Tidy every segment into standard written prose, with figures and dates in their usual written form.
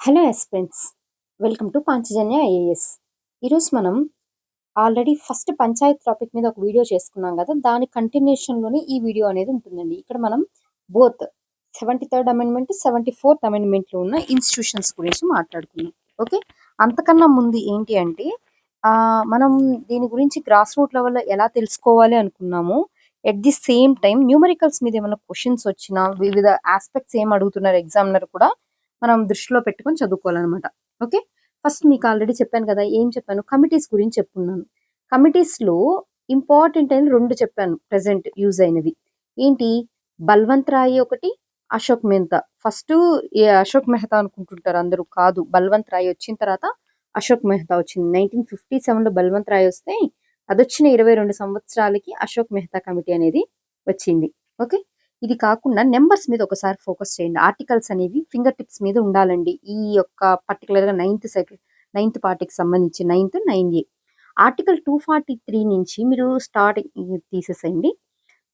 Hello ఎస్పెన్స్, welcome to Panchajanya IAS. ఈరోజు మనం already first Panchayat topic మీద ఒక వీడియో చేసుకున్నాం కదా, దాని కంటిన్యూషన్లోనే ఈ వీడియో అనేది ఉంటుందండి. ఇక్కడ మనం బోత్ 73rd అమెండ్మెంట్ 74th అమెండ్మెంట్లో ఉన్న ఇన్స్టిట్యూషన్స్ గురించి మాట్లాడుకున్నాం. ఓకే, అంతకన్నా ముందు ఏంటి అంటే మనం దీని గురించి గ్రాస్ రూట్ లెవెల్లో ఎలా తెలుసుకోవాలి అనుకున్నాము. At the same time numericals మీద ఏమైనా క్వశ్చన్స్ వచ్చినా, వివిధ ఆస్పెక్ట్స్ ఏం అడుగుతున్నారు ఎగ్జామినర్ కూడా మనం దృష్టిలో పెట్టుకొని చదువుకోవాలన్నమాట. ఓకే, ఫస్ట్ మీకు ఆల్రెడీ చెప్పాను కదా, ఏం చెప్పాను, కమిటీస్ గురించి చెప్పుకున్నాను. కమిటీస్లో ఇంపార్టెంట్ అయిన 2 చెప్పాను ప్రెసెంట్ యూజ్ అయినవి. ఏంటి, బల్వంత్ రాయ్ ఒకటి, అశోక్ మెహతా. ఫస్ట్ అశోక్ మెహతా అనుకుంటుంటారు అందరూ, కాదు, బల్వంత్ రాయ్ వచ్చిన తర్వాత అశోక్ మెహతా వచ్చింది. 1957లో బల్వంత్ రాయ్ వస్తే అదొచ్చిన 22 సంవత్సరాలకి అశోక్ మెహతా కమిటీ అనేది వచ్చింది. ఓకే, ఇది కాకుండా నెంబర్స్ మీద ఒకసారి ఫోకస్ చేయండి. ఆర్టికల్స్ అనేవి ఫింగర్ టిప్స్ మీద ఉండాలండి. ఈ యొక్క పర్టికులర్గా నైన్త్ పార్టీకి సంబంధించి 9A ఆర్టికల్ 243 నుంచి మీరు స్టార్ట్ తీసేసేయండి.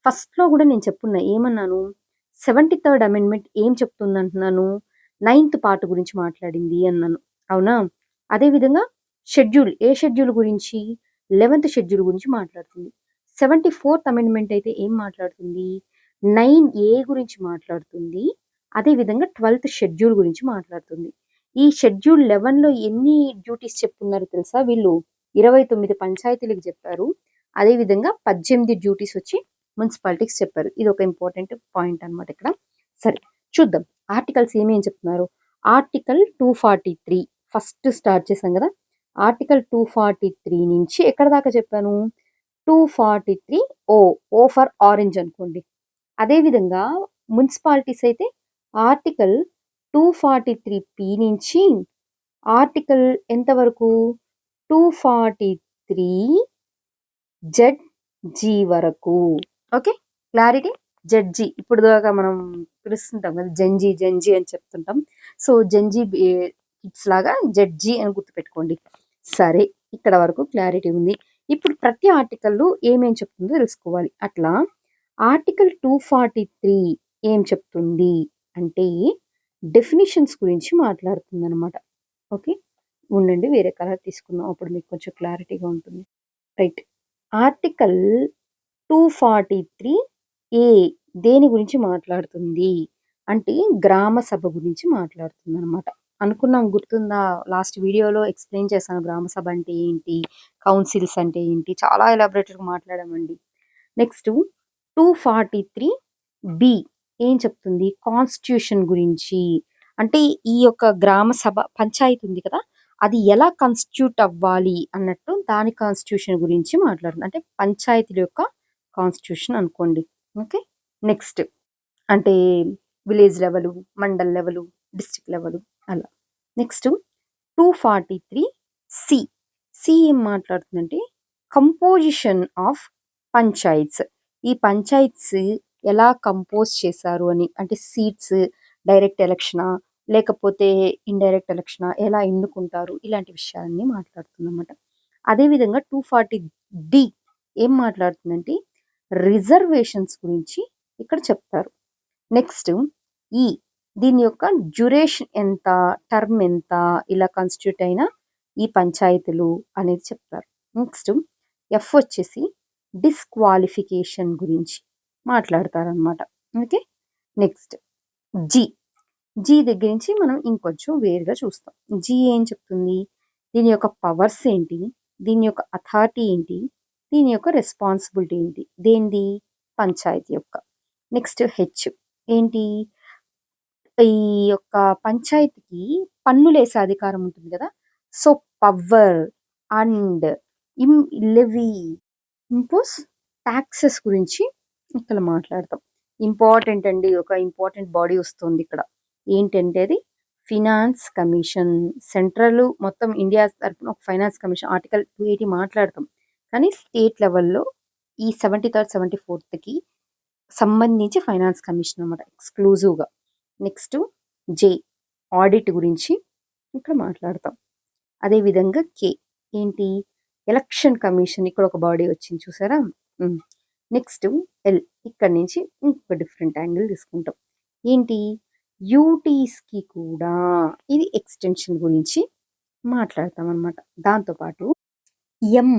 ఫస్ట్లో కూడా నేను చెప్పున్నా, ఏమన్నాను, 73rd అమెండ్మెంట్ ఏం చెప్తుంది అంటున్నాను, 9th పార్ట్ గురించి మాట్లాడింది అన్నాను, అవునా. అదేవిధంగా షెడ్యూల్, ఏ షెడ్యూల్ గురించి, 11th షెడ్యూల్ గురించి మాట్లాడుతుంది. 74th అమెండ్మెంట్ అయితే ఏం మాట్లాడుతుంది, 9A గురించి మాట్లాడుతుంది. అదేవిధంగా 12th షెడ్యూల్ గురించి మాట్లాడుతుంది. ఈ షెడ్యూల్ 11లో ఎన్ని డ్యూటీస్ చెప్పుకున్నారు తెలుసా, వీళ్ళు 29 పంచాయతీలకు చెప్పారు. అదేవిధంగా 18 డ్యూటీస్ వచ్చి మున్సిపాలిటీకి చెప్పారు. ఇది ఒక ఇంపార్టెంట్ పాయింట్ అనమాట ఇక్కడ. సరే, చూద్దాం ఆర్టికల్స్ ఏమేమి చెప్తున్నారు. ఆర్టికల్ 243 ఫస్ట్ స్టార్ట్ చేశాం కదా, ఆర్టికల్ 243 నుంచి ఎక్కడ దాకా చెప్పాను, 243 ఓ ఫర్ ఆరెంజ్ అనుకోండి. అదేవిధంగా మున్సిపాలిటీస్ అయితే ఆర్టికల్ 243P నుంచి ఆర్టికల్ ఎంతవరకు, 243ZG వరకు. Okay, clarity. జడ్జి ఇప్పుడు దాకా మనం పిలుస్తుంటాం కదా, జంజి అని చెప్తుంటాం. సో జంజి కిడ్స్ లాగా జడ్జి అని గుర్తుపెట్టుకోండి. సరే, ఇక్కడ వరకు క్లారిటీ ఉంది. ఇప్పుడు ప్రతి ఆర్టికల్లో ఏమేం చెప్తుందో తెలుసుకోవాలి. అట్లా ఆర్టికల్ 243 ఏం చెప్తుంది అంటే డెఫినిషన్స్ గురించి మాట్లాడుతుంది అనమాట. ఓకే, ఉండండి, వేరే కలర్ తీసుకుందాం, అప్పుడు మీకు కొంచెం క్లారిటీగా ఉంటుంది. రైట్, ఆర్టికల్ 243A దేని గురించి మాట్లాడుతుంది అంటే గ్రామ సభ గురించి మాట్లాడుతుంది అనమాట. అనుకున్నాం, గుర్తుందా, లాస్ట్ వీడియోలో ఎక్స్ప్లెయిన్ చేశాను గ్రామ సభ అంటే ఏంటి, కౌన్సిల్స్ అంటే ఏంటి, చాలా ఎలాబరేటెడ్గా మాట్లాడామండి. నెక్స్ట్ 243B ఏం చెప్తుంది, కాన్స్టిట్యూషన్ గురించి. అంటే ఈ యొక్క గ్రామ సభ పంచాయతీ ఉంది కదా, అది ఎలా కాన్స్టిట్యూట్ అవ్వాలి అన్నట్టు దాని కాన్స్టిట్యూషన్ గురించి మాట్లాడుతుంది. అంటే పంచాయతీల యొక్క కాన్స్టిట్యూషన్ అనుకోండి. ఓకే, నెక్స్ట్ అంటే village level, mandal level, district level అలా. నెక్స్ట్ 243C ఏం మాట్లాడుతుందంటే కంపోజిషన్ ఆఫ్ పంచాయత్స్. ఈ పంచాయత్స్ ఎలా కంపోజ్ చేశారు అని, అంటే సీట్స్ డైరెక్ట్ ఎలక్షనా లేకపోతే ఇండైరెక్ట్ ఎలక్షనా, ఎలా ఎన్నుకుంటారు, ఇలాంటి విషయాలన్నీ మాట్లాడుతుందన్నమాట. అదేవిధంగా 240D ఏం మాట్లాడుతుందంటే రిజర్వేషన్స్ గురించి ఇక్కడ చెప్తారు. నెక్స్ట్ ఈ దీని యొక్క డ్యూరేషన్ ఎంత, టర్మ్ ఎంత, ఇలా కాన్స్టిట్యూట్ అయిన ఈ పంచాయతీలు అనేది చెప్తారు. నెక్స్ట్ ఎఫ్ వచ్చేసి డిస్క్వాలిఫికేషన్ గురించి మాట్లాడతారనమాట. ఓకే, నెక్స్ట్ జీ దగ్గర నుంచి మనం ఇంకొంచెం వేరుగా చూస్తాం. జీ ఏం చెప్తుంది, దీని యొక్క పవర్స్ ఏంటి, దీని యొక్క అథారిటీ ఏంటి, దీని యొక్క రెస్పాన్సిబిలిటీ ఏంటి, దేనిది, పంచాయతీ యొక్క. నెక్స్ట్ హెచ్ ఏంటి, ఈ యొక్క పంచాయతీకి పన్నులేసే అధికారం ఉంటుంది కదా, so power and levy, impose, taxes గురించి ఇక్కడ మాట్లాడతాం. ఇంపార్టెంట్ అండి, ఒక ఇంపార్టెంట్ బాడీ వస్తుంది ఇక్కడ. ఏంటంటే అది ఫినాన్స్ కమిషన్. సెంట్రల్ మొత్తం ఇండియా తరఫున ఒక ఫైనాన్స్ కమిషన్, ఆర్టికల్ 280 మాట్లాడతాం. కానీ స్టేట్ లెవెల్లో ఈ 73rd 74thకి సంబంధించి ఫైనాన్స్ కమిషన్ అనమాట ఎక్స్క్లూజివ్గా. నెక్స్ట్ జే ఆడిట్ గురించి ఇక్కడ మాట్లాడతాం. అదేవిధంగా కే ఏంటి, ఎలక్షన్ కమిషన్, ఇక్కడ ఒక బాడీ వచ్చింది చూసారా. నెక్స్ట్ ఎల్, ఇక్కడ నుంచి ఇంకొక డిఫరెంట్ యాంగిల్ తీసుకుంటాం. ఏంటి, యూటీస్‌కి కూడా ఇది ఎక్స్‌టెన్షన్ గురించి మాట్లాడతామనమాట. దాంతో పాటు ఎం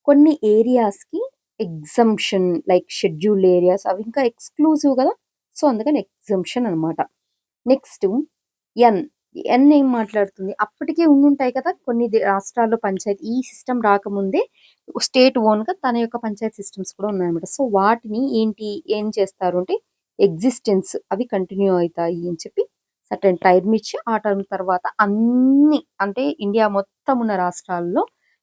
కొన్ని ఏరియాస్‌కి ఎగ్జంప్షన్ లైక్ షెడ్యూల్డ్ ఏరియాస్ అవి ఇంకా ఎక్స్‌క్లూజివ్ గదా! సో, అందుకని ఎగ్జంప్షన్ అనమాట. నెక్స్టు ఎన్. ఎన్ ఏం మాట్లాడుతుంది? అప్పటికే ఉండుంటాయి కదా! కొన్ని రాష్ట్రాల్లో పంచాయతీ ఈ సిస్టమ్ రాకముందే స్టేట్ ఓన్‌గా తన యొక్క పంచాయతీ సిస్టమ్స్ కూడా ఉన్నాయన్నమాట. సో, వాటిని ఏం చేస్తారు అంటే ఎగ్జిస్టెన్స్ అవి కంటిన్యూ అయితాయి అని చెప్పి సర్టెన్ టైమ్ ఇచ్చి ఆ టర్మ్ తర్వాత అన్ని అంటే ఇండియా మొత్తం ఉన్న రాష్ట్రాల్లో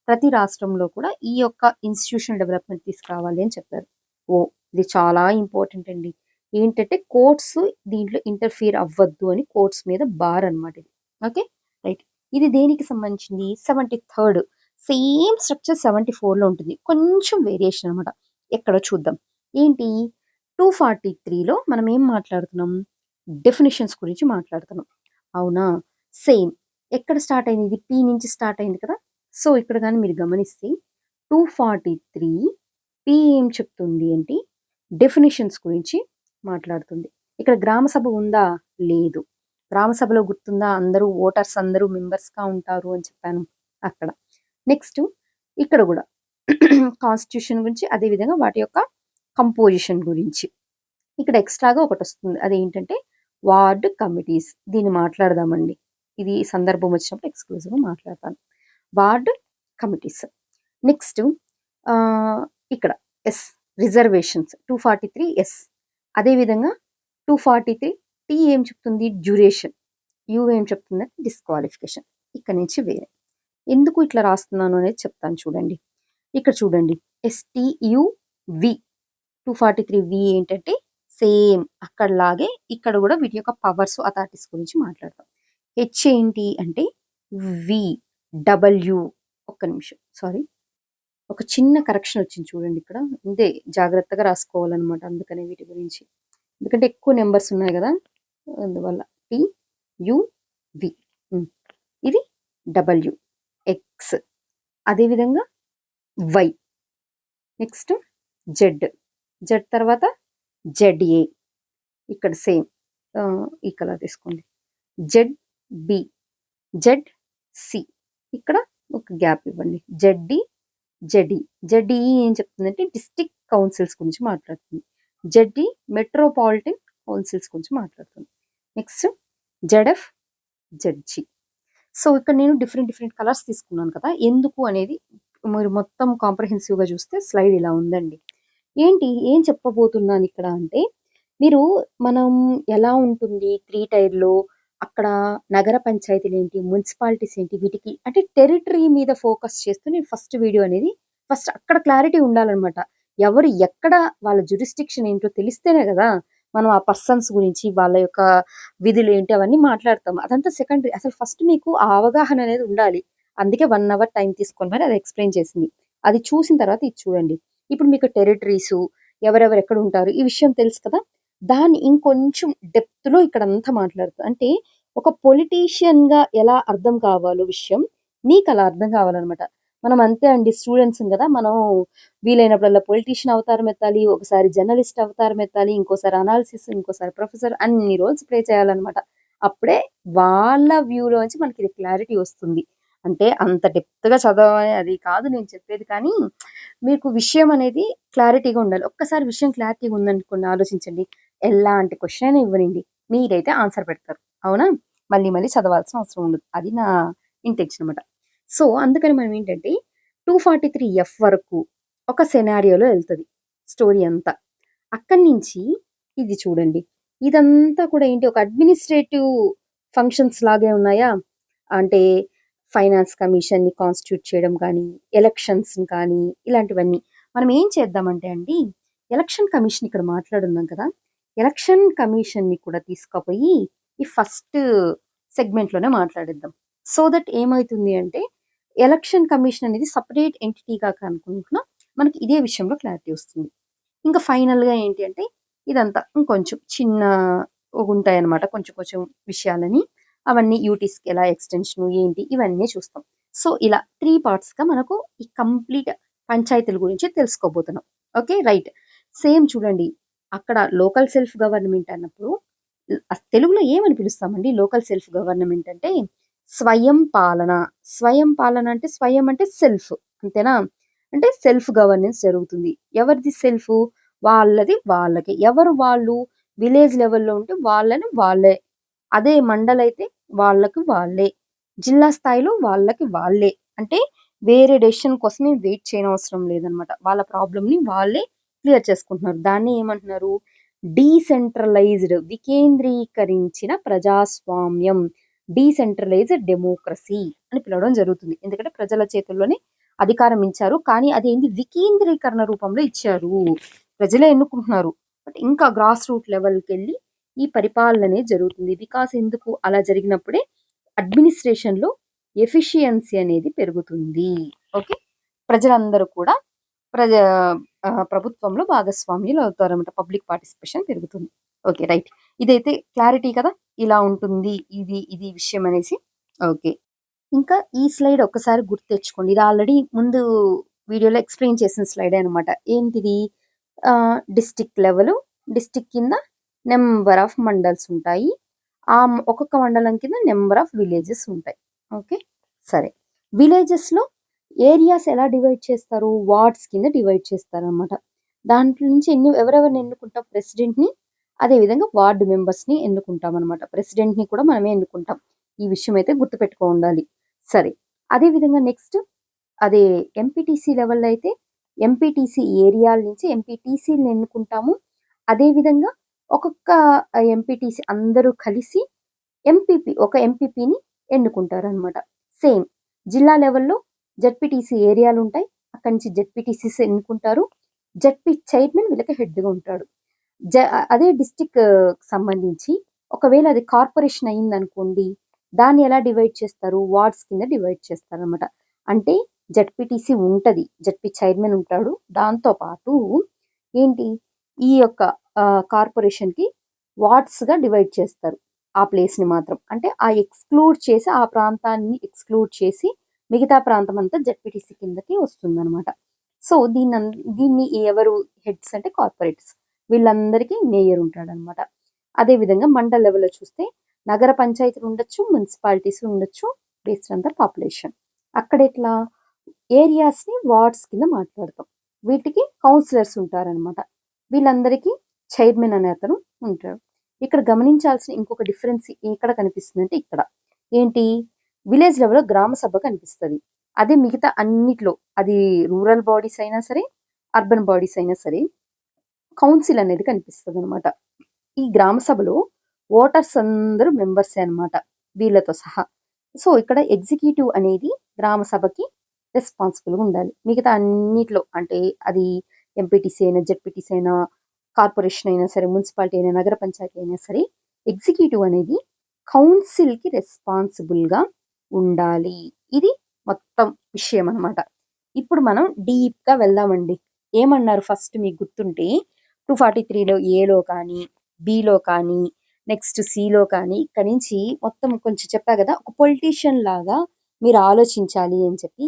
ప్రతి రాష్ట్రంలో కూడా ఈ యొక్క ఇన్‌స్టిట్యూషనల్ డెవలప్‌మెంట్ తీసుకురావాలి అని చెప్పారు. ఓహ్! ఇది చాలా ఇంపార్టెంట్ అండి. ఏంటంటే కోర్ట్స్ దీంట్లో ఇంటర్ఫియర్ అవ్వద్దు అని కోర్ట్స్ మీద బార్ అనమాట ఇది. ఓకే. రైట్. ఇది దేనికి సంబంధించింది? 73 సేమ్ స్ట్రక్చర్ 74లో ఉంటుంది. కొంచెం వేరియేషన్ అనమాట. ఎక్కడో చూద్దాం. ఏంటి 243లో మనం ఏం మాట్లాడుతున్నాం? డెఫినిషన్స్ గురించి మాట్లాడుతున్నాం. అవునా? సేమ్. ఎక్కడ స్టార్ట్ అయింది? ఇది పి నుంచి స్టార్ట్ అయింది కదా! సో, ఇక్కడ గాని మీరు గమనిస్తే 243 పి ఏం చెప్తుంది అంటే డెఫినిషన్స్ గురించి మాట్లాడుతుంది. ఇక్కడ గ్రామ సభ ఉందా? లేదు. గ్రామ సభలో గుర్తుందా? అందరూ ఓటర్స్ అందరూ మెంబర్స్‌గా ఉంటారు అని చెప్పాను అక్కడ. నెక్స్ట్ ఇక్కడ గూడా కాన్స్టిట్యూషన్ గురించి అదే విధంగా వాటి యొక్క కంపోజిషన్ గురించి. ఇక్కడ ఎక్స్‌ట్రాగా ఒకటొస్తుంది. అదేంటంటే వార్డ్ కమిటీస్. దీన్ని మాట్లాడదామండి. ఇది సందర్భం వచ్చినప్పుడు ఎక్స్‌క్లూజివ్‌గా మాట్లాడతాను. Ward committees. నెక్స్ట్ ఇక్కడ ఎస్ రిజర్వేషన్స్ 243 ఎస్. అదేవిధంగా 243 టీ ఏం చెప్తుంది? డ్యూరేషన్. యూ ఏం చెప్తుందంటే డిస్‌క్వాలిఫికేషన్. ఇక్కడ నుంచి వేరే. ఎందుకు ఇట్లా రాస్తున్నాను అనేది చెప్తాను చూడండి. ఇక్కడ చూడండి. ఎస్‌టియువి 243 ఏంటంటే సేమ్ అక్కడలాగే ఇక్కడ కూడా వీటి యొక్క పవర్స్, అథారిటీస్ గురించి మాట్లాడతాం. హెచ్ ఏంటి అంటే వి, డబ్ల్యూ ఒక్క నిమిషం సారీ. ఒక చిన్న కరెక్షన్ వచ్చింది చూడండి ఇక్కడ. అంతే జాగ్రత్తగా రాసుకోవాలనమాట అందుకనే వీటి గురించి. ఎందుకంటే ఎక్కువ నెంబర్స్ ఉన్నాయి కదా! అందువల్ల టి, యు, వి. ఇది డబ్ల్యూ, ఎక్స్. అదేవిధంగా వై. Next Z. జెడ్ తర్వాత జెడ్ఏ. ఇక్కడ సేమ్ ఈ కలర్ తీసుకోండి. Z B, Z C. ఇక్కడ ఒక గ్యాప్ ఇవ్వండి. జెడ్డి, జెడ్ఈ. జెడ్ఈ ఏం చెప్తుందంటే డిస్ట్రిక్ట్ కౌన్సిల్స్ గురించి మాట్లాడుతుంది. జెడ్ఈ మెట్రోపాలిటన్ కౌన్సిల్స్ గురించి మాట్లాడుతుంది. Next ZF, జెడ్జి. సో, ఇక్కడ నేను డిఫరెంట్ కలర్స్ తీసుకున్నాను కదా! ఎందుకు అనేది మీరు మొత్తం కాంప్రహెన్సివ్‌గా చూస్తే స్లైడ్ ఇలా ఉందండి. ఏం చెప్పబోతున్నాను ఇక్కడ అంటే, మనం ఎలా ఉంటుంది 3 టైర్‌లో అక్కడ నగర పంచాయతీలేంటి, మున్సిపాలిటీస్ ఏంటి వీటికి అంటే టెరిటరీ మీద ఫోకస్ చేస్తూ నేను ఫస్ట్ అక్కడ క్లారిటీ ఉండాలనమాట. ఎవరు ఎక్కడ వాళ్ళ జ్యూరిస్డిక్షన్ ఏంటో తెలిస్తేనే గదా! మనం ఆ పర్సన్స్ గురించి వాళ్ళ యొక్క విధులేంటి అవన్నీ మాట్లాడతాం. అదంతా సెకండరీ. అసలు ఫస్ట్ మీకు ఆ అవగాహన అనేది ఉండాలి. అందుకే 1 అవర్ టైం తీసుకొని మరి అది ఎక్స్‌ప్లెయిన్ చేసింది. అది చూసిన తర్వాత ఇది చూడండి. ఇప్పుడు మీకు టెరిటరీసు ఎవరెవరు ఎక్కడుంటారు ఈ విషయం తెలుసు కదా! దాన్ని ఇంకొంచెం డెప్త్‌లో ఇక్కడంతా మాట్లాడుతా. అంటే ఒక పొలిటీషియన్‌గా ఎలా అర్థం కావాలో విషయం మీకలా అర్థం కావాలనమాట. మనం అంతే అండి స్టూడెంట్స్‌ం గదా! మనం వీలైనప్పుడల్లా పొలిటీషియన్ అవతారం ఎత్తాలి. ఒకసారి జర్నలిస్ట్ అవతారం ఎత్తాలి. ఇంకోసారి అనాలిసిస్, ఇంకోసారి ప్రొఫెసర్ అన్ని రోల్స్ ప్లే చేయాలనమాట. అప్పుడే వాళ్ళ వ్యూలోంచి మనకి ఇది క్లారిటీ వస్తుంది. అంటే అంత డెప్త్‌గా చదవని అది కాదు నేను చెప్పేది కానీ, మీకు విషయం అనేది క్లారిటీగా ఉండాలి. ఒక్కసారి విషయం క్లారిటీగా ఉందనుకోండి ఆలోచించండి. ఎలాంటి క్వెషన్ అయినా ఇవ్వనియండి. మీరైతే ఆన్సర్ పెడతారు. అవునా? మళ్ళీ చదవాల్సిన అవసరం ఉండదు. అది నా ఇంటెన్షన్ అనమాట. సో, అందుకని మనం ఏంటంటే 243 ఎఫ్ వరకు ఒక సెనారియోలో ఎళ్తది స్టోరీ అంతా. అక్కడి నుంచి ఇది చూడండి. ఇదంతా కూడా ఏంటి ఒక అడ్మినిస్ట్రేటివ్ ఫంక్షన్స్ లాగే ఉన్నాయా? అంటే ఫైనాన్స్ కమిషన్‌ని కాన్స్టిట్యూట్ చేయడం కానీ, ఎలక్షన్స్‌ని కానీ ఇలాంటివన్నీ. మనం ఏం చేద్దామంటే అండి, ఎలక్షన్ కమిషన్ ఇక్కడ మాట్లాడున్నాం కదా! ఎలక్షన్ కమిషన్‌ని కూడా తీసుకపోయి ఈ ఫస్ట్ సెగ్మెంట్‌లోనే మాట్లాడేద్దాం. సో దట్ ఏమైతుంది అంటే ఎలక్షన్ కమిషన్ అనేది సెపరేట్ ఎంటిటీగా కనుకుంటున్నా మనకి ఇదే విషయంలో క్లారిటీ వస్తుంది. ఇంకా ఫైనల్‌గా ఏంటి అంటే ఇదంతా ఇంకొంచెం చిన్న ఉంటాయన్నమాట. కొంచెం విషయాలని. అవన్నీ యూటీస్‌కి ఎలా ఎక్స్‌టెన్షను ఏంటి ఇవన్నీ చూస్తాం. సో, ఇలా 3 పార్ట్స్‌గా మనకు ఈ కంప్లీట్ పంచాయతీల గురించి తెలుసుకోబోతున్నాం. ఓకే. రైట్. సేమ్ చూడండి. అక్కడ లోకల్ సెల్ఫ్ గవర్నమెంట్ అన్నప్పుడు తెలుగులో ఏమని పిలుస్తామండి లోకల్ సెల్ఫ్ గవర్నమెంట్ అంటే? స్వయం పాలన. స్వయం పాలన అంటే స్వయం అంటే సెల్ఫ్. అంతేనా? అంటే సెల్ఫ్ గవర్నెన్స్ జరుగుతుంది. ఎవరిది సెల్ఫ్? వాళ్ళది వాళ్ళకి. ఎవరు వాళ్ళు? విలేజ్ లెవెల్‌లో ఉంటే వాళ్ళని వాళ్ళే. అదే మండలైతే వాళ్ళకి వాళ్ళే. జిల్లా స్థాయిలో వాళ్ళకి వాళ్ళే. అంటే వేరే డెసిషన్ కోసం ఏం వెయిట్ చేయనవసరం లేదనమాట. వాళ్ళ ప్రాబ్లమ్‌ని వాళ్ళే క్లియర్ చేసుకుంటున్నారు. దాన్ని ఏమంటున్నారు? డీసెంట్రలైజ్డ్ వికేంద్రీకరించిన ప్రజాస్వామ్యం. డీసెంట్రలైజ్డ్ డెమోక్రసీ అని పిలవడం జరుగుతుంది. ఎందుకంటే ప్రజల చేతుల్లోనే అధికారం ఇచ్చారు. కానీ అదేంది వికేంద్రీకరణ రూపంలో ఇచ్చారు. ప్రజలే ఎన్నుకుంటున్నారు. బట్ ఇంకా గ్రాస్ రూట్ లెవెల్‌కెళ్ళి ఈ పరిపాలన అనేది జరుగుతుంది. బికాస్ ఎందుకు అలా జరిగినప్పుడే అడ్మినిస్ట్రేషన్‌లో ఎఫిషియన్సీ అనేది పెరుగుతుంది. ఓకే. ప్రజలందరూ కూడా ప్రజా ప్రభుత్వంలో భాగస్వామ్యులు అవుతారన్నమాట. పబ్లిక్ పార్టిసిపేషన్ పెరుగుతుంది. ఓకే. రైట్. ఇదైతే క్లారిటీ కదా! ఇలా ఉంటుంది. ఇది విషయం అనేసి. ఓకే. ఇంకా ఈ స్లైడ్ ఒక్కసారి గుర్తు తెచ్చుకోండి. ఇది ఆల్రెడీ ముందు వీడియోలో ఎక్స్‌ప్లెయిన్ చేసిన స్లైడే అనమాట. ఏంటిది? డిస్ట్రిక్ట్ లెవెలు, డిస్ట్రిక్ట్ కింద నంబర్ ఆఫ్ మండల్స్ ఉంటాయి. ఒక్కొక్క మండలం కింద నంబర్ ఆఫ్ విలేజెస్ ఉంటాయి. ఓకే. సరే. విలేజెస్‌లో ఏరియాస్ ఎలా డివైడ్ చేస్తారు? వార్డ్స్ కింద డివైడ్ చేస్తారనమాట. దాంట్లో నుంచి ఎవరెవరిని ఎన్నుకుంటాం? ప్రెసిడెంట్‌ని, అదేవిధంగా వార్డ్ మెంబర్స్‌ని ఎన్నుకుంటామనమాట. ప్రెసిడెంట్‌ని కూడా మనమే ఎన్నుకుంటాం. ఈ విషయం అయితే గుర్తుపెట్టుకో ఉండాలి. సరే. అదేవిధంగా నెక్స్ట్ అదే ఎంపీటీసీ లెవెల్‌లో అయితే ఎంపీటీసీ ఏరియాల నుంచి ఎంపీటీసీలని ఎన్నుకుంటాము. అదేవిధంగా ఒక్కొక్క ఎంపీటీసీ అందరూ కలిసి ఒక ఎంపీపీని ఎన్నుకుంటారనమాట. సేమ్ జిల్లా లెవెల్‌లో జెడ్పీటీసీ ఏరియాలుంటాయి. అక్కడి నుంచి జెడ్పీటీసీస్ ఎన్నుకుంటారు. జెడ్పీ చైర్మన్ వీళ్ళకి హెడ్‌గా ఉంటాడు. అదే డిస్ట్రిక్ట్ సంబంధించి ఒకవేళ అది కార్పొరేషన్ అయిందనుకోండి, దాన్ని ఎలా డివైడ్ చేస్తారు? వార్డ్స్ కింద డివైడ్ చేస్తారనమాట. అంటే జెడ్పీటీసీ ఉంటది. జెడ్పీ చైర్మన్ ఉంటాడు. దాంతో పాటు ఏంటి ఈ యొక్క కార్పొరేషన్‌కి వార్డ్స్‌గా డివైడ్ చేస్తారు. ఆ ప్లేస్‌ని మాత్రం. అంటే ఆ ప్రాంతాన్ని ఎక్స్‌క్లూడ్ చేసి మిగతా ప్రాంతం అంతా జెడ్పీటీసీ కిందకి వస్తుందనమాట. సో, దీన్ని ఎవరు హెడ్స్ అంటే కార్పొరేట్స్. వీళ్ళందరికీ మేయర్ ఉంటాడనమాట. అదే విధంగా మండల్ లెవెల్‌లో చూస్తే నగర పంచాయతీలు ఉండొచ్చు, మున్సిపాలిటీస్ ఉండొచ్చు బేస్డ్ ఆన్ ద పాపులేషన్. అక్కడెట్లా ఏరియాస్‌ని వార్డ్స్ కింద మాట్లాడతాం. వీటికి కౌన్సిలర్స్ ఉంటారనమాట. వీళ్ళందరికీ చైర్మన్ అనే అతను ఉంటాడు. ఇక్కడ గమనించాల్సిన ఇంకొక డిఫరెన్స్ ఎక్కడ కనిపిస్తుందంటే ఇక్కడ. ఏంటి? విలేజ్ లెవెల్‌లో గ్రామ సభ కనిపిస్తది. అదే మిగతా అన్నిట్లో అది రూరల్ బాడీస్ అయినా సరే, అర్బన్ బాడీస్ అయినా సరే కౌన్సిల్ అనేది కనిపిస్తదనమాట. ఈ గ్రామ సభలో ఓటర్స్ అందరూ మెంబర్సే అనమాట. వీళ్ళతో సహా. సో, ఇక్కడ ఎగ్జిక్యూటివ్ అనేది గ్రామ సభకి రెస్పాన్సిబుల్‌గా ఉండాలి. మిగతా అన్నిట్లో అంటే అది ఎంపీటీసీ అయినా, జెడ్పీటీసీ అయినా, కార్పొరేషన్ అయినా సరే, మున్సిపాలిటీ అయినా, నగర పంచాయతీ అయినా సరే, ఎగ్జిక్యూటివ్ అనేది కౌన్సిల్‌కి రెస్పాన్సిబుల్‌గా ఉండాలి. ఇది మొత్తం విషయం అనమాట. ఇప్పుడు మనం డీప్‌గా వెళ్దామండి. ఏమన్నారు ఫస్ట్ మీకు గుర్తుంటే 243లో ఏలో కానీ, బిలో కానీ, నెక్స్ట్ సిలో కానీ ఇక్కడి నుంచి మొత్తం కొంచెం చెప్పా కదా! ఒక పొలిటీషియన్ లాగా మీరు ఆలోచించాలి అని చెప్పి.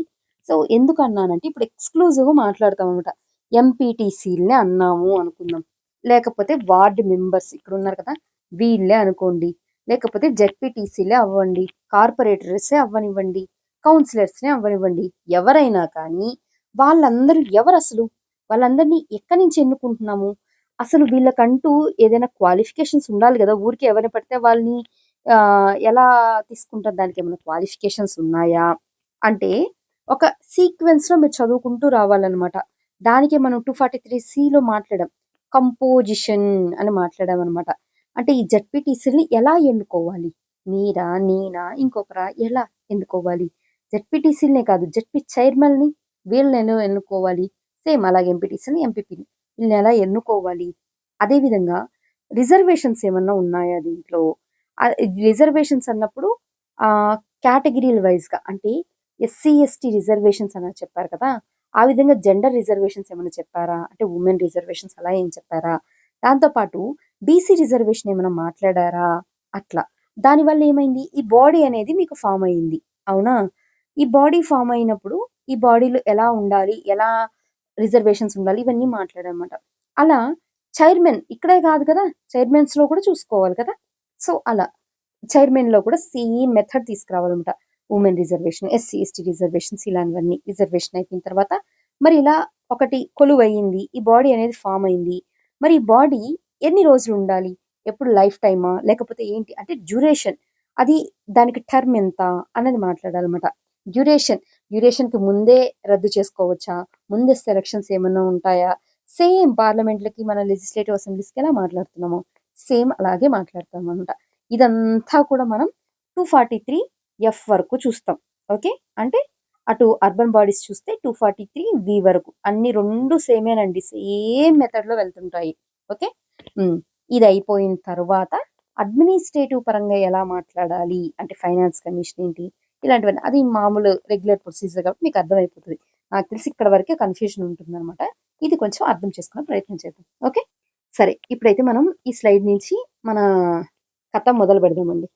సో, ఎందుకన్నానంటే ఇప్పుడు ఎక్స్‌క్లూజివ్‌గా మాట్లాడతామనమాట. ఎంపీటీసీలని అన్నాము అనుకుందాం. లేకపోతే వార్డ్ మెంబర్స్ ఇక్కడున్నారు కదా! వీళ్ళే అనుకోండి. లేకపోతే జెడ్పీటీసీలే అవ్వండి. కార్పొరేటర్సే అవ్వనివ్వండి. కౌన్సిలర్స్‌నే అవ్వనివ్వండి. ఎవరైనా కానీ వాళ్ళందరూ ఎవరసలు? వాళ్ళందరినీ ఎక్కడి నుంచి ఎన్నుకుంటున్నాము? అసలు వీళ్ళకంటూ ఏదైనా క్వాలిఫికేషన్స్ ఉండాలి గదా! ఊరికే ఎవరిని పడితే వాళ్ళని ఎలా తీసుకుంటారు? దానికేమైనా క్వాలిఫికేషన్స్ ఉన్నాయా? అంటే ఒక సీక్వెన్స్‌లో మీరు చదువుకుంటూ రావాలనమాట. దానికే మనం 243 మాట్లాడాం. కంపోజిషన్ అని మాట్లాడామనమాట. అంటే ఈ జెడ్పీటీసీలని ఎలా ఎన్నుకోవాలి? మీరా? నేనా? ఇంకొకరా? ఎలా ఎన్నుకోవాలి? జెడ్పీటీసీలనే కాదు, జెడ్పీ చైర్మన్‌ని వీళ్ళనెలా ఎన్నుకోవాలి? సేమ్ అలాగే ఎంపీటీసీని, ఎంపీపీని వీళ్ళనెలా ఎన్నుకోవాలి? అదే విధంగా రిజర్వేషన్స్ ఏమన్నా ఉన్నాయా దీంట్లో? రిజర్వేషన్స్ అన్నప్పుడు కేటగిరీల వైస్‌గా అంటే ఎస్సీ, ఎస్టీ రిజర్వేషన్స్ అని చెప్పారు కదా! ఆ విధంగా జెండర్ రిజర్వేషన్స్ ఏమన్నా చెప్పారా? అంటే వుమెన్ రిజర్వేషన్స్ అలా ఏం చెప్పారా? దాంతో పాటు బీసీ రిజర్వేషన్ ఏమైనా మాట్లాడారా? అట్లా. దానివల్ల ఏమైంది? ఈ బాడీ అనేది మీకు ఫార్మ్ అయింది. అవునా? ఈ బాడీ ఫార్మ్ అయినప్పుడు ఈ బాడీలో ఎలా ఉండాలి? ఎలా రిజర్వేషన్స్ ఉండాలి? ఇవన్నీ మాట్లాడామన్నమాట. అలా చైర్మన్ ఇక్కడే కాదు కదా! చైర్మన్స్‌లో కూడా చూసుకోవాలి కదా! సో అలా చైర్మన్లో కూడా సేమ్ మెథడ్ తీసుకురావాలన్నమాట. Women reservation, SC ST reservations ఇలాంటివన్నీ రిజర్వేషన్ అయిపోయిన తర్వాత మరి ఇలా ఒకటి కొలువయింది, ఈ బాడీ అనేది ఫామ్ అయింది. మరి ఈ బాడీ ఎన్ని రోజులు ఉండాలి, ఎప్పుడు లైఫ్ టైమా లేకపోతే ఏంటి అంటే డ్యూరేషన్, అది దానికి టర్మ్ ఎంత అనేది మాట్లాడాలన్నమాట. డ్యూరేషన్కి ముందే రద్దు చేసుకోవచ్చా, ముందే సెలక్షన్స్ ఏమన్నా ఉంటాయా, సేమ్ పార్లమెంట్లకి మన లెజిస్లేటివ్ అసెంబ్లీస్కి ఎలా మాట్లాడుతున్నామో సేమ్ అలాగే మాట్లాడతాం అనమాట. ఇదంతా కూడా మనం 243 వరకు చూస్తాం. ఓకే, అంటే అటు అర్బన్ బాడీస్ చూస్తే 243 వరకు అన్ని రెండు సేమేనండి, సేమ్ మెథడ్లో వెళ్తుంటాయి. ఓకే, ఇది అయిపోయిన తర్వాత అడ్మినిస్ట్రేటివ్ పరంగా ఎలా మాట్లాడాలి అంటే ఫైనాన్స్ కమిషన్ ఏంటి ఇలాంటివన్నీ, అది మామూలు రెగ్యులర్ ప్రొసీజర్ కాబట్టి మీకు అర్థమైపోతుంది. నాకు తెలిసి ఇక్కడ వరకే కన్ఫ్యూజన్ ఉంటుంది అనమాట. ఇది కొంచెం అర్థం చేసుకునే ప్రయత్నం చేద్దాం. ఓకే, సరే, ఇప్పుడైతే మనం ఈ స్లైడ్ నుంచి మన కథ మొదలు పెడదామండి.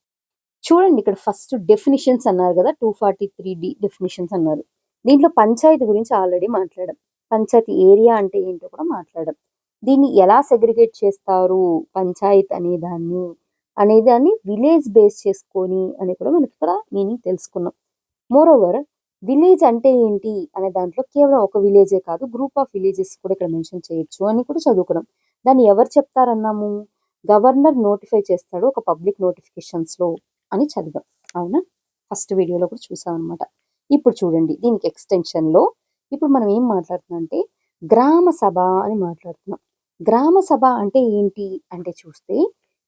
చూడండి, ఇక్కడ ఫస్ట్ డెఫినిషన్స్ అన్నారు కదా, 243D డెఫినిషన్స్ అన్నారు. దీంట్లో పంచాయతీ గురించి ఆల్రెడీ మాట్లాడాం, పంచాయతీ ఏరియా అంటే ఏంటో కూడా మాట్లాడాం. దీన్ని ఎలా సెగ్రిగేట్ చేస్తారు పంచాయత్ అనేదాన్ని విలేజ్ బేస్ చేసుకొని అని కూడా మనకి ఇక్కడ మీనింగ్ తెలుసుకున్నాం. మోరోవర్ విలేజ్ అంటే ఏంటి అనే దాంట్లో కేవలం ఒక విలేజే కాదు, గ్రూప్ ఆఫ్ విలేజెస్ కూడా ఇక్కడ మెన్షన్ చేయొచ్చు అని కూడా చదువుకున్నాం. దాన్ని ఎవరు చెప్తారన్నాము, గవర్నర్ నోటిఫై చేస్తాడు ఒక పబ్లిక్ నోటిఫికేషన్స్లో అని చదివాం. అవునా, ఫస్ట్ వీడియోలో కూడా చూసాం అనమాట. ఇప్పుడు చూడండి, దీనికి ఎక్స్టెన్షన్లో ఇప్పుడు మనం ఏం మాట్లాడుతున్నాం అంటే గ్రామ సభ అని మాట్లాడుతున్నాం. గ్రామ సభ అంటే ఏంటి అంటే చూస్తే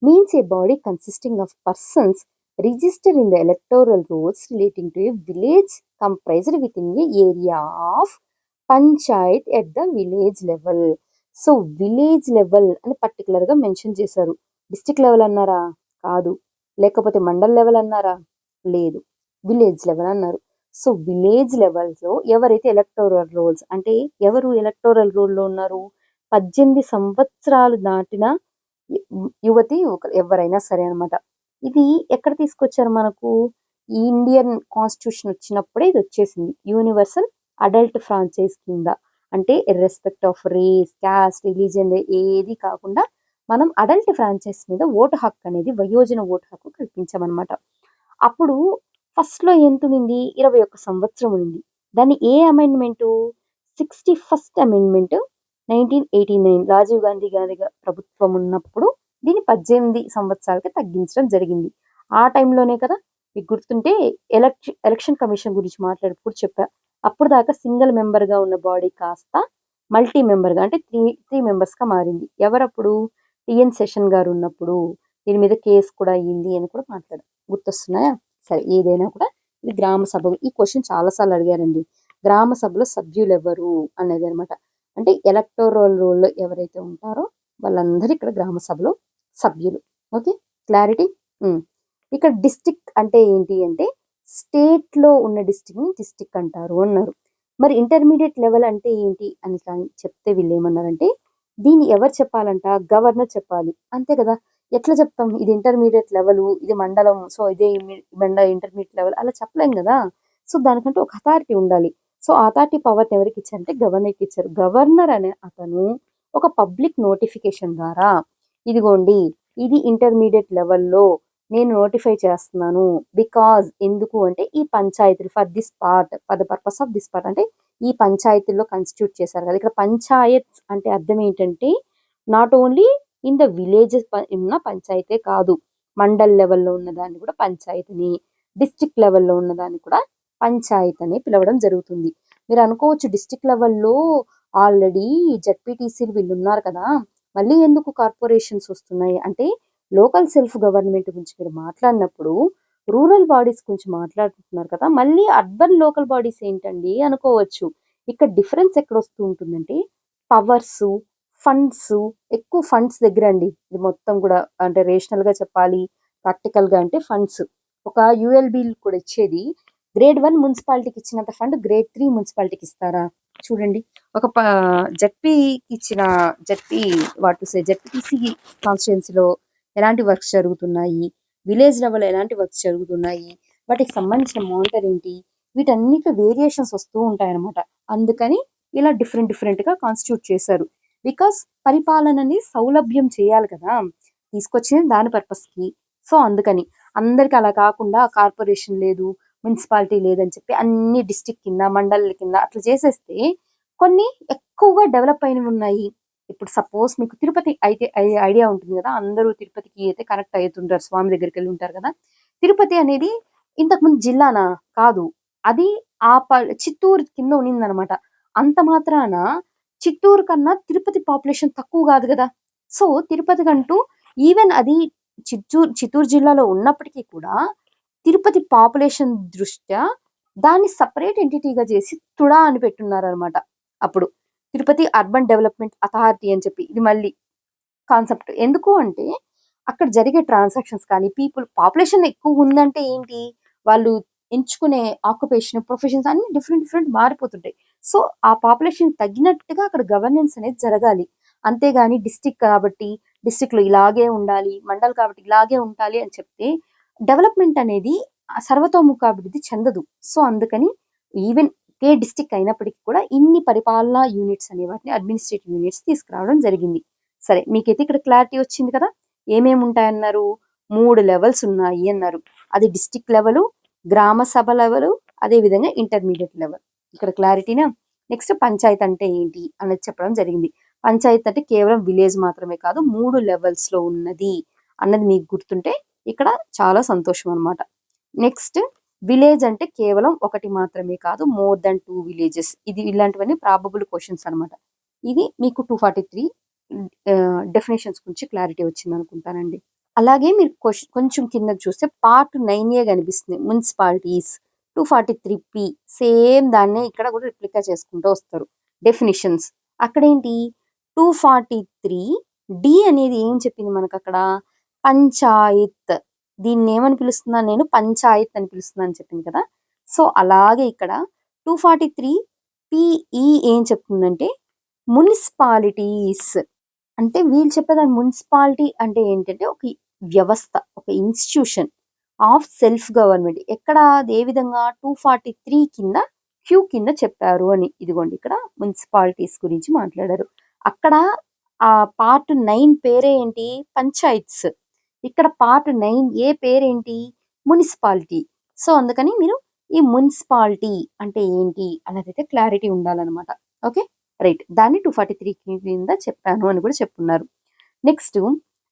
means A body consisting of persons registered in the electoral rolls relating to a village comprised within a area of panchayat at the village level. So village level అని పర్టికులర్గా మెన్షన్ చేశారు. డిస్ట్రిక్ట్ లెవెల్ అన్నారా, కాదు. లేకపోతే mandal level అన్నారా, లేదు. Village level అన్నారు. So village లెవెల్స్లో ఎవరైతే ఎలక్టోరల్ రోల్స్ అంటే ఎవరు ఎలక్టోరల్ రోల్లో ఉన్నారు, 18 సంవత్సరాలు దాటిన యువతి ఎవరైనా సరే అనమాట. ఇది ఎక్కడ తీసుకొచ్చారు మనకు, ఈ ఇండియన్ కాన్స్టిట్యూషన్ వచ్చినప్పుడే ఇది వచ్చేసింది. యూనివర్సల్ అడల్ట్ ఫ్రాంచైజ్ కింద, అంటే ఇర్రెస్పెక్ట్ ఆఫ్ రేస్, క్యాస్ట్, రిలీజియన్ ఏది కాకుండా మనం అడల్ట్ ఫ్రాంచైజ్ మీద ఓటు హక్కు అనేది వయోజన ఓటు హక్కు కల్పించామన్నమాట. అప్పుడు ఫస్ట్లో ఎంత ఉంది, 21 సంవత్సరం ఉంది. దాన్ని ఏ amendment, 61st amendment 1989 Rajiv Gandhi గారి ప్రభుత్వం ఉన్నప్పుడు దీన్ని 18 సంవత్సరాలకి తగ్గించడం జరిగింది. ఆ టైంలోనే కదా మీకు గుర్తుంటే ఎలక్షన్ కమిషన్ గురించి మాట్లాడేటప్పుడు చెప్పా, అప్పుడు దాకా సింగిల్ మెంబర్గా ఉన్న బాడీ కాస్త మల్టీ మెంబర్గా అంటే త్రీ మెంబర్స్గా మారింది. ఎవరప్పుడు, టిఎన్ సెషన్ గారు ఉన్నప్పుడు దీని మీద కేసు కూడా అయ్యింది అని కూడా మాట్లాడారు. గుర్తొస్తున్నాయా? సరే, ఏదైనా కూడా ఇది గ్రామ సభ. ఈ క్వశ్చన్ చాలాసార్లు అడిగారండి. గ్రామ సభలో సభ్యులు ఎవరు అనేది అనమాట. అంటే ఎలక్టోరల్ రోల్ ఎవరైతే ఉంటారో వాళ్ళందరూ ఇక్కడ గ్రామ సభలో సభ్యులు. Okay, clarity. ఇక్కడ డిస్టిక్ అంటే ఏంటి అంటే స్టేట్లో ఉన్న డిస్టిక్ని డిస్టిక్ అంటారు అన్నారు. మరి ఇంటర్మీడియట్ లెవెల్ అంటే ఏంటి అని చెప్తే వీళ్ళు ఏమన్నారంటే దీన్ని ఎవరు చెప్పాలంట, గవర్నర్ చెప్పాలి. అంతే కదా, ఎట్లా చెప్తాం ఇది ఇంటర్మీడియట్ లెవెల్, ఇది మండలం, సో ఇదే ఇంటర్మీడియట్ లెవెల్ అలా చెప్పలేం కదా. సో దానికంటే ఒక అథారిటీ ఉండాలి. సో అథారిటీ పవర్ని ఎవరికి ఇచ్చారంటే గవర్నర్కి ఇచ్చారు. గవర్నర్ అనే అతను ఒక పబ్లిక్ నోటిఫికేషన్ ద్వారా ఇదిగోండి ఇది ఇంటర్మీడియట్ లెవెల్లో నేను నోటిఫై చేస్తున్నాను, బికాజ్ ఎందుకు అంటే ఈ పంచాయతీలు for the purpose of this part అంటే ఈ పంచాయతీల్లో కన్స్టిట్యూట్ చేశారు కదా. ఇక్కడ పంచాయత్ అంటే అర్థం ఏంటంటే not only in the villages ఉన్న పంచాయతే కాదు, మండల్ లెవెల్లో ఉన్నదాన్ని కూడా పంచాయతీని, డిస్ట్రిక్ట్ లెవెల్లో ఉన్నదాన్ని కూడా పంచాయత్ అని పిలవడం జరుగుతుంది. మీరు అనుకోవచ్చు డిస్ట్రిక్ట్ లెవెల్లో ఆల్రెడీ జెడ్పీటీసీలు వీళ్ళు ఉన్నారు కదా, మళ్ళీ ఎందుకు కార్పొరేషన్స్ వస్తున్నాయి అంటే లోకల్ సెల్ఫ్ గవర్నమెంట్ గురించి మీరు మాట్లాడినప్పుడు రూరల్ బాడీస్ గురించి మాట్లాడుతున్నారు కదా, మళ్ళీ అర్బన్ లోకల్ బాడీస్ ఏంటండి అనుకోవచ్చు. ఇక్కడ డిఫరెన్స్ ఎక్కడ వస్తూ ఉంటుందంటే పవర్స్, ఫండ్స్, ఎక్కువ ఫండ్స్ దగ్గర అండి. ఇది మొత్తం కూడా అంటే రేషనల్గా చెప్పాలి, ప్రాక్టికల్గా అంటే ఫండ్స్. ఒక యుఎల్బి కూడా ఇచ్చేది గ్రేడ్ 1 మున్సిపాలిటీకి ఇచ్చినంత ఫండ్ గ్రేడ్ 3 మున్సిపాలిటీకి ఇస్తారా? చూడండి, ఒక జెడ్పీకి ఇచ్చిన జెడ్పీటీసీ కాన్స్టిట్యున్సీలో ఎలాంటి వర్క్స్ జరుగుతున్నాయి, విలేజ్ లెవెల్ ఎలాంటి వర్క్స్ జరుగుతున్నాయి, వాటికి సంబంధించిన మానిటర్ ఏంటి, వీటన్నిటి వేరియేషన్స్ వస్తూ ఉంటాయన్నమాట. అందుకని ఇలా డిఫరెంట్గా కాన్స్టిట్యూట్ చేశారు. బికాస్ పరిపాలనని సౌలభ్యం చేయాలి కదా, తీసుకొచ్చింది దాని పర్పస్కి. సో అందుకని అందరికి అలా కాకుండా కార్పొరేషన్ లేదు, మున్సిపాలిటీ లేదని చెప్పి అన్ని డిస్ట్రిక్ట్ కింద, మండలాల కింద అట్లా చేసేస్తే కొన్ని ఎక్కువగా డెవలప్ అయినవి ఉన్నాయి. ఇప్పుడు సపోజ్ మీకు తిరుపతి అయితే ఐడియా ఉంటుంది కదా, అందరూ తిరుపతికి అయితే కనెక్ట్ అవుతుంటారు, స్వామి దగ్గరికి వెళ్ళి ఉంటారు కదా. తిరుపతి అనేది ఇంతకుముందు జిల్లానా కాదు, అది చిత్తూరు కింద ఉన్నిందనమాట. అంత మాత్రాన చిత్తూరు కన్నా తిరుపతి పాపులేషన్ తక్కువ కాదు కదా. సో తిరుపతి కంటూ ఈవెన్ అది చిత్తూరు జిల్లాలో ఉన్నప్పటికీ కూడా తిరుపతి పాపులేషన్ దృష్ట్యా దాన్ని సపరేట్ ఎంటిటీగా చేసి తుడా అని పెట్టున్నారనమాట. అప్పుడు తిరుపతి అర్బన్ డెవలప్మెంట్ అథారిటీ అని చెప్పి, ఇది మళ్ళీ కాన్సెప్ట్ ఎందుకు అంటే అక్కడ జరిగే ట్రాన్సాక్షన్స్ కానీ, పాపులేషన్ ఎక్కువ ఉందంటే ఏంటి, వాళ్ళు ఎంచుకునే ఆక్యుపేషన్, ప్రొఫెషన్స్ అన్ని డిఫరెంట్ మారిపోతుంటాయి. సో ఆ పాపులేషన్ తగ్గినట్టుగా అక్కడ గవర్నెన్స్ అనేది జరగాలి. అంతేగాని డిస్టిక్ కాబట్టి డిస్టిక్ లో ఇలాగే ఉండాలి, మండల్ కాబట్టి ఇలాగే ఉండాలి అని చెప్తే డెవలప్మెంట్ అనేది సర్వతోముఖాభివృద్ధి చెందదు. సో అందుకని ఈవెన్ ఏ డిస్టిక్ అయినప్పటికీ కూడా ఇన్ని పరిపాలనా యూనిట్స్ అనే వాటిని అడ్మినిస్ట్రేటివ్ యూనిట్స్ తీసుకురావడం జరిగింది. సరే, మీకైతే ఇక్కడ క్లారిటీ వచ్చింది కదా. ఏమేమి ఉంటాయన్నారు, 3 లెవెల్స్ ఉన్నాయి అన్నారు. అది డిస్టిక్ లెవెల్, గ్రామ సభ లెవెల్, అదే విధంగా ఇంటర్మీడియట్ లెవెల్. ఇక్కడ క్లారిటీనా. నెక్స్ట్ పంచాయత్ అంటే ఏంటి అనేది చెప్పడం జరిగింది. పంచాయత్ అంటే కేవలం విలేజ్ మాత్రమే కాదు, 3 లెవెల్స్ లో ఉన్నది అన్నది మీకు గుర్తుంటే ఇక్కడ చాలా సంతోషం అనమాట. నెక్స్ట్ విలేజ్ అంటే కేవలం ఒకటి మాత్రమే కాదు, మోర్ దాన్ 2 విలేజెస్. ఇది ఇలాంటివన్నీ ప్రాబబుల్ క్వశ్చన్స్ అనమాట. ఇది మీకు 243 డెఫినేషన్స్ గురించి క్లారిటీ వచ్చింది అనుకుంటానండి. అలాగే మీరు కొంచెం కింద చూస్తే పార్ట్ 9A కనిపిస్తుంది, మున్సిపాలిటీస్. 243P సేమ్ దాన్నే ఇక్కడ కూడా రిప్లికా చేసుకుంటూ వస్తారు. డెఫినిషన్స్ అక్కడేంటి 243D అనేది ఏం చెప్పింది మనకు అక్కడ, పంచాయత్. దీన్ని ఏమని పిలుస్తున్నాను నేను, పంచాయత్ అని పిలుస్తున్నాను చెప్పింది కదా. సో అలాగే ఇక్కడ 243PE ఏం చెప్తుందంటే మున్సిపాలిటీస్. అంటే వీళ్ళు చెప్పేదాన్ని మున్సిపాలిటీ అంటే ఏంటంటే ఒక వ్యవస్థ, ఒక ఇన్స్టిట్యూషన్ ఆఫ్ సెల్ఫ్ గవర్నమెంట్. ఎక్కడ అది ఏ విధంగా 243 కింద క్యూ కింద చెప్పారు అని. ఇదిగోండి ఇక్కడ మున్సిపాలిటీస్ గురించి మాట్లాడారు. అక్కడ ఆ పార్ట్ 9 పేరే ఏంటి, పంచాయత్స్. ఇక్కడ పార్ట్ 9A పేరేంటి, మున్సిపాలిటీ. సో అందుకని మీరు ఈ మున్సిపాలిటీ అంటే ఏంటి అన్నదైతే క్లారిటీ ఉండాలన్నమాట. ఓకే రైట్, దాన్ని 243 కింద చెప్పాను అని కూడా చెప్పున్నారు. నెక్స్ట్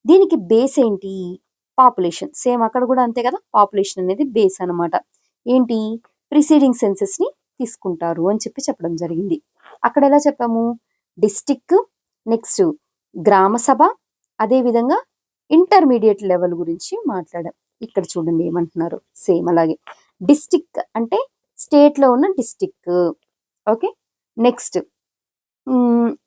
దీనికి బేస్ ఏంటి, పాపులేషన్. సేమ్ అక్కడ కూడా అంతే కదా, పాపులేషన్ అనేది బేస్ అనమాట. ఏంటి, ప్రిసీడింగ్ సెన్సెస్ ని తీసుకుంటారు అని చెప్పి చెప్పడం జరిగింది. అక్కడ ఎలా చెప్పాము, డిస్టిక్, నెక్స్ట్ గ్రామ సభ, అదే విధంగా ఇంటర్మీడియట్ లెవెల్ గురించి మాట్లాడాం. ఇక్కడ చూడండి ఏమంటున్నారు, సేమ్ అలాగే. డిస్టిక్ అంటే స్టేట్ లో ఉన్న డిస్టిక్. ఓకే నెక్స్ట్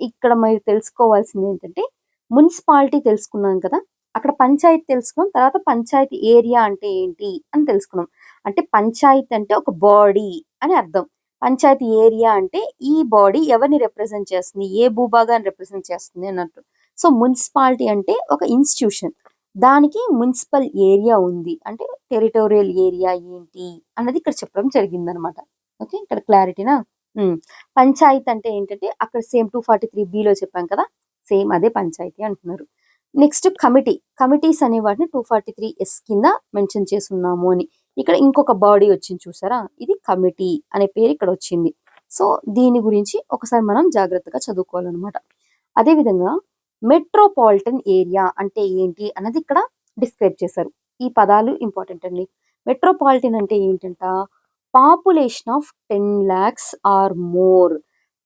ఇక్కడ మీరు తెలుసుకోవాల్సింది ఏంటంటే, మున్సిపాలిటీ తెలుసుకున్నాం కదా, అక్కడ పంచాయతీ తెలుసుకున్నాం, తర్వాత పంచాయతీ ఏరియా అంటే ఏంటి అని తెలుసుకున్నాం. అంటే పంచాయతీ అంటే ఒక బాడీ అని అర్థం, పంచాయతీ ఏరియా అంటే ఈ బాడీ ఎవరిని రిప్రజెంట్ చేస్తుంది, ఏ భూభాగాన్ని రిప్రజెంట్ చేస్తుంది అన్నట్టు. సో మున్సిపాలిటీ అంటే ఒక ఇన్స్టిట్యూషన్, దానికి మున్సిపల్ ఏరియా ఉంది, అంటే టెరిటోరియల్ ఏరియా ఏంటి అన్నది ఇక్కడ చెప్పడం జరిగింది అనమాట. ఓకే ఇక్కడ క్లారిటీనా. పంచాయత్ అంటే ఏంటంటే అక్కడ సేమ్ 243Bలో చెప్పాం కదా, సేమ్ అదే పంచాయతీ అంటున్నారు. నెక్స్ట్ కమిటీస్ అనే వాటిని 243S కింద మెన్షన్ చేస్తున్నాము అని. ఇక్కడ ఇంకొక బాడీ వచ్చింది చూసారా, ఇది కమిటీ అనే పేరు ఇక్కడ వచ్చింది. సో దీని గురించి ఒకసారి మనం జాగ్రత్తగా చదువుకోవాలన్నమాట. అదేవిధంగా మెట్రోపాలిటన్ ఏరియా అంటే ఏంటి అన్నది ఇక్కడ డిస్క్రైబ్ చేశారు. ఈ పదాలు ఇంపార్టెంట్ అండి. మెట్రోపాలిటన్ అంటే ఏంటంట, population of 10 lakhs or more.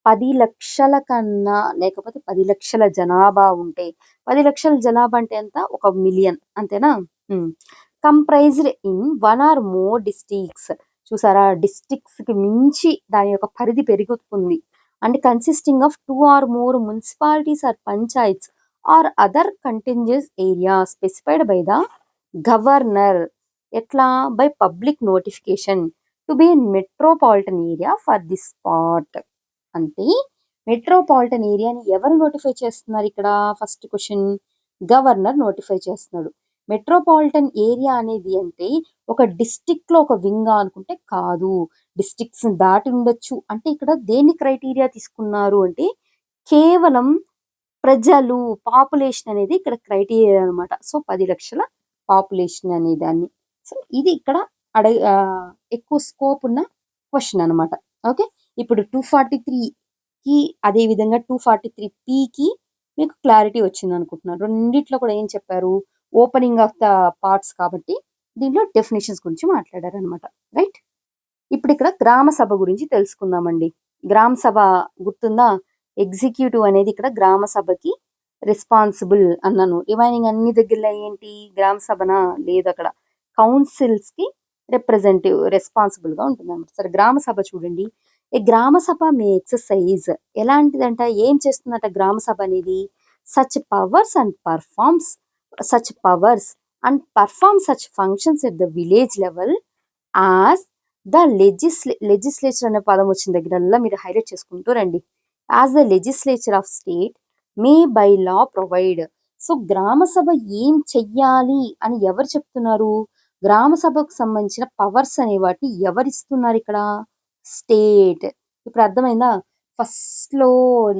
10 లక్షల కన్నా లేకపోతే 10 లక్షల జనాభా ఉంటే, 10 లక్షల జనాభా అంటే ఎంత, 1 మిలియన్ అంతేనా. Comprised in 1 or more districts. చూసారా, డిస్ట్రిక్ట్స్ కి మించి దాని యొక్క పరిధి పెరుగుతుంది. And consisting of 2 or more municipalities or panchayats or other contiguous area specified by the governor. ఎట్లా, by public notification to be metropolitan area for this part. అంటే metropolitan ఏరియాని ఎవరు నోటిఫై చేస్తున్నారు ఇక్కడ, ఫస్ట్ క్వశ్చన్, గవర్నర్ నోటిఫై చేస్తున్నాడు. Metropolitan area అనేది అంటే ఒక డిస్టిక్ లో ఒక వింగా అనుకుంటే కాదు, డిస్ట్రిక్ట్స్ దాటి ఉండొచ్చు. అంటే ఇక్కడ దేని క్రైటీరియా తీసుకున్నారు అంటే కేవలం ప్రజలు, పాపులేషన్ అనేది ఇక్కడ క్రైటీరియా అనమాట. సో 10 లక్షల పాపులేషన్ అనే దాన్ని. సో ఇది ఇక్కడ ఎక్కువ స్కోప్ ఉన్న క్వశ్చన్ అనమాట. ఓకే, ఇప్పుడు 243కి అదేవిధంగా 243Pకి మీకు క్లారిటీ వచ్చింది అనుకుంటున్నాను. రెండిట్లో కూడా ఏం చెప్పారు, ఓపెనింగ్ ఆఫ్ ద పార్ట్స్ కాబట్టి దీంట్లో డెఫినేషన్స్ గురించి మాట్లాడారు అనమాట. రైట్, ఇప్పుడు ఇక్కడ గ్రామ సభ గురించి తెలుసుకుందామండి. గ్రామ సభ గుర్తుందా? ఎగ్జిక్యూటివ్ అనేది ఇక్కడ గ్రామ సభకి రెస్పాన్సిబుల్ అన్నాను. రిమైనింగ్ అన్ని దగ్గరలో ఏంటి, గ్రామ సభనా? లేదు, అక్కడ కౌన్సిల్స్ కి రిప్రజెంటేటివ్ రెస్పాన్సిబుల్ గా ఉంటుంది అనమాట. సరే, గ్రామ సభ చూడండి. ఈ గ్రామ సభ మీ ఎక్సర్సైజ్ ఎలాంటిదంట, ఏం చేస్తుందంట గ్రామ సభ అనేది? Such powers and performs such powers and perform such functions at the village level as the legislature అనే పదం వచ్చిన దగ్గరల్లా మీరు హైలైట్ చేసుకుంటూ రండి. As the legislature of state May by law provide. So గ్రామ సభ ఏం చెయ్యాలి అని ఎవరు చెప్తున్నారు? గ్రామ సభకు సంబంధించిన పవర్స్ అనే వాటిని ఎవరిస్తున్నారు ఇక్కడ? స్టేట్. ఇప్పుడు అర్థమైందా? ఫస్ట్ లో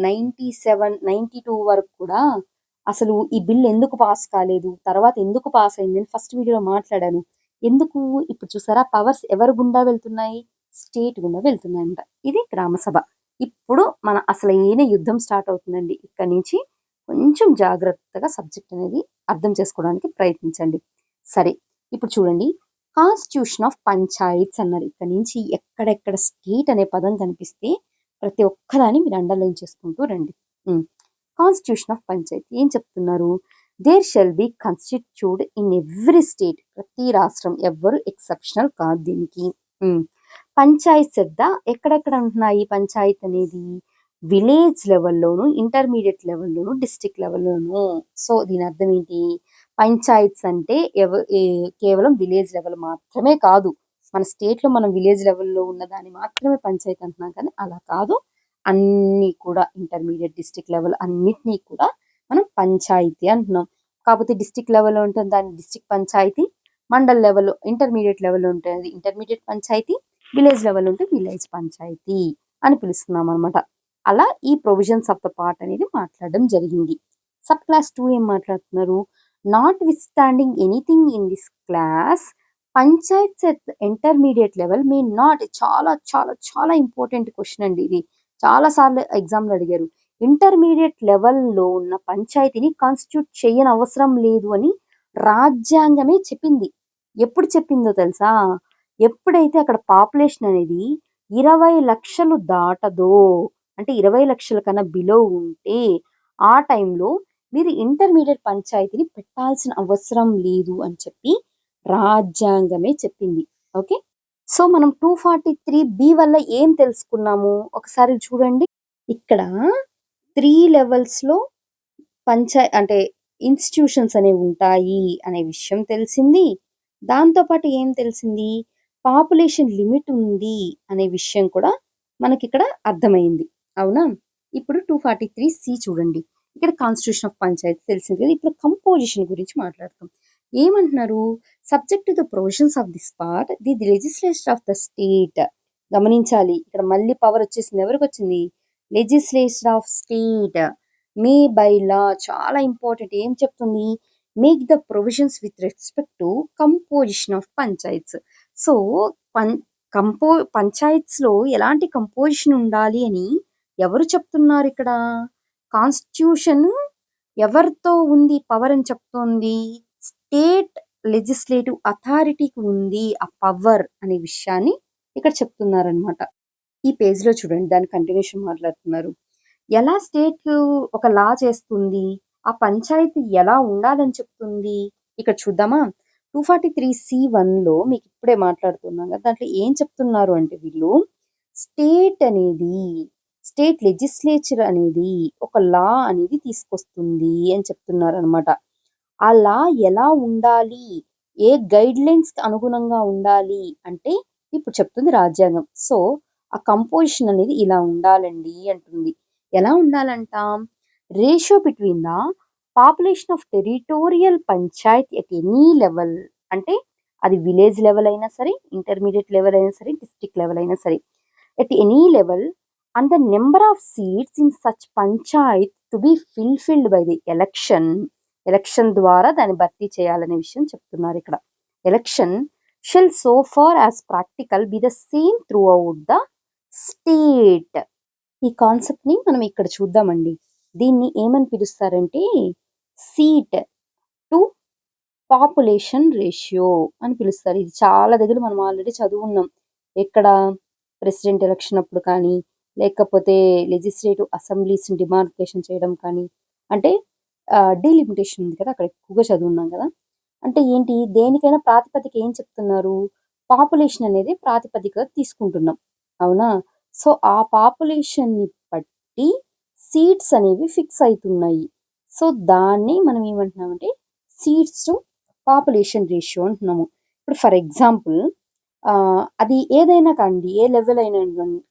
97, 92 వరకు కూడా అసలు ఈ బిల్ ఎందుకు పాస్ కాలేదు, తర్వాత ఎందుకు పాస్ అయింది అని ఫస్ట్ వీడియోలో మాట్లాడాను. ఎందుకు? ఇప్పుడు చూసారా, పవర్స్ ఎవరి గుండా వెళ్తున్నాయి? స్టేట్ గుండా వెళ్తున్నాయంట. ఇది గ్రామ సభ. ఇప్పుడు మన అసలైన యుద్ధం స్టార్ట్ అవుతుందండి. ఇక్కడ నుంచి కొంచెం జాగ్రత్తగా సబ్జెక్ట్ అనేది అర్థం చేసుకోవడానికి ప్రయత్నించండి. సరే, ఇప్పుడు చూడండి, కాన్స్టిట్యూషన్ ఆఫ్ పంచాయత్స్ అన్నారు. ఇక్కడ నుంచి ఎక్కడెక్కడ స్టేట్ అనే పదం కనిపిస్తే ప్రతి ఒక్కదాన్ని మీరు అండర్లైన్ చేసుకుంటూ రండి. కాన్స్టిట్యూషన్ ఆఫ్ పంచాయత్ ఏం చెప్తున్నారు? There shall be constitute in every state. ప్రతి రాష్ట్రం, ఎవ్వరు ఎక్సెప్షనల్ కాదు దీనికి. పంచాయత్ శబ్ద ఎక్కడెక్కడ ఉంటున్నాయి పంచాయత్ అనేది? విలేజ్ లెవెల్లోను, ఇంటర్మీడియట్ లెవెల్లోను, డిస్ట్రిక్ట్ లెవెల్లోను. సో దీని అర్థం ఏంటి? పంచాయత్స్ అంటే కేవలం విలేజ్ లెవెల్ మాత్రమే కాదు. మన స్టేట్ లో మనం విలేజ్ లెవెల్లో ఉన్న దాన్ని మాత్రమే పంచాయత్ అంటున్నాం, కానీ అలా కాదు. అన్ని కూడా ఇంటర్మీడియట్, డిస్ట్రిక్ట్ లెవెల్ అన్నిటినీ కూడా మనం పంచాయతీ అంటున్నాం. కాకపోతే డిస్ట్రిక్ట్ లెవెల్లో ఉంటుంది దాన్ని district panchayati, mandal level intermediate లెవెల్లో ఉంటుంది ఇంటర్మీడియట్ పంచాయతీ, విలేజ్ లెవెల్ ఉంటే విలేజ్ పంచాయతీ అని పిలుస్తున్నాం అనమాట. అలా ఈ ప్రొవిజన్స్ ఆఫ్ ద పార్ట్ అనేది మాట్లాడడం జరిగింది. సబ్ క్లాస్ 2 ఏం మాట్లాడుతున్నారు? Not with standing anything in this class panchayats at intermediate level may not. చాలా చాలా చాలా ఇంపార్టెంట్ క్వశ్చన్ అండి ఇది. చాలా సార్లు ఎగ్జామ్లో అడిగారు. ఇంటర్మీడియట్ లెవెల్లో ఉన్న పంచాయతీని కాన్స్టిట్యూట్ చేయని అవసరం లేదు అని రాజ్యాంగమే చెప్పింది. ఎప్పుడు చెప్పిందో తెలుసా? ఎప్పుడైతే అక్కడ పాపులేషన్ అనేది 20 లక్షలు దాటదో, అంటే 20 లక్షల కన్నా బిలో ఉంటే ఆ టైంలో మీరు ఇంటర్మీడియట్ పంచాయతీని పెట్టాల్సిన అవసరం లేదు అని చెప్పి రాజ్యాంగమే చెప్పింది. ఓకే, సో మనం 243B వల్ల ఏం తెలుసుకున్నాము ఒకసారి చూడండి. ఇక్కడ 3 లెవెల్స్లో అంటే ఇన్స్టిట్యూషన్స్ అనేవి ఉంటాయి అనే విషయం తెలిసింది. దాంతోపాటు ఏం తెలిసింది? పాపులేషన్ లిమిట్ ఉంది అనే విషయం కూడా మనకి ఇక్కడ అర్థమైంది. అవునా? ఇప్పుడు 243C చూడండి. ఇక్కడ కాన్స్టిట్యూషన్ ఆఫ్ పంచాయతీ తెలిసింది కదా. ఇప్పుడు కంపోజిషన్ గురించి మాట్లాడతాం. ఏమంటున్నారు? Subject to the provisions of this part the legislature of the state. గమనించాలి, ఇక్కడ మళ్ళీ పవర్ వచ్చేసింది. ఎవరికి వచ్చింది? Legislature of state May by law. చాలా ఇంపార్టెంట్. ఏం చెప్తుంది? Make the provisions with respect to composition of panchayats. So panchayats లో ఎలాంటి కంపోజిషన్ ఉండాలి అని ఎవరు చెప్తున్నారు ఇక్కడ? కాన్స్టిట్యూషన్ ఎవరితో ఉంది పవర్ అని చెప్తోంది? స్టేట్ లెజిస్లేటివ్ అథారిటీకి ఉంది ఆ పవర్ అనే విషయాన్ని ఇక్కడ చెప్తున్నారనమాట. ఈ పేజ్ లో చూడండి, దాని కంటిన్యూషన్ మాట్లాడుతున్నారు. ఎలా స్టేట్ ఒక లా చేస్తుంది, ఆ పంచాయతీ ఎలా ఉండాలని చెప్తుంది. ఇక్కడ చూద్దామా? 243C1లో మీకు ఇప్పుడే మాట్లాడుతున్నాం కదా, దాంట్లో ఏం చెప్తున్నారు అంటే వీళ్ళు స్టేట్ లెజిస్లేచర్ అనేది ఒక లా అనేది తీసుకొస్తుంది అని చెప్తున్నారు అనమాట. ఆ లా ఎలా ఉండాలి, ఏ గైడ్ లైన్స్ అనుగుణంగా ఉండాలి అంటే ఇప్పుడు చెప్తుంది రాజ్యాంగం. సో ఆ కంపోజిషన్ అనేది ఇలా ఉండాలండి అంటుంది. ఎలా ఉండాలంట? Ratio between the population of territorial Panchayat at any level. అంటే అది విలేజ్ లెవెల్ అయినా సరే, ఇంటర్మీడియట్ లెవెల్ అయినా సరే, డిస్ట్రిక్ట్ లెవెల్ అయినా సరే, at any level and the number of seats in such panchayat to be fulfilled by the election election ద్వారా దాన్ని భర్తీ చేయాలనే విషయం చెప్తున్నారు ఇక్కడ. Election shall so far as practical be the same throughout the state. ఈ కాన్సెప్ట్ ని మనం ఇక్కడ చూద్దామండి. దీన్ని ఏమని పిలుస్తారంటే సీట్ టు పాపులేషన్ రేషియో అని పిలుస్తారు. ఇది చాలా దగ్గర మనం ఆల్రెడీ చదువున్నాం. ఎక్కడ ప్రెసిడెంట్ ఎలక్షన్ అప్పుడు కానీ, లేకపోతే లెజిస్లేటివ్ అసెంబ్లీస్ డిమార్కేషన్ చేయడం కానీ, అంటే డీలిమిటేషన్ ఉంది కదా, అక్కడ ఎక్కువగా చదువున్నాం కదా. అంటే ఏంటి, దేనికైనా ప్రాతిపదిక ఏం చెప్తున్నారు, పాపులేషన్ అనేది ప్రాతిపదిక తీసుకుంటున్నాం, అవునా. సో ఆ పాపులేషన్ని బట్టి సీట్స్ అనేవి ఫిక్స్ అవుతున్నాయి. సో దాన్ని మనం ఏమంటున్నామంటే సీట్స్ టు పాపులేషన్ రేషియో అంటున్నాము. ఇప్పుడు ఫర్ ఎగ్జాంపుల్ అది ఏదైనా కానివ్వండి, ఏ లెవెల్ అయినా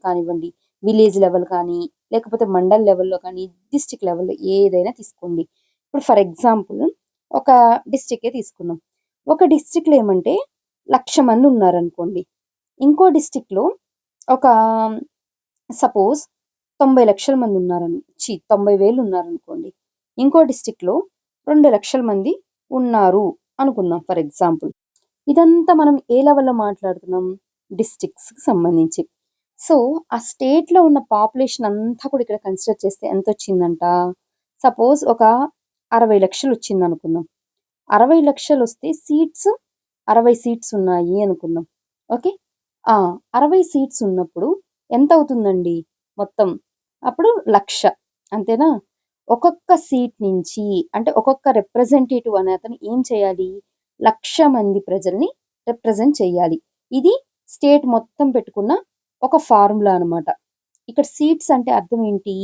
కానివ్వండి, విలేజ్ లెవెల్ కానీ, లేకపోతే మండల్ లెవెల్లో కానీ, డిస్టిక్ లెవెల్లో ఏదైనా తీసుకోండి. ఇప్పుడు ఫర్ ఎగ్జాంపుల్ ఒక డిస్టిక్కే తీసుకుందాం. ఒక డిస్టిక్లో ఏమంటే 1,00,000 మంది ఉన్నారనుకోండి. ఇంకో డిస్టిక్లో ఒక సపోజ్ 90 లక్షల మంది ఉన్నారని 90,000 ఉన్నారనుకోండి. ఇంకో డిస్టిక్లో 2 లక్షల మంది ఉన్నారు అనుకుందాం ఫర్ ఎగ్జాంపుల్. ఇదంతా మనం ఏ లెవెల్లో మాట్లాడుతున్నాం, డిస్ట్రిక్ట్స్కి సంబంధించి. సో ఆ స్టేట్లో ఉన్న పాపులేషన్ అంతా కూడా ఇక్కడ కన్సిడర్ చేస్తే ఎంత వచ్చిందంట, సపోజ్ ఒక 60 లక్షలు వచ్చింది అనుకుందాం. 60 లక్షలు వస్తే సీట్స్ 60 సీట్స్ ఉన్నాయి అనుకుందాం. ఓకే, 60 సీట్స్ ఉన్నప్పుడు ఎంత అవుతుందండి మొత్తం, అప్పుడు 1,00,000 అంతేనా. ఒక్కొక్క సీట్ నుంచి అంటే ఒక్కొక్క రిప్రజెంటేటివ్ అనే అతను ఏం చేయాలి, 1,00,000 మంది ప్రజల్ని రిప్రజెంట్ చేయాలి. ఇది స్టేట్ మొత్తం పెట్టుకున్న ఒక ఫార్ములా అనమాట. ఇక్కడ సీట్స్ అంటే అర్థం ఏంటి,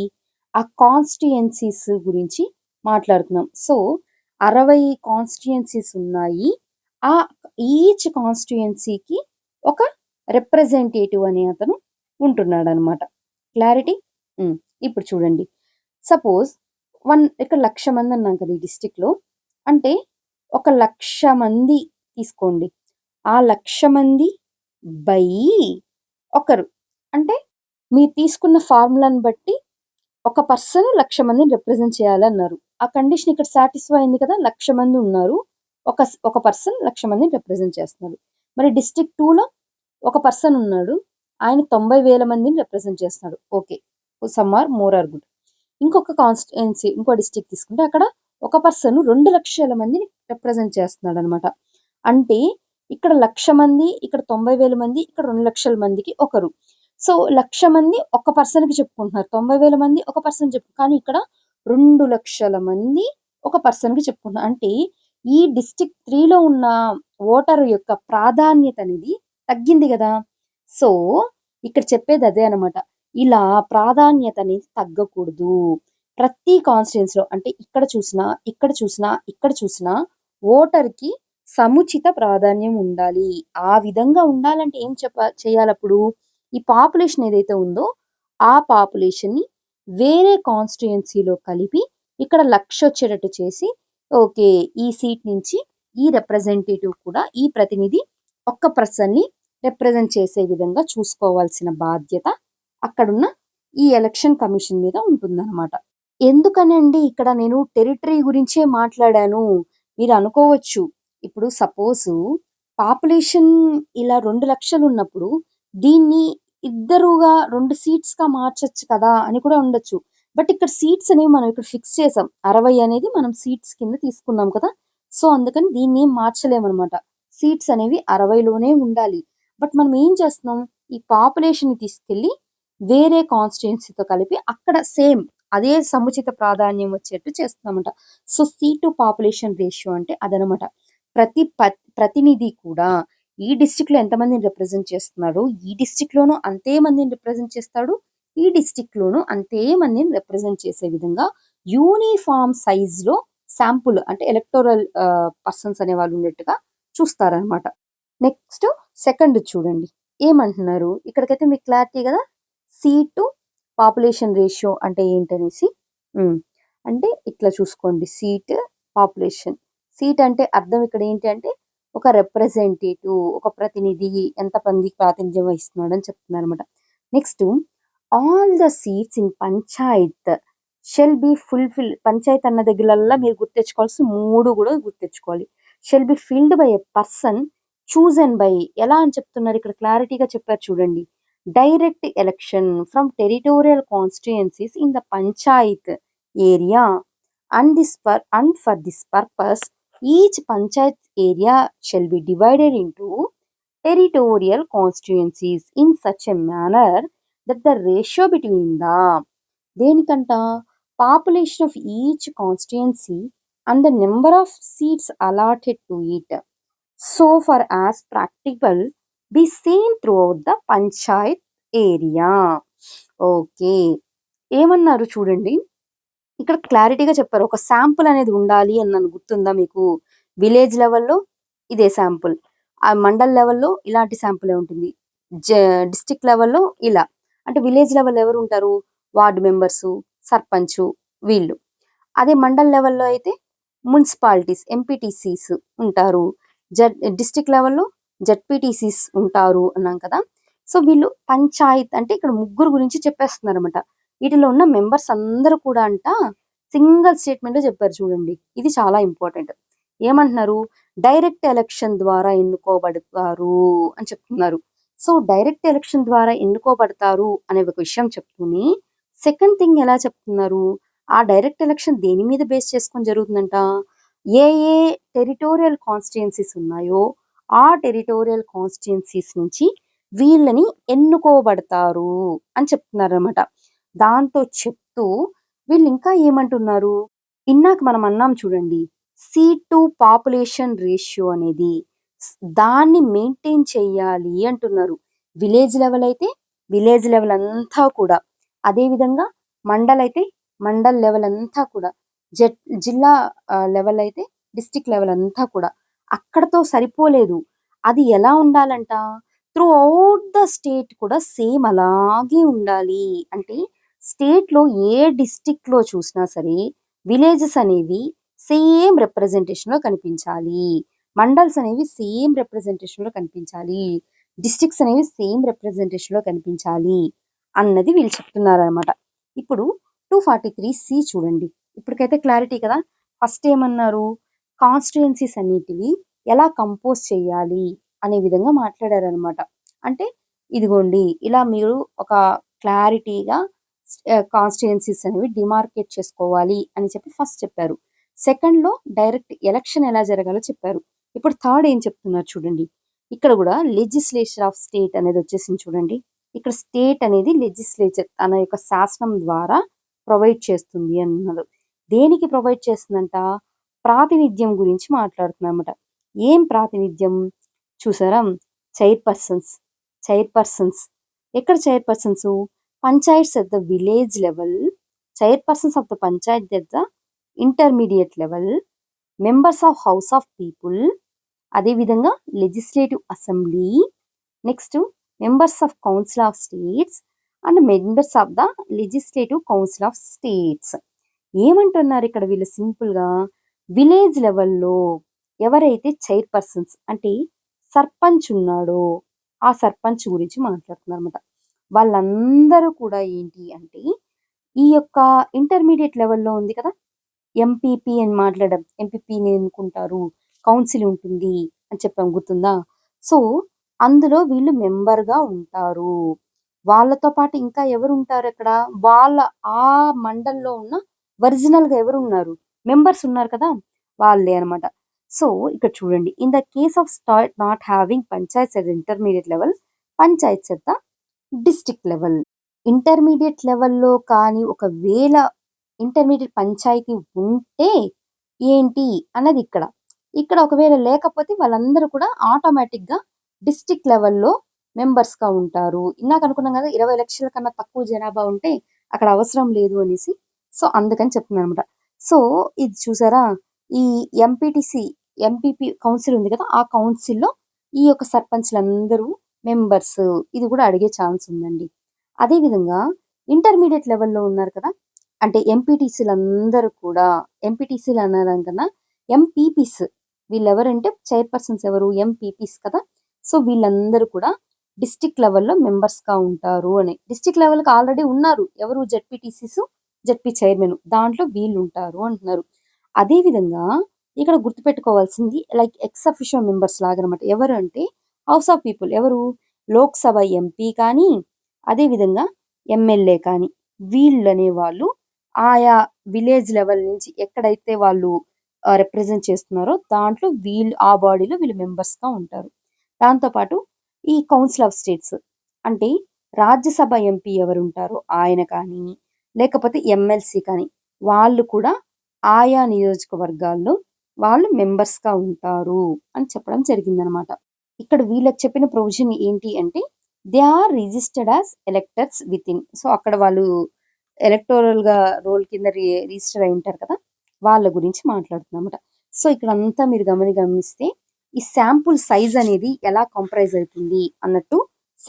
ఆ కాన్స్టిట్యుయెన్సీస్ గురించి మాట్లాడుతున్నాం. సో 60 కాన్స్టిట్యుయెన్సీస్ ఉన్నాయి. ఆ ఈచ్ కాన్స్టిట్యుయెన్సీకి ఒక రిప్రజెంటేటివ్ అనే అతను ఉంటున్నాడు అనమాట. క్లారిటీ. ఇప్పుడు చూడండి, సపోజ్ ఇక్కడ 1,00,000 మంది అన్నాం కదా ఈ డిస్టిక్లో. అంటే ఒక 1,00,000 మంది తీసుకోండి. ఆ 1,00,000 మంది బై ఒకరు, అంటే మీరు తీసుకున్న ఫార్ములాని బట్టి ఒక పర్సన్ 1,00,000 మందిని రిప్రజెంట్ చేయాలన్నారు. ఆ కండిషన్ ఇక్కడ సాటిస్ఫై అయింది కదా, 1,00,000 మంది ఉన్నారు, ఒక పర్సన్ 1,00,000 మందిని రిప్రజెంట్ చేస్తున్నారు. మరి డిస్ట్రిక్ట్ 2లో ఒక పర్సన్ ఉన్నాడు, ఆయన 90,000 మందిని రిప్రజెంట్ చేస్తున్నాడు. Okay, some are more are good. ఇంకొక కాన్స్టిట్యుయెన్సీ, ఇంకో డిస్ట్రిక్ట్ తీసుకుంటే అక్కడ ఒక పర్సన్ 2,00,000 మందిని రిప్రజెంట్ చేస్తున్నాడు అనమాట. అంటే ఇక్కడ 1,00,000 మంది, ఇక్కడ 90,000 మంది, ఇక్కడ 2,00,000 మందికి ఒకరు. సో 1,00,000 మంది ఒక పర్సన్కి చెప్పుకుంటున్నారు, 90,000 మంది ఒక పర్సన్ కానీ ఇక్కడ 2,00,000 మంది ఒక పర్సన్కి చెప్పుకుంటున్నారు. అంటే ఈ డిస్ట్రిక్ట్ 3లో ఉన్న ఓటర్ యొక్క ప్రాధాన్యత అనేది తగ్గింది కదా. సో ఇక్కడ చెప్పేది అదే అనమాట, ఇలా ప్రాధాన్యత అనేది తగ్గకూడదు. ప్రతి కాన్స్టిట్యుయెన్సీలో అంటే ఇక్కడ చూసినా, ఇక్కడ చూసినా, ఇక్కడ చూసినా ఓటర్కి సముచిత ప్రాధాన్యం ఉండాలి. ఆ విధంగా ఉండాలంటే ఏం చేయాలప్పుడు, ఈ పాపులేషన్ ఏదైతే ఉందో ఆ పాపులేషన్ని వేరే కాన్స్టిట్యుయెన్సీలో కలిపి ఇక్కడ 1,00,000 వచ్చేటట్టు చేసి, ఓకే ఈ సీట్ నుంచి ఈ రిప్రజెంటేటివ్ కూడా, ఈ ప్రతినిధి ఒక్క పర్సన్ని రిప్రజెంట్ చేసే విధంగా చూసుకోవాల్సిన బాధ్యత అక్కడున్న ఈ ఎలక్షన్ కమిషన్ మీద ఉంటుందన్నమాట. ఎందుకనండి ఇక్కడ నేను టెరిటరీ గురించే మాట్లాడాను. మీరు అనుకోవచ్చు, ఇప్పుడు సపోజ్ పాపులేషన్ ఇలా 2,00,000 ఉన్నప్పుడు దీన్ని ఇద్దరుగా 2 సీట్స్గా మార్చొచ్చు కదా అని కూడా ఉండొచ్చు. బట్ ఇక్కడ సీట్స్ అనేవి మనం ఇక్కడ ఫిక్స్ చేసాం, 60 అనేది మనం సీట్స్ కింద తీసుకున్నాం కదా. సో అందుకని దీన్ని ఏం మార్చలేమన్నమాట. సీట్స్ అనేవి 60లోనే ఉండాలి. బట్ మనం ఏం చేస్తున్నాం, ఈ పాపులేషన్ తీసుకెళ్ళి వేరే కాన్స్టిట్యుయెన్సీతో కలిపి అక్కడ సేమ్ అదే సముచిత ప్రాధాన్యం వచ్చేట్టు చేస్తున్నామంట. So seat to population ratio అంటే అదనమాట. ప్రతినిధి కూడా ఈ డిస్ట్రిక్ట్లో ఎంతమందిని రిప్రజెంట్ చేస్తున్నాడు, ఈ డిస్ట్రిక్ట్లోనూ అంతే మందిని రిప్రజెంట్ చేస్తాడు, ఈ డిస్ట్రిక్ట్లోనూ అంతే మందిని రిప్రజెంట్ చేసే విధంగా యూనిఫామ్ సైజ్లో శాంపుల్ అంటే ఎలక్టోరల్ పర్సన్స్ అనే వాళ్ళు ఉన్నట్టుగా చూస్తారనమాట. నెక్స్ట్ సెకండ్ చూడండి ఏమంటున్నారు, ఇక్కడికైతే మీకు క్లారిటీ కదా, సీట్ టు పాపులేషన్ రేషియో అంటే ఏంటనేసి. అంటే ఇట్లా చూసుకోండి, సీట్ పాపులేషన్. సీట్ అంటే అర్థం ఇక్కడ ఏంటి అంటే ఒక రిప్రజెంటేటివ్, ఒక ప్రతినిధి ఎంత మందికి ప్రాతినిధ్యం వహిస్తున్నాడు అని చెప్తున్నారు అనమాట. Next all the seats in panchayat shall be fulfil panchayat అన్న దగ్గరల్లా మీరు గుర్తెచ్చుకోవాల్సిన 3 కూడా గుర్తెచ్చుకోవాలి. Shall be filled by a person chosen by ఎలా అని చెప్తున్నారు ఇక్కడ క్లారిటీగా చెప్పారు చూడండి. Direct election from territorial constituencies in the panchayat area and for this purpose each panchayat area shall be divided into territorial constituencies in such a manner that the ratio between the దేనికంట population of each constituency and the number of seats allotted to it so far as practical be same throughout the panchayat area. Okay, ఏమన్నారు చూడండి, ఇక్కడ క్లారిటీగా చెప్పారు. ఒక sample అనేది ఉండాలి అని నన్ను గుర్తుందా మీకు? విలేజ్ లెవెల్లో ఇదే శాంపుల్, ఆ మండల్ లెవెల్లో ఇలాంటి శాంపులే ఉంటుంది, డిస్ట్రిక్ట్ లెవెల్లో ఇలా. అంటే విలేజ్ లెవెల్ ఎవరు ఉంటారు? వార్డు మెంబర్సు, సర్పంచు వీళ్ళు. అదే మండల్ లెవెల్లో అయితే మున్సిపాలిటీస్ ఎంపీటీసీస్ ఉంటారు. డిస్ట్రిక్ట్ లెవెల్లో జడ్పీటీసీస్ ఉంటారు అన్నాం కదా. సో వీళ్ళు పంచాయత్ అంటే ఇక్కడ ముగ్గురు గురించి చెప్పేస్తున్నారు అనమాట. వీటిలో ఉన్న మెంబర్స్ అందరూ కూడా అంట సింగిల్ స్టేట్మెంట్ లో చెప్పారు చూడండి. ఇది చాలా ఇంపార్టెంట్. ఏమంటున్నారు? డైరెక్ట్ ఎలక్షన్ ద్వారా ఎన్నుకోబడతారు అని చెప్తున్నారు. సో డైరెక్ట్ ఎలక్షన్ ద్వారా ఎన్నుకోబడతారు అనే ఒక విషయం చెప్తూనే సెకండ్ థింగ్ ఎలా చెప్తున్నారు? ఆ డైరెక్ట్ ఎలక్షన్ దేని మీద బేస్ చేసుకొని జరుగుతుందంట? ఏ ఏ టెరిటోరియల్ కాన్స్టిట్యుయెన్సీస్ ఉన్నాయో ఆ టెరిటోరియల్ కాన్స్టిట్యుయెన్సీస్ నుంచి వీళ్ళని ఎన్నుకోబడతారు అని చెప్తున్నారు అనమాట. దాంతో చెప్తూ వీళ్ళు ఇంకా ఏమంటున్నారు? ఇందాక మనం అన్నాం చూడండి, సీట్ టు పాపులేషన్ రేషియో అనేది దాన్ని మెయింటైన్ చెయ్యాలి అంటున్నారు. విలేజ్ లెవెల్ అయితే విలేజ్ లెవెల్ అంతా కూడా, అదే విధంగా మండల్ అయితే మండల్ లెవెల్ అంతా కూడా, జిల్లా లెవెల్ అయితే డిస్ట్రిక్ట్ లెవెల్ అంతా కూడా. అక్కడతో సరిపోలేదు, అది ఎలా ఉండాలంట? త్రూ అవుట్ ద స్టేట్ కూడా సేమ్ అలాగే ఉండాలి. అంటే స్టేట్ లో ఏ డిస్ట్రిక్ట్ లో చూసినా సరే విలేజెస్ అనేవి సేమ్ రిప్రజెంటేషన్ లో కనిపించాలి, మండల్స్ అనేవి సేమ్ రిప్రజెంటేషన్ లో కనిపించాలి, డిస్ట్రిక్ట్స్ అనేవి సేమ్ రిప్రజెంటేషన్ లో కనిపించాలి అన్నది వీళ్ళు చెప్తున్నారు అనమాట. ఇప్పుడు 243C చూడండి. ఇప్పటికైతే క్లారిటీ కదా. ఫస్ట్ ఏమన్నారు? కాన్స్టిట్యుయెన్సీస్ అన్నిటివి ఎలా కంపోజ్ చేయాలి అనే విధంగా మాట్లాడారనమాట. అంటే ఇదిగోండి ఇలా మీరు ఒక క్లారిటీగా కాన్స్టిట్యుయెన్సీస్ అనేవి డిమార్కేట్ చేసుకోవాలి అని చెప్పి ఫస్ట్ చెప్పారు. సెకండ్ లో డైరెక్ట్ ఎలక్షన్ ఎలా జరగాలో చెప్పారు. ఇప్పుడు థర్డ్ ఏం చెప్తున్నారు చూడండి. ఇక్కడ కూడా లెజిస్లేచర్ ఆఫ్ స్టేట్ అనేది వచ్చేసింది చూడండి. ఇక్కడ స్టేట్ అనేది లెజిస్లేచర్ తన యొక్క శాసనం ద్వారా ప్రొవైడ్ చేస్తుంది అన్నారు. దేనికి ప్రొవైడ్ చేస్తుందంట? ప్రాతినిధ్యం గురించి మాట్లాడుతున్నమాట. ఏం ప్రాతినిధ్యం చూసారా? చైర్పర్సన్స్ ఎక్కడ chairpersons? Panchayats at the village level, chairpersons of the panchayat at the intermediate level, members of house of people, అదేవిధంగా legislative assembly, next members of council of states and members of the legislative council of states. ఏమంటున్నారు ఇక్కడ వీళ్ళు? సింపుల్గా village లెవెల్లో ఎవరైతే chairpersons అంటే సర్పంచ్ ఉన్నాడో ఆ సర్పంచ్ గురించి మాట్లాడుతున్నారు అనమాట. వాళ్ళందరూ కూడా ఏంటి అంటే ఈ యొక్క ఇంటర్మీడియట్ లెవెల్లో ఉంది కదా ఎంపీపీ అని మాట్లాడడం, ఎంపీపీని ఎన్నుకుంటారు, కౌన్సిల్ ఉంటుంది అని చెప్పాం గుర్తుందా? సో అందులో వీళ్ళు మెంబర్గా ఉంటారు. వాళ్ళతో పాటు ఇంకా ఎవరు ఉంటారు అక్కడ? వాళ్ళ ఆ మండల్లో ఉన్న ఒరిజినల్ గా ఎవరు ఉన్నారు? మెంబర్స్ ఉన్నారు కదా, వాళ్ళే అనమాట. సో ఇక్కడ చూడండి, in the case of state not having panchayats at intermediate level, panchayats at the district level. Intermediate లెవెల్లో కానీ ఒకవేళ ఇంటర్మీడియట్ పంచాయతీ ఉంటే ఏంటి అన్నది ఇక్కడ. ఇక్కడ ఒకవేళ లేకపోతే వాళ్ళందరూ కూడా ఆటోమేటిక్ గా డిస్ట్రిక్ట్ లెవెల్లో మెంబర్స్ గా ఉంటారు. ఇందాక అనుకున్నాం కదా 20 లక్షల కన్నా తక్కువ జనాభా ఉంటే అక్కడ అవసరం లేదు అనేసి. సో అందుకని చెప్తున్నాను అనమాట. సో ఇది చూసారా, ఈ ఎంపీపీ కౌన్సిల్ ఉంది కదా, ఆ కౌన్సిల్లో ఈ యొక్క సర్పంచ్లందరూ మెంబర్స్, ఇది కూడా అడిగే ఛాన్స్ ఉందండి. అదే విధంగా ఇంటర్మీడియట్ లెవెల్లో ఉన్నారు కదా, అంటే ఎంపీటీసీలు అందరూ కూడా, ఎంపీటీసీలు అనడం కన్నా ఎంపీపీస్, వీళ్ళెవరంటే చైర్పర్సన్స్ ఎవరు? ఎంపీపీస్ కదా. సో వీళ్ళందరూ కూడా డిస్ట్రిక్ట్ లెవెల్లో మెంబర్స్ గా ఉంటారు అని. డిస్ట్రిక్ట్ లెవెల్కి ఆల్రెడీ ఉన్నారు ఎవరు? జెడ్పీటీసీస్, జెడ్పీ చైర్మన్ దాంట్లో వీళ్ళు ఉంటారు అంటున్నారు. అదే విధంగా ఇక్కడ గుర్తుపెట్టుకోవాల్సింది లైక్ ఎక్స్ అఫిషియో మెంబర్స్ లాగా అనమాట. ఎవరు అంటే హౌస్ ఆఫ్ పీపుల్, ఎవరు లోక్సభ ఎంపీ కానీ అదే విధంగా ఎమ్మెల్యే కానీ వీళ్ళనే వాళ్ళు ఆయా విలేజ్ లెవెల్ నుంచి ఎక్కడైతే వాళ్ళు రిప్రజెంట్ చేస్తున్నారో దాంట్లో వీళ్ళు ఆ బాడీలో వీళ్ళు మెంబర్స్గా ఉంటారు. దాంతోపాటు ఈ కౌన్సిల్ ఆఫ్ స్టేట్స్ అంటే రాజ్యసభ ఎంపీ ఎవరు ఉంటారో ఆయన కానీ లేకపోతే ఎమ్మెల్సీ కానీ వాళ్ళు కూడా ఆయా నియోజకవర్గాల్లో వాళ్ళు మెంబర్స్గా ఉంటారు అని చెప్పడం జరిగిందనమాట. ఇక్కడ వీళ్ళకి చెప్పిన ప్రొవిజన్ ఏంటి అంటే they are registered as electors within. So అక్కడ వాళ్ళు ఎలక్టోరల్గా రోల్ కింద రిజిస్టర్ అయి ఉంటారు కదా, వాళ్ళ గురించి మాట్లాడుతున్నమాట. సో ఇక్కడ అంతా మీరు గమనిస్తే ఈ శాంపుల్ సైజ్ అనేది ఎలా కంప్రైజ్ అవుతుంది అన్నట్టు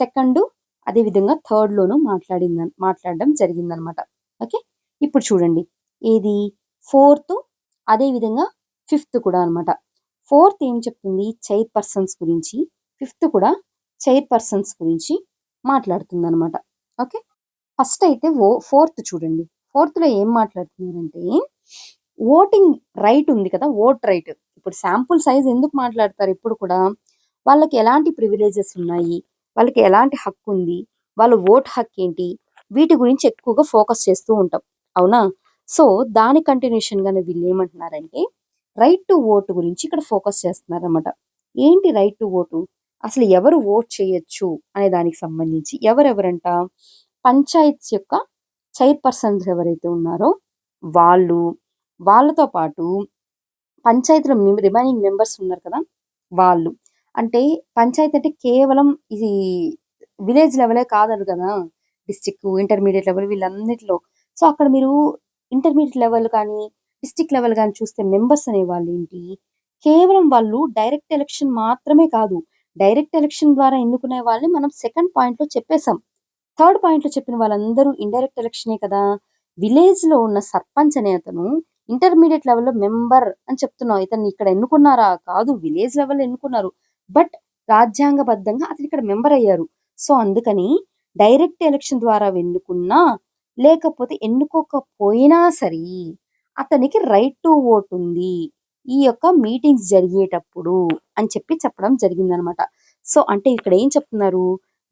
సెకండ్ అదే విధంగా థర్డ్ లోను మాట్లాడడం జరిగిందనమాట. ఓకే, ఇప్పుడు చూడండి ఏది ఫోర్త్ అదే విధంగా ఫిఫ్త్ కూడా అనమాట. ఫోర్త్ ఏం చెప్తుంది చైర్పర్సన్స్ గురించి, ఫిఫ్త్ కూడా చైర్పర్సన్స్ గురించి మాట్లాడుతుంది అనమాట. ఓకే, ఫస్ట్ అయితే ఫోర్త్ చూడండి. ఫోర్త్ లో ఏం మాట్లాడుతున్నారంటే ఓటింగ్ రైట్ ఉంది కదా, ఓట్ రైట్. ఇప్పుడు శాంపుల్ సైజ్ ఎందుకు మాట్లాడతారు ఇప్పుడు కూడా, వాళ్ళకి ఎలాంటి ప్రివిలేజెస్ ఉన్నాయి, వాళ్ళకి ఎలాంటి హక్కు ఉంది, వాళ్ళ ఓట్ హక్కు ఏంటి, వీటి గురించి ఎక్కువగా ఫోకస్ చేస్తూ ఉంటాం అవునా. సో దాని కంటిన్యూషన్ గానే వీళ్ళు ఏమంటున్నారంటే రైట్ టు ఓటు గురించి ఇక్కడ ఫోకస్ చేస్తున్నారు అనమాట. ఏంటి రైట్ టు ఓటు, అసలు ఎవరు ఓట్ చేయొచ్చు అనే దానికి సంబంధించి ఎవరెవరంట పంచాయత్స్ యొక్క చైర్పర్సన్స్ ఎవరైతే ఉన్నారో వాళ్ళు, వాళ్ళతో పాటు పంచాయతీలో రిమైనింగ్ మెంబర్స్ ఉన్నారు కదా వాళ్ళు. అంటే పంచాయతీ అంటే కేవలం ఇది విలేజ్ లెవెలే కాదు కదా, డిస్టిక్ ఇంటర్మీడియట్ లెవెల్ వీళ్ళన్నిటిలో. సో అక్కడ మీరు ఇంటర్మీడియట్ లెవెల్ కానీ డిస్టిక్ లెవెల్ కానీ చూస్తే మెంబర్స్ అనే వాళ్ళు ఏంటి, కేవలం వాళ్ళు డైరెక్ట్ ఎలక్షన్ మాత్రమే కాదు, డైరెక్ట్ ఎలక్షన్ ద్వారా ఎన్నుకునే వాళ్ళని మనం సెకండ్ పాయింట్లో చెప్పేశాం. థర్డ్ పాయింట్లో చెప్పిన వాళ్ళందరూ ఇండైరెక్ట్ ఎలక్షనే కదా. విలేజ్ లో ఉన్న సర్పంచ్ అనే అతను ఇంటర్మీడియట్ లెవెల్లో మెంబర్ అని చెప్తున్నావు, ఇతన్ని ఇక్కడ ఎన్నుకున్నారా, కాదు విలేజ్ లెవెల్ ఎన్నుకున్నారు, బట్ రాజ్యాంగబద్ధంగా అతను ఇక్కడ మెంబర్ అయ్యారు. సో అందుకని డైరెక్ట్ ఎలక్షన్ ద్వారా ఎన్నుకున్నా లేకపోతే ఎన్నుకోకపోయినా సరే అతనికి రైట్ టు ఓట్ ఉంది ఈ యొక్క మీటింగ్స్ జరిగేటప్పుడు అని చెప్పడం జరిగిందనమాట. సో అంటే ఇక్కడ ఏం చెప్తున్నారు,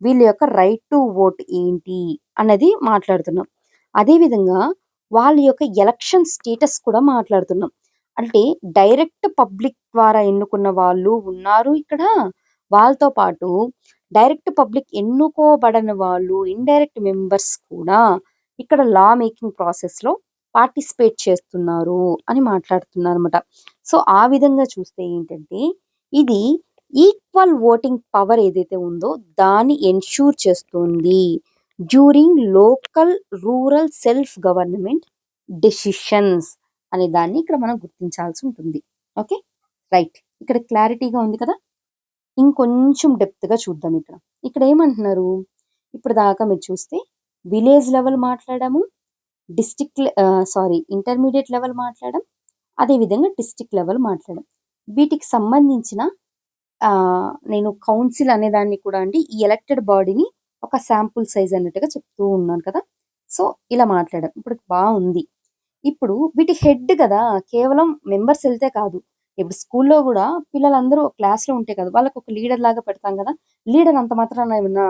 వీళ్ళ యొక్క రైట్ టు ఓట్ ఏంటి అన్నది మాట్లాడుతున్నాం. అదేవిధంగా వాళ్ళ యొక్క ఎలక్షన్ స్టేటస్ కూడా మాట్లాడుతున్నాం. అంటే డైరెక్ట్ పబ్లిక్ ద్వారా ఎన్నుకున్న వాళ్ళు ఉన్నారు ఇక్కడ, వాళ్ళతో పాటు డైరెక్ట్ పబ్లిక్ ఎన్నుకోబడని వాళ్ళు ఇండైరెక్ట్ మెంబర్స్ కూడా ఇక్కడ లా మేకింగ్ ప్రాసెస్లో పార్టిసిపేట్ చేస్తున్నారు అని మాట్లాడుతున్నారు అనమాట. సో ఆ విధంగా చూస్తే ఏంటంటే ఇది ఈక్వల్ ఓటింగ్ పవర్ ఏదైతే ఉందో దాన్ని ఎన్ష్యూర్ చేస్తుంది during local rural self government decisions అనే దాన్ని ఇక్కడ మనం గుర్తించాల్సి ఉంటుంది. ఓకే రైట్, ఇక్కడ క్లారిటీగా ఉంది కదా. ఇంకొంచెం డెప్త్గా చూద్దాం. ఇక్కడ ఇక్కడ ఏమంటున్నారు, ఇప్పుడు దాకా మీరు చూస్తే విలేజ్ లెవెల్ మాట్లాడాము, ఇంటర్మీడియట్ లెవెల్ మాట్లాడాం, అదేవిధంగా డిస్ట్రిక్ట్ లెవెల్ మాట్లాడాం. వీటికి సంబంధించిన నేను కౌన్సిల్ అనే దాన్ని కూడా అండి ఈ ఎలక్టెడ్ బాడీని ఒక శాంపుల్ సైజ్ అన్నట్టుగా చెప్తూ ఉన్నాను కదా. సో ఇలా మాట్లాడాం, ఇప్పుడు బాగుంది. ఇప్పుడు వీటి హెడ్ కదా, కేవలం మెంబర్స్ వెళ్తే కాదు, ఇప్పుడు స్కూల్లో కూడా పిల్లలందరూ క్లాస్లో ఉంటే కదా వాళ్ళకి ఒక లీడర్ లాగా పెడతాం కదా. లీడర్ అంత మాత్రాన ఏమన్నా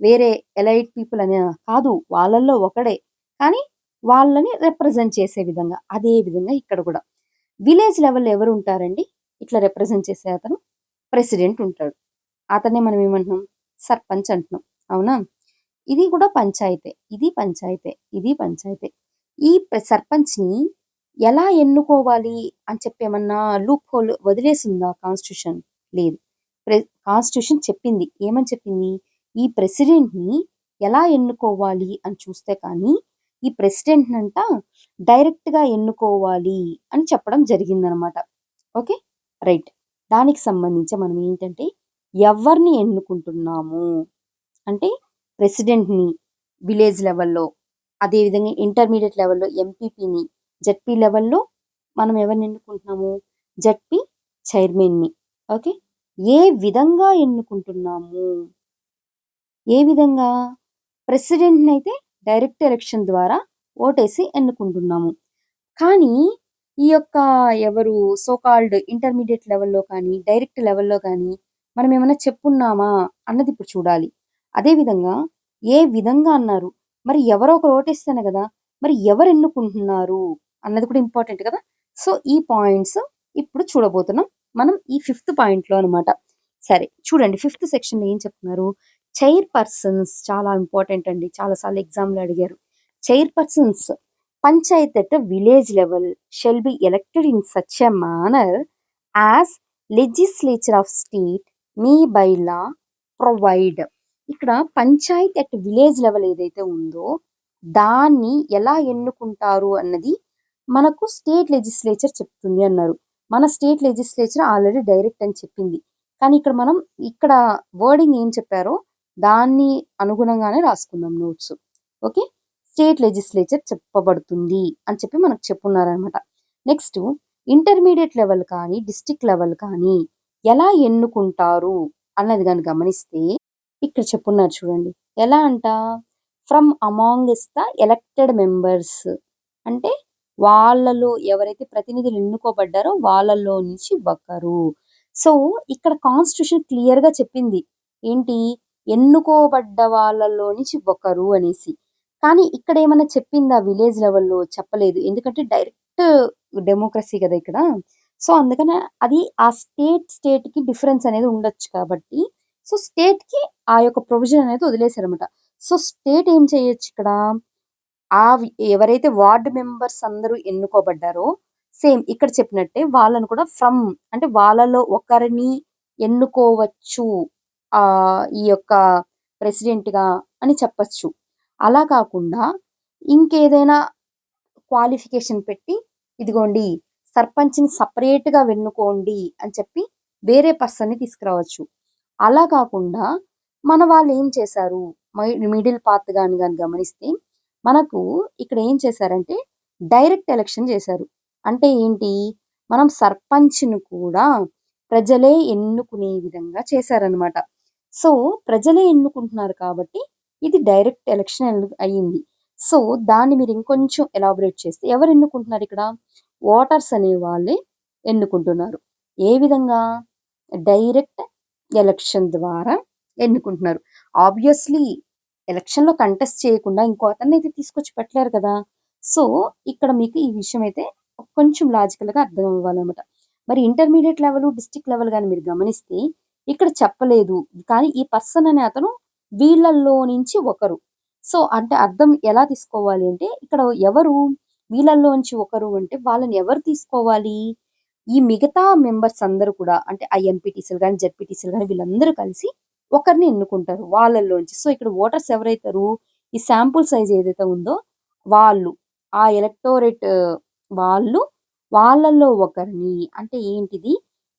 వేరే ఎలైట్ పీపుల్ అనే కాదు, వాళ్ళల్లో ఒకడే, కానీ వాళ్ళని రిప్రజెంట్ చేసే విధంగా. అదే విధంగా ఇక్కడ కూడా విలేజ్ లెవెల్ ఎవరు ఉంటారండి, ఇట్లా రిప్రజెంట్ చేసే అతను ప్రెసిడెంట్ ఉంటాడు, అతనే మనం ఏమంటున్నాం సర్పంచ్ అంటున్నాం అవునా. ఇది కూడా పంచాయతే, ఇది పంచాయతే, ఇది పంచాయతే. ఈ సర్పంచ్ని ఎలా ఎన్నుకోవాలి అని చెప్పి ఏమన్నా లూప్ హోల్ వదిలేసిందా కాన్స్టిట్యూషన్, లేదు. కాన్స్టిట్యూషన్ చెప్పింది, ఏమని చెప్పింది, ఈ ప్రెసిడెంట్ని ఎలా ఎన్నుకోవాలి అని చూస్తే కానీ ఈ ప్రెసిడెంట్ అంట డైరెక్ట్గా ఎన్నుకోవాలి అని చెప్పడం జరిగిందనమాట. ఓకే రైట్, దానికి సంబంధించి మనం ఏంటంటే ఎవరిని ఎన్నుకుంటున్నాము అంటే ప్రెసిడెంట్ని విలేజ్ లెవెల్లో, అదేవిధంగా ఇంటర్మీడియట్ లెవెల్లో ఎంపీపీని, జెడ్పీ లెవెల్లో మనం ఎవరిని ఎన్నుకుంటున్నాము జెడ్పీ చైర్మన్ని. ఓకే, ఏ విధంగా ఎన్నుకుంటున్నాము, ఏ విధంగా ప్రెసిడెంట్ని అయితే డైరెక్ట్ ఎలక్షన్ ద్వారా ఓటేసి ఎన్నుకుంటున్నాము. కానీ ఈ యొక్క ఎవరు సో కాల్డ్ ఇంటర్మీడియేట్ లెవెల్‌లో కానీ, డైరెక్ట్ లెవెల్‌లో కానీ మనమేమన్నా చెప్పున్నామా అన్నది ఇప్పుడు చూడాలి. అదే విధంగా ఏ విధంగా అన్నారు? మరి ఎవరో ఒకరు ఓటేస్తేనే గదా! మరి ఎవరు ఎన్నుకుంటున్నారు అన్నది కూడా ఇంపార్టెంట్ కదా! సో, ఈ పాయింట్స్ ఇప్పుడు చూడబోతున్నాం. మనం ఈ ఫిఫ్త్ పాయింట్‌లో అనమాట. సరే చూడండి ఫిఫ్త్ సెక్షన్‌లో ఏం చెప్తున్నారు? చైర్ పర్సన్స్ చాలా ఇంపార్టెంట్ అండి. చాలా సార్లు ఎగ్జామ్‌లో అడిగారు. Chair persons Panchayat at a village level shall be elected in such a manner as legislature of state may by law provide. ఇక్కడ పంచాయత్ అట్ విలేజ్ లెవెల్ ఏదైతే ఉందో దాన్ని ఎలా ఎన్నుకుంటారు అన్నది మనకు స్టేట్ లెజిస్లేచర్ చెప్తుంది అన్నారు. మన స్టేట్ లెజిస్లేచర్ ఆల్రెడీ డైరెక్ట్ అని చెప్పింది. కానీ ఇక్కడ మనం ఇక్కడ వర్డింగ్ ఏం చెప్పారో దాన్ని అనుగుణంగానే రాసుకుందాం నోట్స్. ఓకే. స్టేట్ లెజిస్లేచర్ చెప్పబడుతుంది అని చెప్పి మనకు చెప్పున్నారనమాట. నెక్స్ట్ ఇంటర్మీడియట్ లెవెల్ కానీ, డిస్ట్రిక్ట్ లెవెల్ కానీ ఎలా ఎన్నుకుంటారు అన్నది గాని గమనిస్తే ఇక్కడ చెప్పున్నారు చూడండి. ఎలా అంట? From amongst the elected members అంటే వాళ్ళలో ఎవరైతే ప్రతినిధులు ఎన్నుకోబడ్డారో వాళ్ళలో నుంచి ఒకరు. సో, ఇక్కడ కాన్స్టిట్యూషన్ క్లియర్‌గా చెప్పింది. ఏంటి? ఎన్నుకోబడ్డ వాళ్ళలో నుంచి ఒకరు అనేసి. కానీ ఇక్కడేమన్నా చెప్పిందా విలేజ్ లెవెల్‌లో? చెప్పలేదు. ఎందుకంటే డైరెక్ట్ డెమోక్రసీ కదా ఇక్కడ. సో, అందుకనే అది ఆ స్టేట్‌కి డిఫరెన్స్ అనేది ఉండొచ్చు కాబట్టి, సో, స్టేట్‌కి ఆ యొక్క ప్రొవిజన్ అనేది వదిలేసారన్నమాట. సో, స్టేట్ ఏం చేయొచ్చు ఇక్కడ? ఎవరైతే వార్డ్ మెంబర్స్ అందరూ ఎన్నుకోబడ్డారో, సేమ్ ఇక్కడ చెప్పినట్టే వాళ్ళని కూడా ఫ్రమ్ అంటే వాళ్ళలో ఒకరిని ఎన్నుకోవచ్చు. ఈ యొక్క ప్రెసిడెంట్‌గా అని చెప్పొచ్చు. అలా కాకుండా ఇంకేదైనా క్వాలిఫికేషన్ పెట్టి, ఇదిగోండి సర్పంచ్‌ని సెపరేట్‌గా వెన్నుకోండి అని చెప్పి వేరే పర్సన్‌ని తీసుకురావచ్చు. అలా కాకుండా మన వాళ్ళేం చేశారు, మిడిల్ పాత్ గాని గమనిస్తే మనకు ఇక్కడ ఏం చేశారంటే డైరెక్ట్ ఎలక్షన్ చేశారు. అంటే ఏంటి? మనం సర్పంచ్‌ని కూడా ప్రజలే ఎన్నుకునే విధంగా చేశారనమాట. సో, ప్రజలే ఎన్నుకుంటున్నారు కాబట్టి ఇది డైరెక్ట్ ఎలక్షన్ అయ్యింది. సో, దాన్ని మీరు ఇంకొంచెం ఎలాబొరేట్ చేస్తే ఎవరు ఎన్నుకుంటున్నారు ఇక్కడ? ఓటర్స్ అనే వాళ్ళే ఎన్నుకుంటున్నారు. ఏ విధంగా? డైరెక్ట్ ఎలక్షన్ ద్వారా ఎన్నుకుంటున్నారు. ఆబ్వియస్‌లీ ఎలక్షన్‌లో కంటెస్ట్ చేయకుండా ఇంకో అతన్నయితే తీసుకొచ్చి పెట్టలేరు కదా! సో, ఇక్కడ మీకు ఈ విషయం అయితే కొంచెం లాజికల్‌గా అర్థం అవ్వాలన్నమాట. మరి ఇంటర్మీడియేట్ లెవెల్, డిస్ట్రిక్ట్ లెవెల్ గాని మీరు గమనిస్తే ఇక్కడ చెప్పలేదు. కానీ ఈ పర్సన్ అనే అతను వీళ్ళల్లో నుంచి ఒకరు. సో, అంటే అర్థం ఎలా తీసుకోవాలి అంటే ఇక్కడ ఎవరు వీళ్ళల్లోంచి ఒకరు అంటే వాళ్ళని ఎవరు తీసుకోవాలి? ఈ మిగతా మెంబర్స్ అందరూ కూడా అంటే ఆ ఎంపీటీసీలు గాని, జెడ్పీటీసీలు గాని వీళ్ళందరూ కలిసి ఒకరిని ఎన్నుకుంటారు వాళ్ళల్లోంచి. సో, ఇక్కడ ఓటర్స్ ఎవరైతారు? ఈ శాంపుల్ సైజ్ ఏదైతే ఉందో వాళ్ళు. ఆ ఎలక్టోరేట్ వాళ్ళు వాళ్ళల్లో ఒకరిని అంటే ఏంటిది?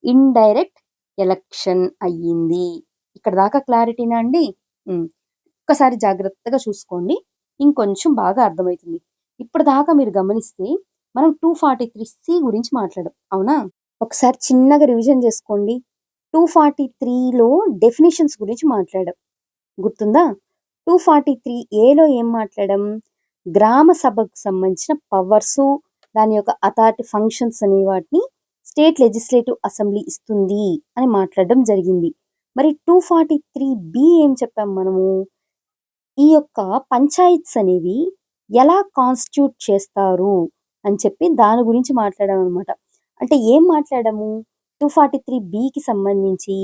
ఇండైరెక్ట్ ఎలక్షన్ అయ్యింది. ఇక్కడ దాకా క్లారిటీనా అండి? హ్మ్. ఒక్కసారి జాగ్రత్తగా చూసుకోండి. ఇంకొంచెం బాగా అర్థమైతుంది. ఇప్పటిదాకా మీరు గమనిస్తే మనం 243 గురించి మాట్లాడాం. అవునా? ఒకసారి చిన్నగా రివిజన్ చేసుకోండి. 243లో డెఫినిషన్స్ గురించి మాట్లాడాం. గుర్తుందా? 243 ఏలో ఏం మాట్లాడాం? గ్రామ సభకు సంబంధించిన పవర్సు, దాని యొక్క అథారిటీ ఫంక్షన్స్ అనే వాటిని స్టేట్ లెజిస్లేటివ్ అసెంబ్లీ ఇస్తుంది అని మాట్లాడడం జరిగింది. మరి 243 ఏం చెప్పాం మనము? ఈ యొక్క పంచాయత్స్ అనేవి ఎలా కాన్స్టిట్యూట్ చేస్తారు అని చెప్పి దాని గురించి మాట్లాడామనమాట. అంటే ఏం మాట్లాడాము? 243కి సంబంధించి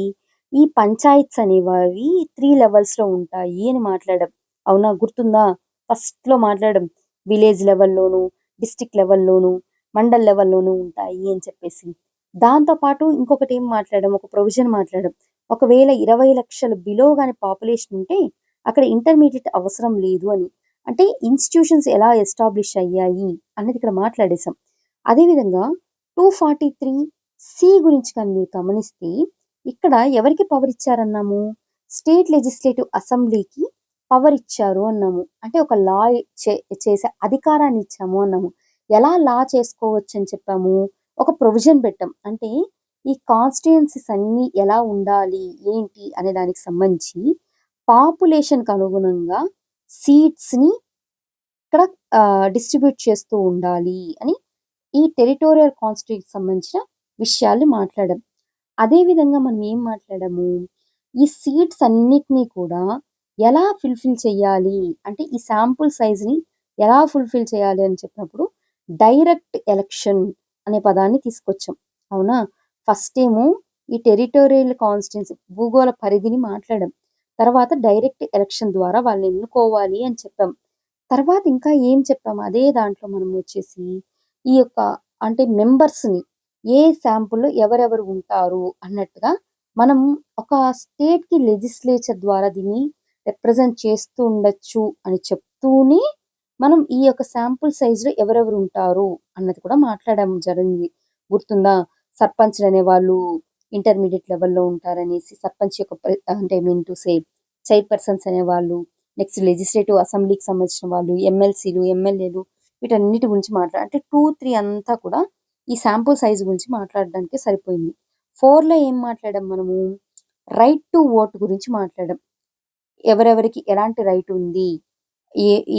ఈ పంచాయత్స్ అనేవి 3 లెవెల్స్‌లో ఉంటాయి అని మాట్లాడాం. అవునా? గుర్తుందా? ఫస్ట్‌లో మాట్లాడాం. విలేజ్ లెవెల్‌లోను, డిస్ట్రిక్ట్ లెవెల్‌లోను, మండల్ లెవెల్‌లోను ఉంటాయి అని చెప్పేసి. దాంతో పాటు ఇంకొకటి ఏం మాట్లాడాం? ఒక ప్రొవిజన్ మాట్లాడాం. ఒకవేళ 20,00,000 బిలో గాని పాపులేషన్ ఉంటే అక్కడ ఇంటర్మీడియేట్ అవసరం లేదు అని. అంటే ఇన్‌స్టిట్యూషన్స్ ఎలా ఎస్టాబ్లిష్ అయ్యాయి అన్నది ఇక్కడ మాట్లాడేసాం. అదేవిధంగా 243 గురించి కానీ మీరు గమనిస్తే ఇక్కడ ఎవరికి పవర్ ఇచ్చారన్నాము? స్టేట్ లెజిస్లేటివ్ అసెంబ్లీకి పవర్ ఇచ్చారు అన్నాము. అంటే ఒక లా చేసే అధికారాన్ని ఇచ్చాము అన్నాము. ఎలా లా చేసుకోవచ్చు అని చెప్పాము? ఒక ప్రొవిజన్ పెట్టాం. అంటే ఈ కాన్స్టిట్యుయెన్సీస్ అన్నీ ఎలా ఉండాలి? ఏంటి? అనే దానికి సంబంధించి పాపులేషన్‌కి అనుగుణంగా సీట్స్‌ని ఇక్కడ డిస్ట్రిబ్యూట్ చేస్తూ ఉండాలి అని ఈ టెరిటోరియల్ కాన్స్టిట్యూట్కి సంబంధించిన విషయాల్ని మాట్లాడాం. అదేవిధంగా మనం ఏం మాట్లాడాము, ఈ సీట్స్ అన్నిటినీ కూడా ఎలా ఫుల్ఫిల్ చేయాలి అంటే ఈ శాంపుల్ సైజ్ని ఎలా ఫుల్ఫిల్ చేయాలి అని చెప్పినప్పుడు డైరెక్ట్ ఎలక్షన్ అనే పదాన్ని తీసుకొచ్చాం. అవునా? ఫస్ట్ ఏమో ఈ టెరిటోరియల్ కాన్స్టిట్యున్సీ భూగోళ పరిధిని మాట్లాడాం. తర్వాత డైరెక్ట్ ఎలక్షన్ ద్వారా వాళ్ళని ఎన్నుకోవాలి అని చెప్పాం. తర్వాత ఇంకా ఏం చెప్పాం, అదే దాంట్లో మనం వచ్చేసి ఈ యొక్క అంటే మెంబర్స్ని ఏ శాంపుల్లో ఎవరెవరు ఉంటారు అన్నట్టుగా మనం ఒక స్టేట్కి లెజిస్లేచర్ ద్వారా దీన్ని రిప్రజెంట్ చేస్తూ ఉండొచ్చు అని చెప్తూనే మనం ఈ యొక్క శాంపుల్ సైజులో ఎవరెవరు ఉంటారు అన్నది కూడా మాట్లాడడం జరిగింది. గుర్తుందా? సర్పంచ్లు అనే వాళ్ళు ఇంటర్మీడియట్ లెవెల్లో ఉంటారనేసి, సర్పంచ్ యొక్క అంటే మీన్ టు సే చైర్పర్సన్స్ అనేవాళ్ళు, నెక్స్ట్ లెజిస్లేటివ్ అసెంబ్లీకి సంబంధించిన వాళ్ళు, ఎమ్మెల్సీలు, ఎమ్మెల్యేలు, వీటన్నిటి గురించి అంటే 2, 3 అంతా కూడా ఈ శాంపుల్ సైజ్ గురించి మాట్లాడడానికి సరిపోయింది. 4లో ఏం మాట్లాడాం మనము, రైట్ టు ఓట్ గురించి మాట్లాడాం. ఎవరెవరికి ఎలాంటి రైట్ ఉంది,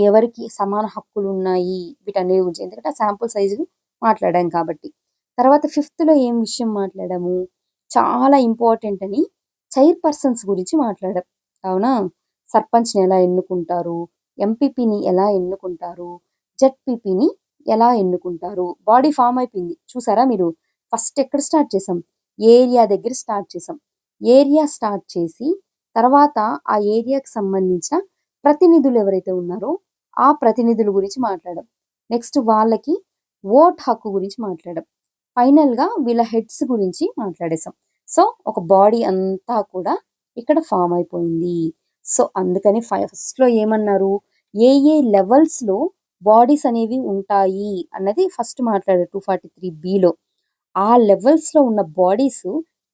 ఎవరికి సమాన హక్కులు ఉన్నాయి, వీటన్నిటి గురించి. ఎందుకంటే ఆ శాంపుల్ సైజు మాట్లాడాం కాబట్టి. తర్వాత 5లో ఏం విషయం మాట్లాడాము, చాలా ఇంపార్టెంట్ అని చైర్పర్సన్స్ గురించి మాట్లాడాం. అవునా? సర్పంచ్ని ఎలా ఎన్నుకుంటారు, ఎంపీపీని ఎలా ఎన్నుకుంటారు, జెడ్పీపీని ఎలా ఎన్నుకుంటారు. బాడీ ఫామ్ అయిపోయింది చూసారా మీరు. ఫస్ట్ ఎక్కడ స్టార్ట్ చేసాం, ఏరియా దగ్గర స్టార్ట్ చేసాం. ఏరియా స్టార్ట్ చేసి తర్వాత ఆ ఏరియాకి సంబంధించిన ప్రతినిధులు ఎవరైతే ఉన్నారో ఆ ప్రతినిధుల గురించి మాట్లాడాం. నెక్స్ట్ వాళ్ళకి ఓట్ హక్కు గురించి మాట్లాడాం. ఫైనల్గా వీళ్ళ హెడ్స్ గురించి మాట్లాడేసాం. సో ఒక బాడీ అంతా కూడా ఇక్కడ ఫామ్ అయిపోయింది. సో అందుకని ఫస్ట్లో ఏమన్నారు, ఏ ఏ లెవెల్స్లో బాడీస్ అనేవి ఉంటాయి అన్నది ఫస్ట్ మాట్లాడారు 243Bలో. ఆ లెవెల్స్లో ఉన్న బాడీస్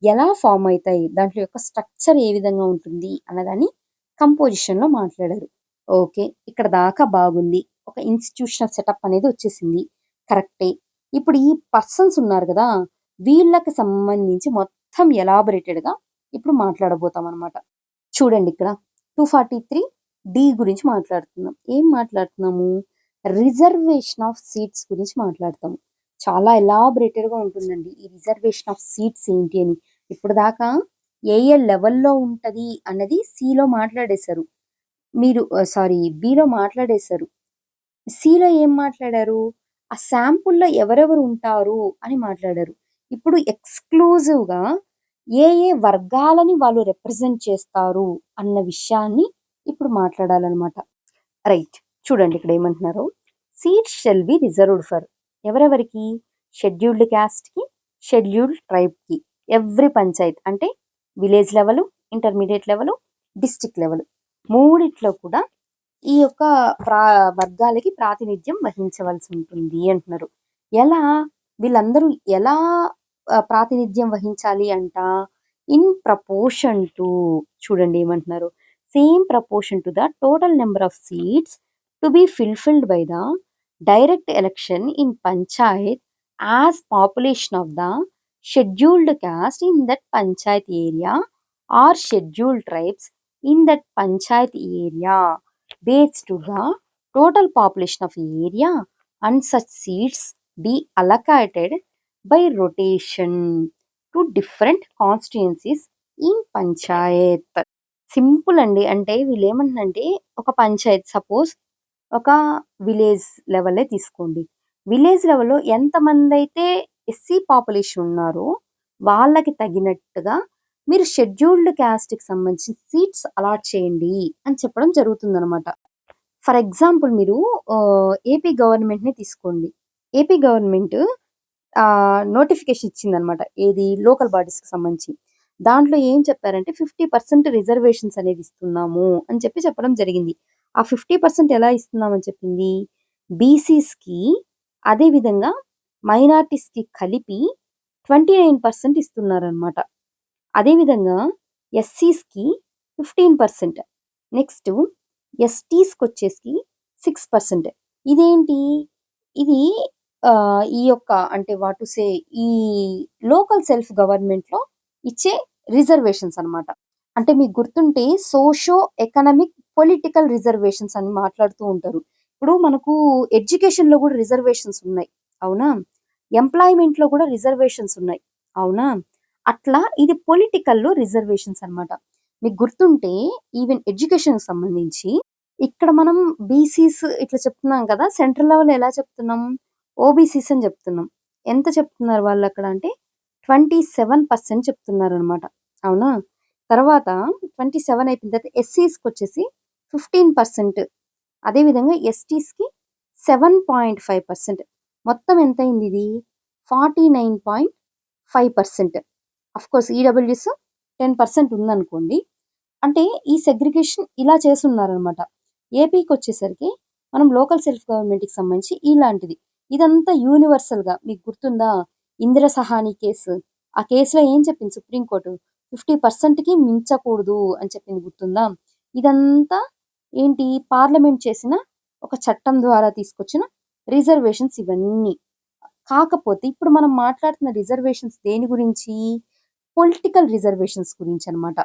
ఎలా ఫామ్ అవుతాయి, దాంట్లో యొక్క స్ట్రక్చర్ ఏ విధంగా ఉంటుంది అన్నదాన్ని కంపోజిషన్లో మాట్లాడారు. ఓకే, ఇక్కడ దాకా బాగుంది. ఒక ఇన్స్టిట్యూషనల్ సెటప్ అనేది వచ్చేసింది, కరెక్టే. ఇప్పుడు ఈ పర్సన్స్ ఉన్నారు కదా, వీళ్ళకి సంబంధించి మొత్తం ఎలాబొరేటెడ్గా ఇప్పుడు మాట్లాడబోతాం అనమాట. చూడండి ఇక్కడ 243D గురించి మాట్లాడుతున్నాం. ఏం మాట్లాడుతున్నాము, రిజర్వేషన్ ఆఫ్ సీట్స్ గురించి మాట్లాడతాము. చాలా ఎలాబొరేటెడ్గా ఉంటుందండి ఈ రిజర్వేషన్ ఆఫ్ సీట్స్ ఏంటి అని. ఇప్పుడు దాకా ఏ ఏ లెవెల్లో ఉంటుంది అన్నది సిలో మాట్లాడేశారు మీరు, బిలో మాట్లాడేశారు. సిలో ఏం మాట్లాడారు, ఆ శాంపుల్లో ఎవరెవరు ఉంటారు అని మాట్లాడారు. ఇప్పుడు ఎక్స్క్లూజివ్గా ఏ ఏ వర్గాలని వాళ్ళు రిప్రజెంట్ చేస్తారు అన్న విషయాన్ని ఇప్పుడు మాట్లాడాలన్నమాట. రైట్, చూడండి ఇక్కడ ఏమంటున్నారు, seats shall be reserved for ఎవరెవరికి, షెడ్యూల్డ్ క్యాస్ట్కి, షెడ్యూల్డ్ ట్రైబ్కి, ఎవ్రీ పంచాయత్ అంటే village level, intermediate level, district level, మూడిట్లో కూడా ఈ యొక్క వర్గాలకి ప్రాతినిధ్యం వహించవలసి ఉంటుంది అంటున్నారు. ఎలా, వీళ్ళందరూ ఎలా ప్రాతినిధ్యం వహించాలి అంట, ఇన్ ప్రపోర్షన్ టు, చూడండి ఏమంటున్నారు, same proportion to the total number of seats to be fulfilled by the direct election in Panchayat as population of the scheduled caste in that panchayat area or scheduled tribes in that panchayat area based to the total population of area and such seats be allocated by rotation to different constituencies in panchayat. Simple అండి. అంటే వీళ్ళు ఏమంటున్నారంటే ఒక Panchayat, suppose ఒక village లెవెలే తీసుకోండి. Village లెవెల్లో ఎంతమంది అయితే ఎస్సీ పాపులేషన్ ఉన్నారో వాళ్ళకి తగినట్టుగా మీరు షెడ్యూల్డ్ క్యాస్ట్కి సంబంధించిన సీట్స్ అలాట్ చేయండి అని చెప్పడం జరుగుతుందనమాట. ఫర్ ఎగ్జాంపుల్ మీరు ఏపీ గవర్నమెంట్ని తీసుకోండి. ఏపీ గవర్నమెంట్ నోటిఫికేషన్ ఇచ్చిందనమాట, ఏది లోకల్ బాడీస్కి సంబంధించి. దాంట్లో ఏం చెప్పారంటే 50% రిజర్వేషన్స్ అనేది ఇస్తున్నాము అని చెప్పడం జరిగింది. ఆ 50% ఎలా ఇస్తున్నామని చెప్పింది, బీసీస్కి అదేవిధంగా మైనార్టీస్కి కలిపి 29% ఇస్తున్నారనమాట. అదేవిధంగా ఎస్సీస్కి 15%, నెక్స్ట్ ఎస్టీస్కి వచ్చేసి 6%. ఇదేంటి, ఇది ఈ యొక్క అంటే వాట్ టు సే ఈ లోకల్ సెల్ఫ్ గవర్నమెంట్లో ఇచ్చే రిజర్వేషన్స్ అనమాట. అంటే మీకు గుర్తుంటే సోషో ఎకనామిక్ పొలిటికల్ రిజర్వేషన్స్ అని మాట్లాడుతూ ఉంటారు. ఇప్పుడు మనకు ఎడ్యుకేషన్‌లో గూడా రిజర్వేషన్స్ ఉన్నాయి. అవునా? ఎంప్లాయ్‌మెంట్‌లో కూడా రిజర్వేషన్స్ ఉన్నాయి. అవునా? అట్లా ఇది పొలిటికల్‌లో రిజర్వేషన్స్ అన్నమాట. మీకు గుర్తుంటే ఈవెన్ ఎడ్యుకేషన్‌కి సంబంధించి ఇక్కడ మనం బీసీస్ ఇట్లా చెప్తున్నాం కదా! సెంట్రల్ లెవెల్ ఎలా చెప్తున్నాం? ఓబీసీస్ అని చెప్తున్నాం. ఎంత చెప్తున్నారు వాళ్ళక్కడ అంటే 27% చెప్తున్నారనమాట. అవునా? తర్వాత 27 అయిపోయిన తర్వాత ఎస్సీస్‌కొచ్చేసి 15%. అదే విధంగా ఎస్టీస్‌కి 7.5%. మొత్తం ఎంతయింది ఇది? 49.5%. ఆఫ్‌కోర్స్ ఈడబ్ల్యూఎస్ 10% ఉందనుకోండి. అంటే ఈ సెగ్రిగేషన్ ఇలా చేసున్నారనమాట. ఏపీకొచ్చేసరికి మనం లోకల్ సెల్ఫ్ గవర్నమెంట్‌కి సంబంధించి ఇలాంటిది. ఇదంతా యూనివర్సల్‌గా మీకు గుర్తుందా? ఇందిర సహాని కేసు. ఆ కేసులో ఏం చెప్పింది సుప్రీం కోర్టు? 50%కి మించకూడదు అని చెప్పింది గుర్తుందా? ఇదంతా ఏంటి పార్లమెంట్ చేసిన ఒక చట్టం ద్వారా తీసుకొచ్చిన రిజర్వేషన్స్ ఇవన్నీ. కాకపోతే ఇప్పుడు మనం మాట్లాడుతున్న రిజర్వేషన్స్ దేని గురించి? పొలిటికల్ రిజర్వేషన్స్ గురించనమాట.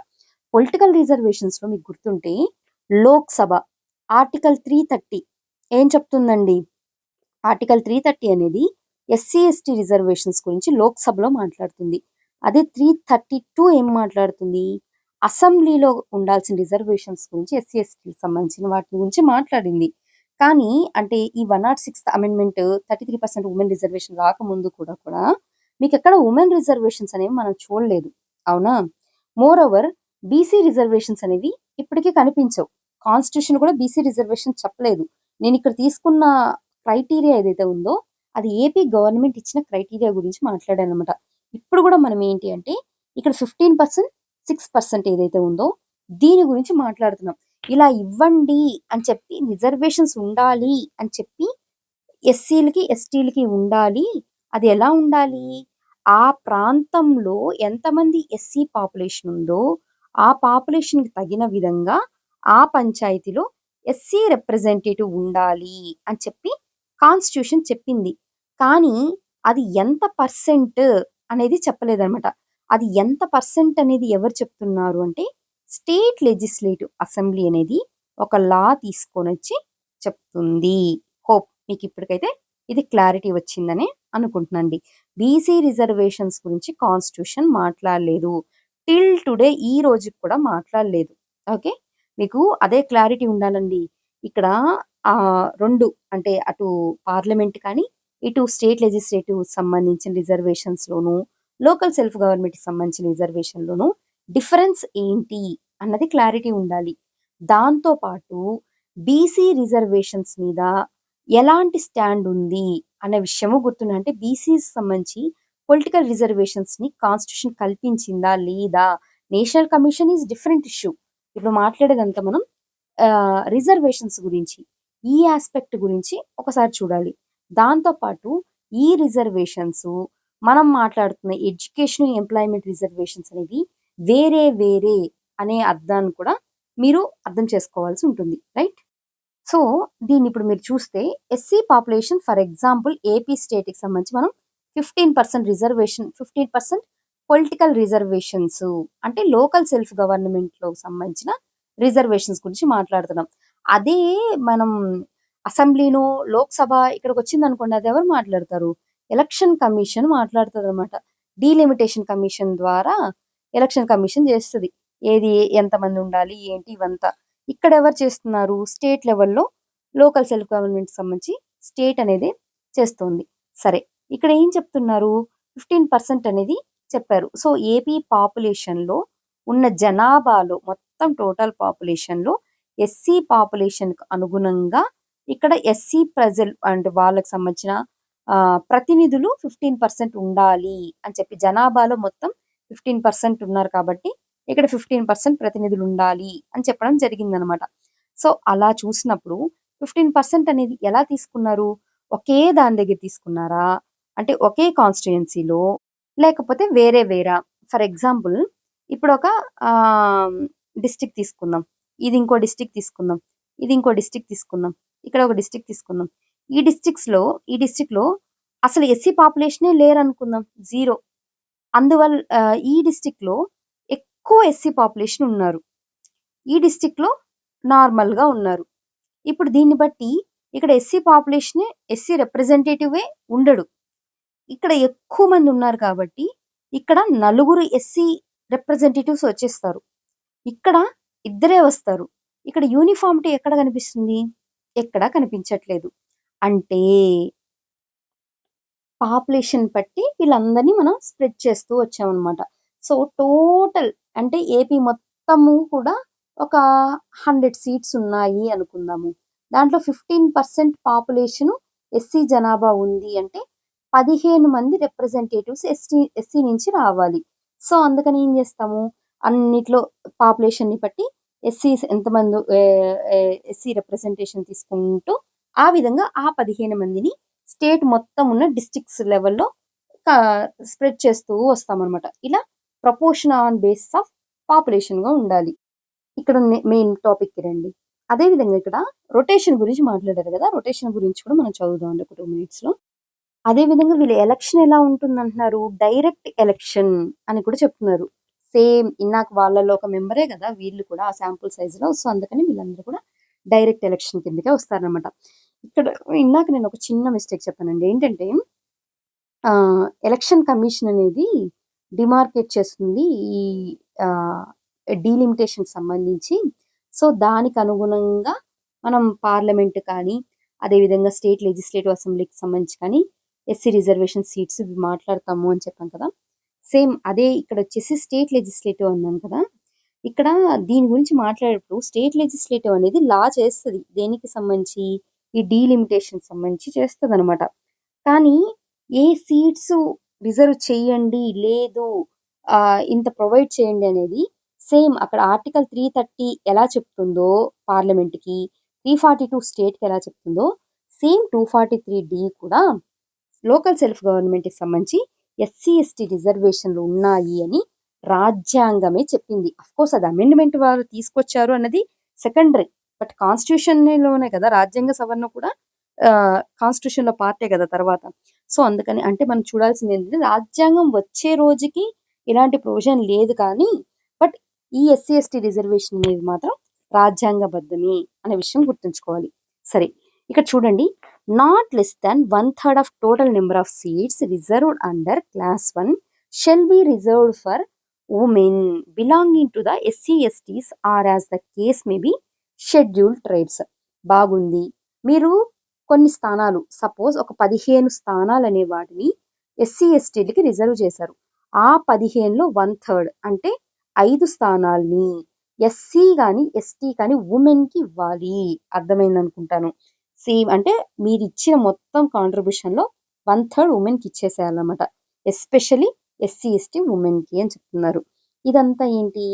పొలిటికల్ రిజర్వేషన్స్‌లో మీకు గుర్తుంటే లోక్‌సభ ఆర్టికల్ 330 ఏం చెప్తుందండి? ఆర్టికల్ 330 అనేది ఎస్సీ, ఎస్టీ రిజర్వేషన్స్ గురించి లోక్‌సభలో మాట్లాడుతుంది. అదే 332 ఏం మాట్లాడుతుంది? అసెంబ్లీలో ఉండాల్సిన రిజర్వేషన్స్ గురించి ఎస్సీ, ఎస్టీకి సంబంధించిన వాటి గురించి మాట్లాడింది. కానీ అంటే ఈ 106థ్ అమెండ్మెంట్ 33% ఉమెన్ రిజర్వేషన్ రాకముందు కూడా మీకెక్కడ ఉమెన్ రిజర్వేషన్స్ అనేవి మనం చూడలేదు. అవునా? మోరోవర్ బీసీ రిజర్వేషన్స్ అనేవి ఇప్పటికీ కనిపించవు. కాన్స్టిట్యూషన్ కూడా బీసీ రిజర్వేషన్ చెప్పలేదు. నేనిక్కడ తీసుకున్న క్రైటీరియా ఏదైతే ఉందో, అది ఏపీ గవర్నమెంట్ ఇచ్చిన క్రైటీరియా గురించి మాట్లాడాననమాట. ఇప్పుడు గూడా మనం ఏంటి అంటే, ఇక్కడ 15%, 6% ఏదైతే ఉందో, దీని గురించి మాట్లాడుతున్నాం. ఇలా ఇవ్వండి అని చెప్పి, రిజర్వేషన్స్ ఉండాలి అని చెప్పి, ఎస్సీలకి, ఎస్టీలకి ఉండాలి. అది ఎలా ఉండాలి? ఆ ప్రాంతంలో ఎంతమంది ఎస్సీ పాపులేషన్ ఉందో, ఆ పాపులేషన్‌కి తగిన విధంగా ఆ పంచాయతీలో ఎస్సీ రిప్రజెంటేటివ్ ఉండాలి అని చెప్పి కాన్స్టిట్యూషన్ చెప్పింది. కానీ అది ఎంత పర్సెంట్ అనేది చెప్పలేదనమాట. అది ఎంత పర్సెంట్ అనేది ఎవరు చెప్తున్నారు అంటే స్టేట్ లెజిస్లేటివ్ అసెంబ్లీ అనేది ఒక లా తీసుకొనొచ్చి చెప్తుంది. హోప్ మీకిప్పటికైతే ఇది క్లారిటీ వచ్చిందని అనుకుంటున్నానండి. బీసీ రిజర్వేషన్స్ గురించి కాన్స్టిట్యూషన్ మాట్లాడలేదు. టిల్ టుడే ఈ రోజుకి కూడా మాట్లాడలేదు. ఓకే. మీకు అదే క్లారిటీ ఉండాలండి. ఇక్కడ 2 అంటే అటు పార్లమెంట్ కానీ, ఇటు స్టేట్ లెజిస్లేటివ్ సంబంధించిన రిజర్వేషన్స్‌లోను, లోకల్ సెల్ఫ్ గవర్నమెంట్‌కి సంబంధించిన రిజర్వేషన్‌లోను డిఫరెన్స్ ఏంటి అన్నది క్లారిటీ ఉండాలి. దాంతో పాటు బీసీ రిజర్వేషన్స్ మీద ఎలాంటి స్టాండ్ ఉంది అనే విషయము గుర్తుండాలి. అంటే బీసీస్ సంబంధించి పొలిటికల్ రిజర్వేషన్స్‌ని కాన్స్టిట్యూషన్ కల్పించిందా? లేదా? National commission is different issue. ఇప్పుడు మాట్లాడేదంతా మనం రిజర్వేషన్స్ గురించి. ఈ యాస్పెక్ట్ గురించి ఒకసారి చూడాలి. దాంతో పాటు ఈ రిజర్వేషన్సు మనం మాట్లాడుతున్న ఎడ్యుకేషన్, ఎంప్లాయ్‌మెంట్ రిజర్వేషన్స్ అనేవి వేరే వేరే అనే అర్థాన్ని కూడా మీరు అర్థం చేసుకోవాల్సి ఉంటుంది. రైట్? సో, దీన్నిప్పుడు మీరు చూస్తే SC population for example AP స్టేట్‌కి సంబంధించి మనం 15% రిజర్వేషన్ 15% పొలిటికల్ రిజర్వేషన్స్ అంటే లోకల్ సెల్ఫ్ గవర్నమెంట్‌లో సంబంధించిన రిజర్వేషన్స్ గురించి మాట్లాడుతున్నాం. అదే మనం అసెంబ్లీనో, లోక్‌సభ ఇక్కడికొచ్చిందనుకోండి అదెవరు మాట్లాడతారు? ఎలక్షన్ కమిషన్ మాట్లాడతదనమాట. డీలిమిటేషన్ కమిషన్ ద్వారా ఎలక్షన్ కమిషన్ జేస్తది. ఏది ఎంతమందుండాలి? ఏంటి? ఇవంతా. ఇక్కడెవరు చేస్తున్నారు? స్టేట్ లెవెల్‌లో లోకల్ సెల్ఫ్ గవర్నమెంట్‌కి సంబంధించి స్టేట్ అనేది చేస్తోంది. సరే. ఇక్కడ ఏం చెప్తున్నారు? 15% అనేది చెప్పారు. సో, ఏపీ పాపులేషన్‌లో ఉన్న జనాభాలో మొత్తం టోటల్ పాపులేషన్‌లో ఎస్సీ పాపులేషన్‌కి అనుగుణంగా ఇక్కడ ఎస్సీ ప్రజలు అంటే వాళ్ళకి సంబంధించిన ప్రతినిధులు 15% ఉండాలి అని చెప్పి జనాభాలో మొత్తం 15% ఉన్నారు కాబట్టి ఇక్కడ 15% ప్రతినిధులుండాలి అని చెప్పడం జరిగిందనమాట. సో, అలా చూసినప్పుడు 15% అనేది ఎలా తీసుకున్నారు? ఒకే దాని దగ్గర తీసుకున్నారా? అంటే ఒకే కాన్స్టిట్యుయెన్సీలో లేకపోతే వేరే వేరా? ఫర్ ఎగ్జాంపుల్ ఇప్పుడొక డిస్ట్రిక్ట్ తీసుకుందాం. ఇది ఇంకో డిస్ట్రిక్ట్ తీసుకుందాం. ఇది ఇంకో డిస్ట్రిక్ట్ తీసుకుందాం. ఇక్కడ ఒక డిస్ట్రిక్ట్ తీసుకుందాం. ఈ డిస్ట్రిక్ట్‌లో అసలు ఎస్సీ పాపులేషనే లేరనుకుందాం. 0. ఈ డిస్ట్రిక్ట్‌లో ఎక్కువ ఎస్సీ పాపులేషన్ ఉన్నారు. ఈ డిస్ట్రిక్ట్‌లో నార్మల్‌గా ఉన్నారు. ఇప్పుడు దీన్ని బట్టి ఇక్కడ ఎస్సీ పాపులేషనే ఎస్సీ రిప్రజెంటేటివే ఉండడు. ఇక్కడ ఎక్కువ మంది ఉన్నారు కాబట్టి ఇక్కడ నలుగురు ఎస్సీ రిప్రజెంటేటివ్స్ వచ్చేస్తారు. ఇక్కడ ఇద్దరే వస్తారు. ఇక్కడ యూనిఫార్మిటీ ఎక్కడ కనిపిస్తుంది? ఎక్కడా కనిపించట్లేదు. అంటే పాపులేషన్ బట్టి వీళ్ళందరినీ మనం స్ప్రెడ్ చేస్తూ వచ్చామనమాట. సో, టోటల్ అంటే ఏపీ మొత్తము కూడా ఒక 100 సీట్స్ ఉన్నాయి అనుకుందాము. దాంట్లో 15% పాపులేషను ఎస్సీ జనాభా ఉంది అంటే 15 మంది రిప్రజెంటేటివ్స్ ఎస్సీ నుంచి రావాలి. సో, అందుకని ఏం చేస్తాము, అన్నిట్లో పాపులేషన్‌ని బట్టి ఎస్సీస్ ఎంతమంది ఎస్సీ రిప్రజెంటేషన్ తీసుకుంటూ ఆ విధంగా ఆ 15 మందిని స్టేట్ మొత్తం ఉన్న డిస్ట్రిక్ట్స్ లెవెల్‌లో స్ప్రెడ్ చేస్తూ వస్తామనమాట. ఇలా ప్రపోర్షన్ ఆన్ బేసిస్ ఆఫ్ పాపులేషన్‌గా ఉండాలి. ఇక్కడ మెయిన్ టాపిక్‌కి రండి. అదే విధంగా ఇక్కడ రొటేషన్ గురించి మాట్లాడారు కదా! రొటేషన్ గురించి కూడా మనం చదువుదామండి ఒక 2 మినిట్స్‌లో. అదే విధంగా వీళ్ళ ఎలక్షన్ ఎలా ఉంటుందంటున్నారు? డైరెక్ట్ ఎలక్షన్ అని కూడా చెప్తున్నారు. సేమ్ ఇందాక వాళ్ళలో ఒక మెంబరే కదా! వీళ్ళు కూడా ఆ శాంపుల్ సైజ్‌లో. సో, అందుకని వీళ్ళందరూ కూడా డైరెక్ట్ ఎలక్షన్ కిందకే వస్తారనమాట. ఇక్కడ ఇందాక నేను ఒక చిన్న మిస్టేక్ చెప్పానండి. ఏంటంటే ఎలక్షన్ కమిషన్ అనేది డిమార్కేట్ చేస్తుంది ఈ డీలిమిటేషన్ సంబంధించి. సో, దానికి అనుగుణంగా మనం పార్లమెంట్ కానీ, అదేవిధంగా స్టేట్ లెజిస్లేటివ్ అసెంబ్లీకి సంబంధించి కానీ ఎస్సీ రిజర్వేషన్ సీట్స్ మాట్లాడతాము అని చెప్పాం కదా! సేమ్ అదే ఇక్కడ వచ్చేసి స్టేట్ లెజిస్లేటివ్ అన్నాను కదా! ఇక్కడ దీని గురించి మాట్లాడేటప్పుడు స్టేట్ లెజిస్లేటివ్ అనేది లా చేస్తది. దేనికి సంబంధించి? ఈ డీలిమిటేషన్ సంబంధించి చేస్తదనమాట. కానీ ఏ సీట్స్ రిజర్వ్ చేయండి, లేదు ఇంత ప్రొవైడ్ చేయండి అనేది సేమ్ అక్కడ ఆర్టికల్ 330 ఎలా చెప్తుందో పార్లమెంట్‌కి, 342 స్టేట్‌కి ఎలా చెప్తుందో సేమ్ 243D కూడా లోకల్ సెల్ఫ్ గవర్నమెంట్‌కి సంబంధించి ఎస్సీ, ఎస్టీ రిజర్వేషన్‌లు ఉన్నాయి అని రాజ్యాంగమే చెప్పింది. అఫ్‌కోర్స్ అది అమెండ్‌మెంట్ వారు తీసుకొచ్చారు అన్నది సెకండరీ. బట్ కాన్స్టిట్యూషన్‌లోనే కదా రాజ్యాంగ సవరణ కూడా కాన్స్టిట్యూషన్‌లో పార్టే కదా తర్వాత. సో, అందుకని అంటే మనం చూడాల్సింది ఏంటంటే రాజ్యాంగం వచ్చే రోజుకి ఇలాంటి ప్రొవిజన్ లేదు కానీ బట్ ఈ ఎస్సీ, ఎస్టీ రిజర్వేషన్ అనేది మాత్రం రాజ్యాంగబద్ధమే అనే విషయం గుర్తుంచుకోవాలి. సరే, ఇక్కడ చూడండి. Not less than 1/3 of total number of seats reserved under Class 1 shall be reserved for women belonging to the SC/STs or as the case may be scheduled tribes. బాగుంది. మీరు కొన్ని స్థానాలు సపోజ్ ఒక 15 స్థానాలు అనే వాటిని ఎస్సీ, ఎస్టీలకి రిజర్వ్ చేశారు. ఆ 15లో 1/3 అంటే 5 స్థానాల్ని ఎస్సీ కానీ, ఎస్టీ కానీ ఉమెన్‌కి ఇవ్వాలి. అర్థమైందనుకుంటాను. సేమ్ అంటే మీరిచ్చిన మొత్తం కాంట్రిబ్యూషన్‌లో 1/3 ఉమెన్‌కి ఇచ్చేసేయాలన్నమాట. ఎస్పెషల్లీ ఎస్సీ, ఎస్టీ ఉమెన్‌కి అని చెప్తున్నారు. ఇదంతా ఏంటి?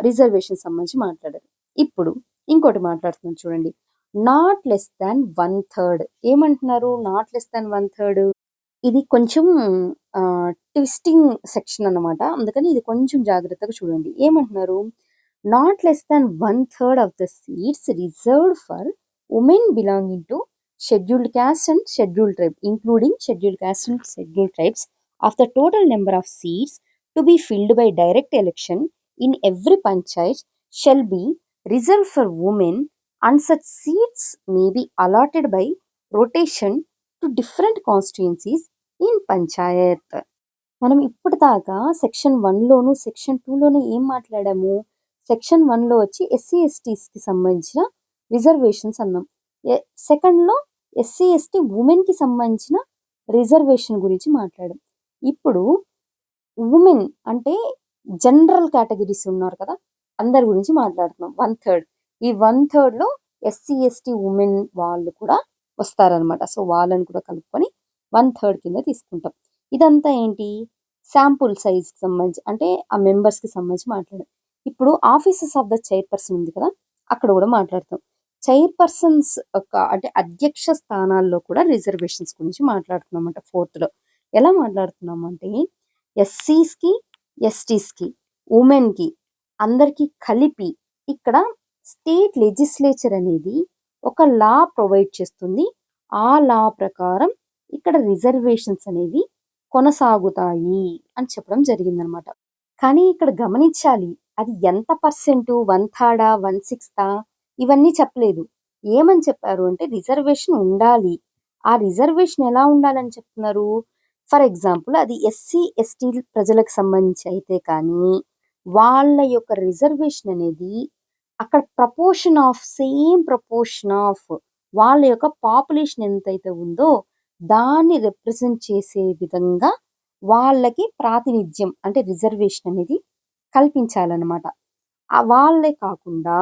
రిజర్వేషన్ సంబంధించి మాట్లాడారు. ఇప్పుడు ఇంకోటి మాట్లాడుతున్నాను చూడండి. నాట్ లెస్ దాన్ 1/3 ఏమంటున్నారు? నాట్ లెస్ దాన్ 1/3 ఇది కొంచెం ట్విస్టింగ్ సెక్షన్ అన్నమాట. అందుకని ఇది కొంచెం జాగ్రత్తగా చూడండి. ఏమంటున్నారు? Not less than 1/3 of the seats reserved for women belonging to scheduled caste and scheduled tribe, including scheduled caste and scheduled tribes, of the total number of seats to be filled by direct election in every panchayat shall be reserved for women, and such seats may be allotted by rotation to different constituencies in panchayat. మనం ఇప్పటిదాకా section 1లోను, section 2లోను ఏం మాట్లాడాము? Section 1లో వచ్చి SC, ఎస్టీస్‌కి సంబంధించిన reservations అన్నాం. సెకండ్‌లో SC, ST ఉమెన్‌కి సంబంధించిన రిజర్వేషన్ గురించి మాట్లాడాం. ఇప్పుడు ఉమెన్ అంటే జనరల్ కేటగిరీస్ ఉన్నారు కదా! అందరి గురించి మాట్లాడుతున్నాం. 1/3 ఈ 1/3లో ఎస్సీ, ఎస్టీ ఉమెన్ వాళ్ళు కూడా వస్తారనమాట. సో, వాళ్ళని కూడా కలుపుకొని 1/3 కింద తీసుకుంటాం. ఇదంతా ఏంటి? శాంపుల్ సైజ్‌కి సంబంధించి అంటే ఆ మెంబర్స్‌కి సంబంధించి మాట్లాడాం. ఇప్పుడు ఆఫీసెస్ ఆఫ్ ద చైర్పర్సన్ ఉంది కదా! అక్కడ కూడా మాట్లాడతాం. చైర్పర్సన్స్ అంటే అధ్యక్ష స్థానాల్లో కూడా రిజర్వేషన్స్ గురించి మాట్లాడుతున్నామన్నమాట 4థ్‌లో. ఎలా మాట్లాడుతున్నామంటే ఎస్సీస్‌కి, ఎస్టీస్‌కి, ఉమెన్‌కి అందరికీ కలిపి ఇక్కడ స్టేట్ లెజిస్లేచర్ అనేది ఒక లా ప్రొవైడ్ చేస్తుంది. ఆ లా ప్రకారం ఇక్కడ రిజర్వేషన్స్ అనేవి కొనసాగుతాయి అని చెప్పడం జరిగిందనమాట. కానీ ఇక్కడ గమనించాలి. అది ఎంత పర్సెంటు? 1/3 1/6 ఇవన్నీ చెప్పలేదు. ఏమని చెప్పారు అంటే రిజర్వేషన్ ఉండాలి. ఆ రిజర్వేషన్ ఎలా ఉండాలని చెప్తున్నారు? ఫర్ ఎగ్జాంపుల్ అది ఎస్సీ, ఎస్టీ ప్రజలకు సంబంధించి అయితే కానీ, వాళ్ళ యొక్క రిజర్వేషన్ అనేది అక్కడ సేమ్ ప్రపోర్షన్ ఆఫ్ వాళ్ళ యొక్క పాపులేషన్ ఎంతైతే ఉందో దాన్ని రిప్రజెంట్ చేసే విధంగా వాళ్ళకి ప్రాతినిధ్యం అంటే రిజర్వేషన్ అనేది కల్పించాలన్నమాట. వాళ్ళే కాకుండా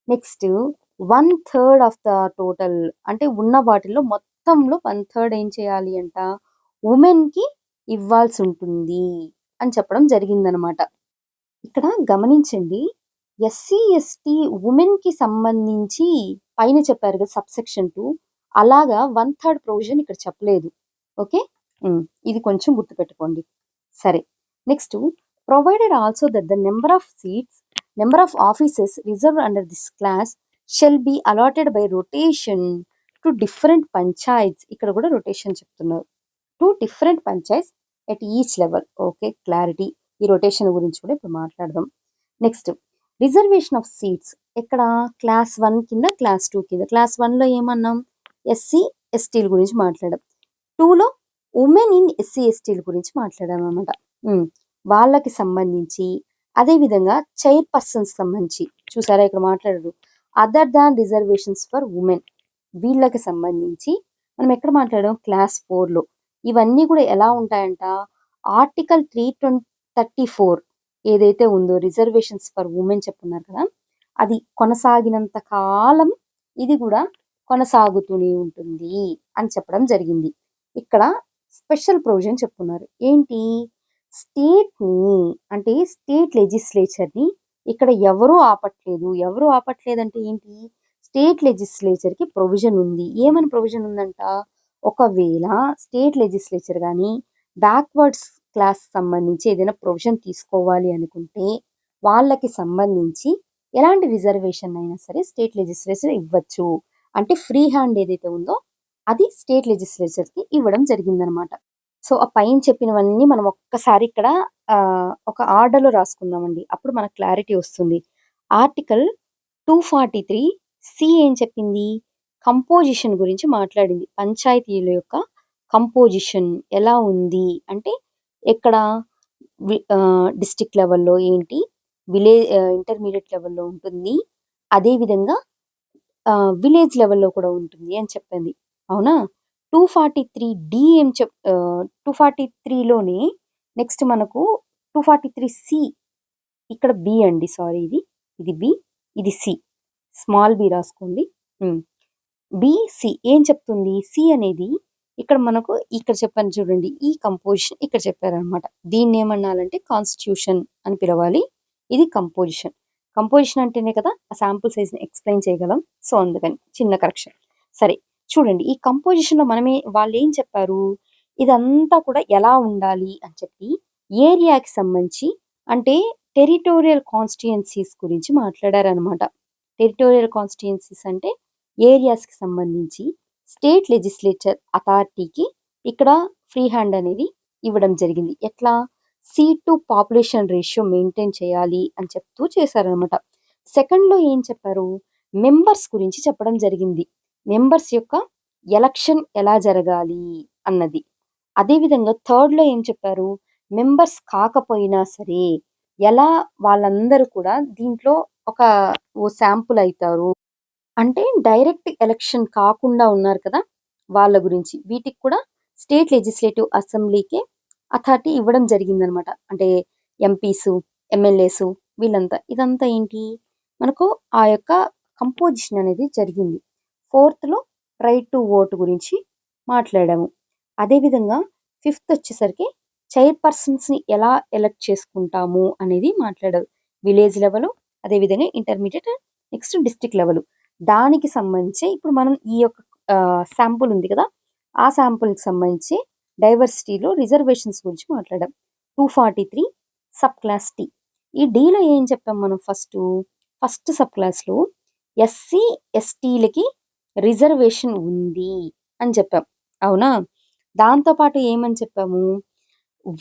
నెక్స్ట్ 1/3 ఆఫ్ ద టోటల్ అంటే ఉన్న వాటిలో మొత్తంలో 1/3 ఏం చేయాలి అంట ఉమెన్‌కి ఇవ్వాల్సి ఉంటుంది అని చెప్పడం జరిగిందనమాట. ఇక్కడ గమనించండి. ఎస్సీ, ఎస్టీ ఉమెన్‌కి సంబంధించి పైన చెప్పారు కదా సబ్‌సెక్షన్ 2 అలాగా 1/3 ప్రొవిజన్ ఇక్కడ చెప్పలేదు. ఓకే. ఇది కొంచెం గుర్తుపెట్టుకోండి. సరే. Next provided also that the number of offices reserved under this class shall be allotted by rotation to different panchayats. ఇక్కడ కూడా రొటేషన్ చెప్తున్నారు. To different panchayats at each level. Okay, clarity. ఈ రొటేషన్ గురించి కూడా ఇప్పుడు మాట్లాడదాం. Next reservation of seats. ఇక్కడ class 1 కింద, క్లాస్ 2 కింద. క్లాస్ 1లో ఏమన్నాం? ఎస్సీ, ఎస్టీల గురించి మాట్లాడాం. 2లో ఉమెన్ ఇన్ ఎస్సీ, ఎస్టీల గురించి మాట్లాడాం అనమాట. వాళ్ళకి సంబంధించి అదేవిధంగా చైర్పర్సన్స్ సంబంధించి చూసారా ఇక్కడ మాట్లాడారు. Other than reservations for women వీళ్ళకి సంబంధించి మనం ఎక్కడ మాట్లాడాం? క్లాస్ 4లో. ఇవన్నీ కూడా ఎలా ఉంటాయంట? ఆర్టికల్ 334 ఏదైతే ఉందో రిజర్వేషన్స్ ఫర్ ఉమెన్ చెప్పున్నారు కదా, అది కొనసాగినంత కాలం ఇది కూడా కొనసాగుతూనే ఉంటుంది అని చెప్పడం జరిగింది. ఇక్కడ స్పెషల్ ప్రొవిజన్ చెప్పున్నారు. ఏంటి? స్టేట్ని అంటే స్టేట్ లెజిస్లేచర్ని ఇక్కడ ఎవరు ఆపట్లేదంటే ఏంటి? స్టేట్ లెజిస్లేచర్కి ప్రొవిజన్ ఉంది. ఏమని ప్రొవిజన్ ఉందంట? ఒకవేళ స్టేట్ లెజిస్లేచర్ కానీ బ్యాక్వర్డ్స్ క్లాస్ సంబంధించి ఏదైనా ప్రొవిజన్ తీసుకోవాలి అనుకుంటే వాళ్ళకి సంబంధించి ఎలాంటి రిజర్వేషన్ అయినా సరే స్టేట్ లెజిస్లేచర్ ఇవ్వచ్చు. అంటే ఫ్రీ హ్యాండ్ ఏదైతే ఉందో అది స్టేట్ లెజిస్లేచర్కి ఇవ్వడం జరిగిందనమాట. సో ఆ పైన చెప్పినవన్నీ మనం ఒక్కసారి ఇక్కడ ఒక ఆర్డర్లో రాసుకుందామండి. అప్పుడు మనకు క్లారిటీ వస్తుంది. ఆర్టికల్ 243 సి ఏం చెప్పింది? కంపోజిషన్ గురించి మాట్లాడింది. పంచాయతీల యొక్క కంపోజిషన్ ఎలా ఉంది అంటే ఎక్కడ డిస్ట్రిక్ట్ లెవెల్లో ఏంటి, ఇంటర్మీడియట్ లెవెల్లో ఉంటుంది, అదేవిధంగా విలేజ్ లెవెల్లో కూడా ఉంటుంది అని చెప్పింది. అవునా? 243 ఏం 243లోనే నెక్స్ట్ మనకు 243 ఇక్కడ బి అండి, సారీ ఇది బి, ఇది సి, స్మాల్ బి రాసుకోండి. బిసి ఏం చెప్తుంది? సి అనేది ఇక్కడ మనకు ఇక్కడ చెప్పాను చూడండి, ఈ కంపోజిషన్ ఇక్కడ చెప్పారనమాట. దీన్ని ఏమన్నాలంటే కాన్స్టిట్యూషన్ అని పిలవాలి. ఇది కంపోజిషన్. కంపోజిషన్ అంటేనే కదా ఆ శాంపుల్ సైజ్ని ఎక్స్ప్లెయిన్ చేయగలం. సో అందుకని చిన్న కరెక్షన్. సరే చూడండి, ఈ కంపోజిషన్లో వాళ్ళు ఏం చెప్పారు? ఇదంతా కూడా ఎలా ఉండాలి అని చెప్పి ఏరియాకి సంబంధించి అంటే టెరిటోరియల్ కాన్స్టిట్యుయెన్సీస్ గురించి మాట్లాడారనమాట. టెరిటోరియల్ కాన్స్టిట్యుయెన్సీస్ అంటే ఏరియాస్కి సంబంధించి స్టేట్ లెజిస్లేచర్ అథారిటీకి ఇక్కడ ఫ్రీ హ్యాండ్ అనేది ఇవ్వడం జరిగింది. ఎట్లా? Seat to population ratio maintain చేయాలి అని చెప్తూ చేశారనమాట. సెకండ్లో ఏం చెప్పారు? మెంబర్స్ గురించి చెప్పడం జరిగింది. మెంబర్స్ యొక్క ఎలక్షన్ ఎలా జరగాలి అన్నది. అదేవిధంగా థర్డ్లో ఏం చెప్పారు? మెంబర్స్ కాకపోయినా సరే ఎలా వాళ్ళందరూ కూడా దీంట్లో ఒక శాంపుల్ అవుతారు అంటే డైరెక్ట్ ఎలక్షన్ కాకుండా ఉన్నారు కదా వాళ్ళ గురించి. వీటికి కూడా స్టేట్ లెజిస్లేటివ్ అసెంబ్లీకే అథారిటీ ఇవ్వడం జరిగిందనమాట. అంటే ఎంపీసు, ఎమ్మెల్యేసు వీళ్ళంతా. ఇదంతా ఏంటి? మనకు ఆ యొక్క కంపోజిషన్ అనేది జరిగింది. ఫోర్త్లో రైట్ టు ఓట్ గురించి మాట్లాడాము. అదేవిధంగా ఫిఫ్త్ వచ్చేసరికి చైర్పర్సన్స్ని ఎలా ఎలక్ట్ చేసుకుంటాము అనేది మాట్లాడారు. విలేజ్ లెవెల్, అదేవిధంగా ఇంటర్మీడియట్, నెక్స్ట్ డిస్ట్రిక్ట్ లెవెల్. దానికి సంబంధించి ఇప్పుడు మనం ఈ యొక్క శాంపుల్ ఉంది కదా, ఆ శాంపుల్కి సంబంధించి డైవర్సిటీలో రిజర్వేషన్స్ గురించి మాట్లాడాం. 243 సబ్ క్లాస్ టీ. ఈ డీలో ఏం చెప్పాం మనం? ఫస్ట్ సబ్ క్లాస్లో ఎస్సీ ఎస్టీలకి రిజర్వేషన్ ఉంది అని చెప్పాం. అవునా? దాంతోపాటు ఏమని చెప్పాము?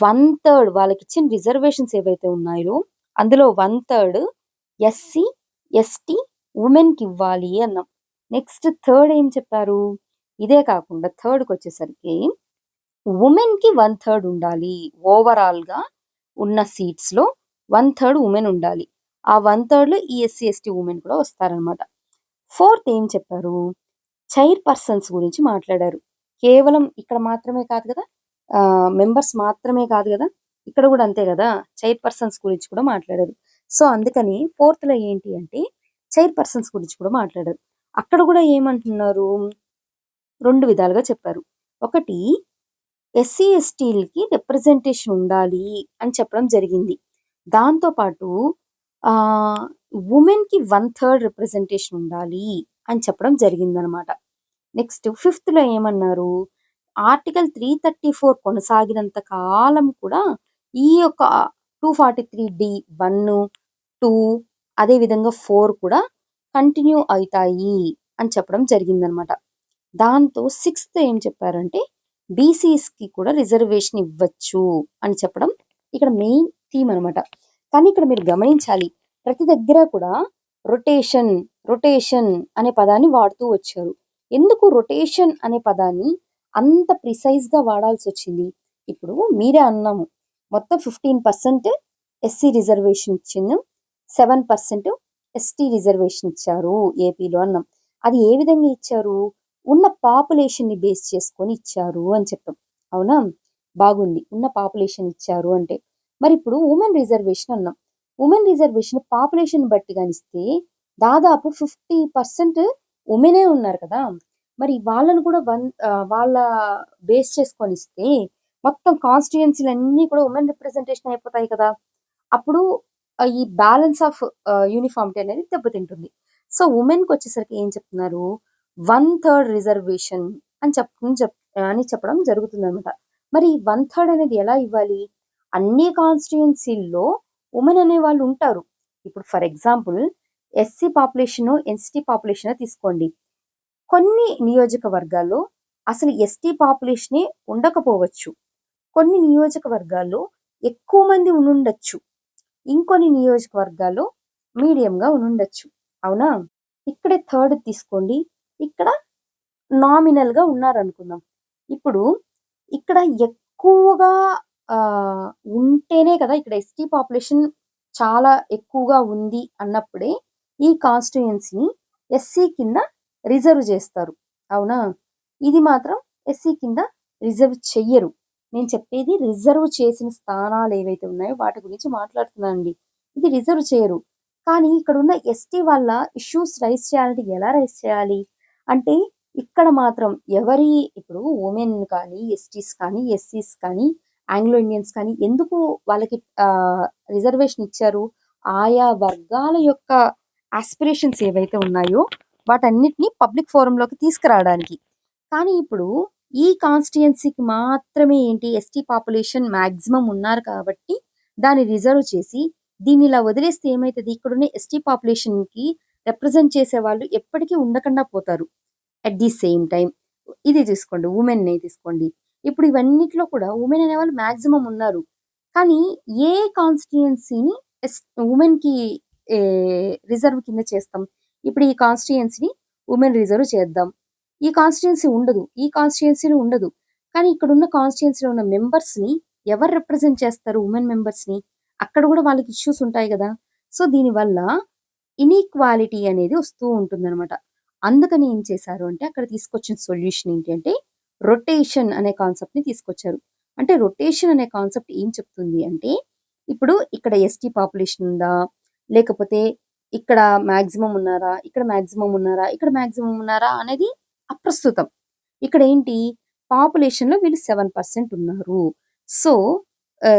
1/3 వాళ్ళకి ఇచ్చిన రిజర్వేషన్స్ ఏవైతే ఉన్నాయో అందులో 1/3 ఎస్సీ ఎస్టీ ఉమెన్కి ఇవ్వాలి అన్నాం. నెక్స్ట్ థర్డ్ ఏం చెప్పారు? ఇదే కాకుండా థర్డ్‌కి వచ్చేసరికి ఉమెన్‌కి 1/3 ఉండాలి. ఓవరాల్‌గా ఉన్న సీట్స్‌లో 1/3 ఉమెన్ ఉండాలి. ఆ 1/3లో ఈ ఎస్సీ, ఎస్టీ ఉమెన్ కూడా వస్తారనమాట. ఫోర్త్ ఏం చెప్పారు? చైర్ పర్సన్స్ గురించి మాట్లాడారు. కేవలం ఇక్కడ మాత్రమే కాదు కదా! మెంబర్స్ మాత్రమే కాదు గదా! ఇక్కడ గూడా అంతే గదా! చైర్ పర్సన్స్ గురించి కూడా మాట్లాడారు. సో, అందుకని ఫోర్త్‌లో ఏంటి అంటే చైర్ పర్సన్స్ గురించి కూడా మాట్లాడారు. అక్కడ గూడా ఏమంటున్నారు? 2 విధాలుగా చెప్పారు. ఒకటి ఎస్సీ, ఎస్టీలకి రిప్రజెంటేషన్ ఉండాలి అని చెప్పడం జరిగింది. దాంతో పాటు వుమెన్‌కి 1/3 రిప్రజెంటేషన్ ఉండాలి అని చెప్పడం జరిగిందనమాట. నెక్స్ట్ ఫిఫ్త్‌లో ఏమన్నారు? ఆర్టికల్ 334 కొనసాగినంత కాలం కూడా ఈ యొక్క 243డి 1, 2 అదే విధంగా 4 కూడా కంటిన్యూ అయితాయి అని చెప్పడం జరిగిందనమాట. దాంతో సిక్స్త్ ఏం చెప్పారంటే బీసీస్‌కి కూడా రిజర్వేషన్ ఇవ్వచ్చు అని చెప్పడం ఇక్కడ మెయిన్ థీమ్ అనమాట. కానీ ఇక్కడ మీరు గమనించాలి. ప్రతి దగ్గర కూడా రొటేషన్, రొటేషన్ అనే పదాన్ని వాడుతూ వచ్చారు. ఎందుకు రొటేషన్ అనే పదాన్ని అంత ప్రిసైజ్‌గా వాడాల్సొచ్చింది? ఇప్పుడు మీరే అన్నాము. మొత్తం 15% ఎస్సీ రిజర్వేషన్ ఇచ్చింది. 7% ఎస్టీ రిజర్వేషన్ ఇచ్చారు ఏపీలో అన్నాం. అది ఏ విధంగా ఇచ్చారు? ఉన్న పాపులేషన్‌ని బేస్ చేసుకొని ఇచ్చారు అని చెప్పాం. అవునా? బాగుంది. ఉన్న పాపులేషన్ ఇచ్చారు అంటే. మరిప్పుడు వుమెన్ రిజర్వేషన్ అన్నాం. వుమెన్ రిజర్వేషన్ పాపులేషన్ బట్టి గనిస్తే దాదాపు 50% వుమెనే ఉన్నారు కదా! మరి వాళ్ళని కూడా వాళ్ళ బేస్ చేసుకొనిస్తే మొత్తం కాన్స్టిట్యుయెన్సీలన్నీ కూడా వుమెన్ రిప్రజెంటేషన్ అయిపోతాయి కదా! అప్పుడు ఈ బ్యాలెన్స్ ఆఫ్ యూనిఫార్మిటీ అనేది దెబ్బతింటుంది. సో, వుమెన్‌కొచ్చేసరికి ఏం చెప్తున్నారు? 1/3 రిజర్వేషన్ అని చెప్పడం జరుగుతుందనమాట. మరి 1/3 అనేది ఎలా ఇవ్వాలి? అన్ని కాన్స్టిట్యుయెన్సీల్లో వుమెన్ అనేవాళ్ళు ఉంటారు. ఇప్పుడు for example SC population, ST పాపులేషనే తీసుకోండి. కొన్ని నియోజకవర్గాల్లో అసలు ఎస్టీ పాపులేషనే ఉండకపోవచ్చు. కొన్ని నియోజకవర్గాల్లో ఎక్కువ మంది ఉండుండొచ్చు. ఇంకొన్ని నియోజకవర్గాల్లో మీడియంగా ఉండుండొచ్చు. అవునా? ఇక్కడే థర్డ్ తీసుకోండి. ఇక్కడ నామినల్‌గా ఉన్నారనుకుందాం. ఇప్పుడు ఇక్కడ ఎక్కువగా ఉంటేనే కదా! ఇక్కడ ఎస్టీ పాపులేషన్ చాలా ఎక్కువగా ఉంది అన్నప్పుడే ఈ కాన్స్టిట్యుయెన్సీని ఎస్సీ కింద రిజర్వ్ జేస్తారు. అవునా? ఇది మాత్రం ఎస్సీ కింద రిజర్వ్ చెయ్యరు. నేను చెప్పేది రిజర్వ్ చేసిన స్థానాలు ఏవైతే ఉన్నాయో వాటి గురించి మాట్లాడుతున్నానండి. ఇది రిజర్వ్ చేయరు. కానీ ఇక్కడున్న ఎస్టీ వాళ్ళ ఇష్యూస్ రైజ్ చేయాలంటే ఎలా రైజ్ చేయాలి? అంటే ఇక్కడ మాత్రం ఇప్పుడు వుమెన్ కానీ, ఎస్టీస్ కానీ, ఎస్సీస్ కానీ, ఆంగ్లో ఇండియన్స్ కానీ ఎందుకు వాళ్ళకి రిజర్వేషన్ ఇచ్చారు? ఆయా వర్గాల యొక్క యాస్పిరేషన్స్ ఏవైతే ఉన్నాయో వాటన్నిటిని పబ్లిక్ ఫోరంలోకి తీసుకురావడానికి. కానీ ఇప్పుడు ఈ కాన్స్టిట్యుయెన్సీకి మాత్రమే ఏంటి ఎస్టీ పాపులేషన్ మాక్సిమం ఉన్నారు కాబట్టి దాన్ని రిజర్వ్ చేసి దీన్ని ఇలా వదిలేస్తే ఏమైతది? ఇక్కడున్న ఎస్టీ పాపులేషన్‌కి రిప్రజెంట్ చేసేవాళ్ళు ఎప్పటికీ ఉండకుండా పోతారు. అట్ ది సేమ్ టైమ్ ఇది తీసుకోండి. వుమెన్‌నే తీసుకోండి. ఇప్పుడు ఇవన్నిట్లో కూడా వుమెన్ అనేవాళ్ళు మాక్సిమం ఉన్నారు. కానీ ఏ కాన్స్టిట్యుయెన్సీని ఎస్ వుమెన్‌కి రిజర్వ్ కింద చేస్తాం. ఇప్పుడు ఈ కాన్స్టిట్యుయెన్సీని వుమెన్ రిజర్వ్ చేద్దాం. ఈ కాన్స్టిట్యుయెన్సీ ఉండదు. ఈ కాన్స్టిట్యుయెన్సీలో ఉండదు. కానీ ఇక్కడున్న కాన్స్టిట్యుయెన్సీలో ఉన్న మెంబర్స్‌ని ఎవరు రిప్రజెంట్ చేస్తారు వుమెన్ మెంబర్స్‌ని? అక్కడ కూడా వాళ్ళకి ఇష్యూస్ ఉంటాయి గదా! సో, దీనివల్ల ఇనీక్వాలిటీ అనేది వస్తూ ఉంటుందనమాట. అందుకని ఏం చేశారు అంటే అక్కడ తీసుకొచ్చిన సొల్యూషన్ ఏంటి అంటే రొటేషన్ అనే కాన్సెప్ట్‌ని తీసుకొచ్చారు. అంటే రొటేషన్ అనే కాన్సెప్ట్ ఏం చెప్తుంది అంటే ఇప్పుడు ఇక్కడ ఎస్టీ పాపులేషన్ ఉందా? లేకపోతే ఇక్కడ మాక్సిమం ఉన్నారా? ఇక్కడ మాక్సిమం ఉన్నారా? ఇక్కడ మాక్సిమం ఉన్నారా? అనేది అప్రస్తుతం. ఇక్కడేంటి పాపులేషన్‌లో వీళ్ళు 7% ఉన్నారు. సో,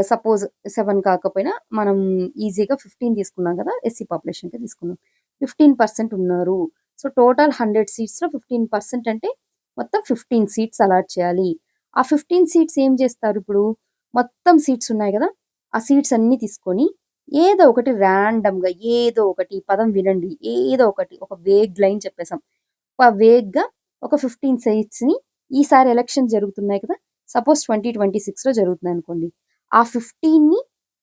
సపోజ్ 7 కాకపోయినా మనం ఈజీగా 15 తీసుకున్నాం కదా! ఎస్సీ పాపులేషన్‌కే తీసుకుందాం. 15% ఉన్నారు. సో, టోటల్ 100 సీట్స్‌లో 15% అంటే మొత్తం 15 సీట్స్ అలాట్ చేయాలి. ఆ 15 సీట్స్ ఏం చేస్తారిప్పుడు? మొత్తం సీట్స్ ఉన్నాయి గదా! ఆ సీట్స్ అన్నీ తీసుకొని ఏదో ఒకటి ర్యాండమ్‌గా ఏదో ఒకటి పదం వినండి. ఏదో ఒకటి ఒక వేగ్ లైన్ చెప్పేసాం. వేగ్‌గా ఒక 15 సీట్స్‌ని ఈసారి ఎలక్షన్స్ జరుగుతున్నాయి కదా! సపోజ్ 2026లో జరుగుతున్నాయనుకోండి. ఆ 15ని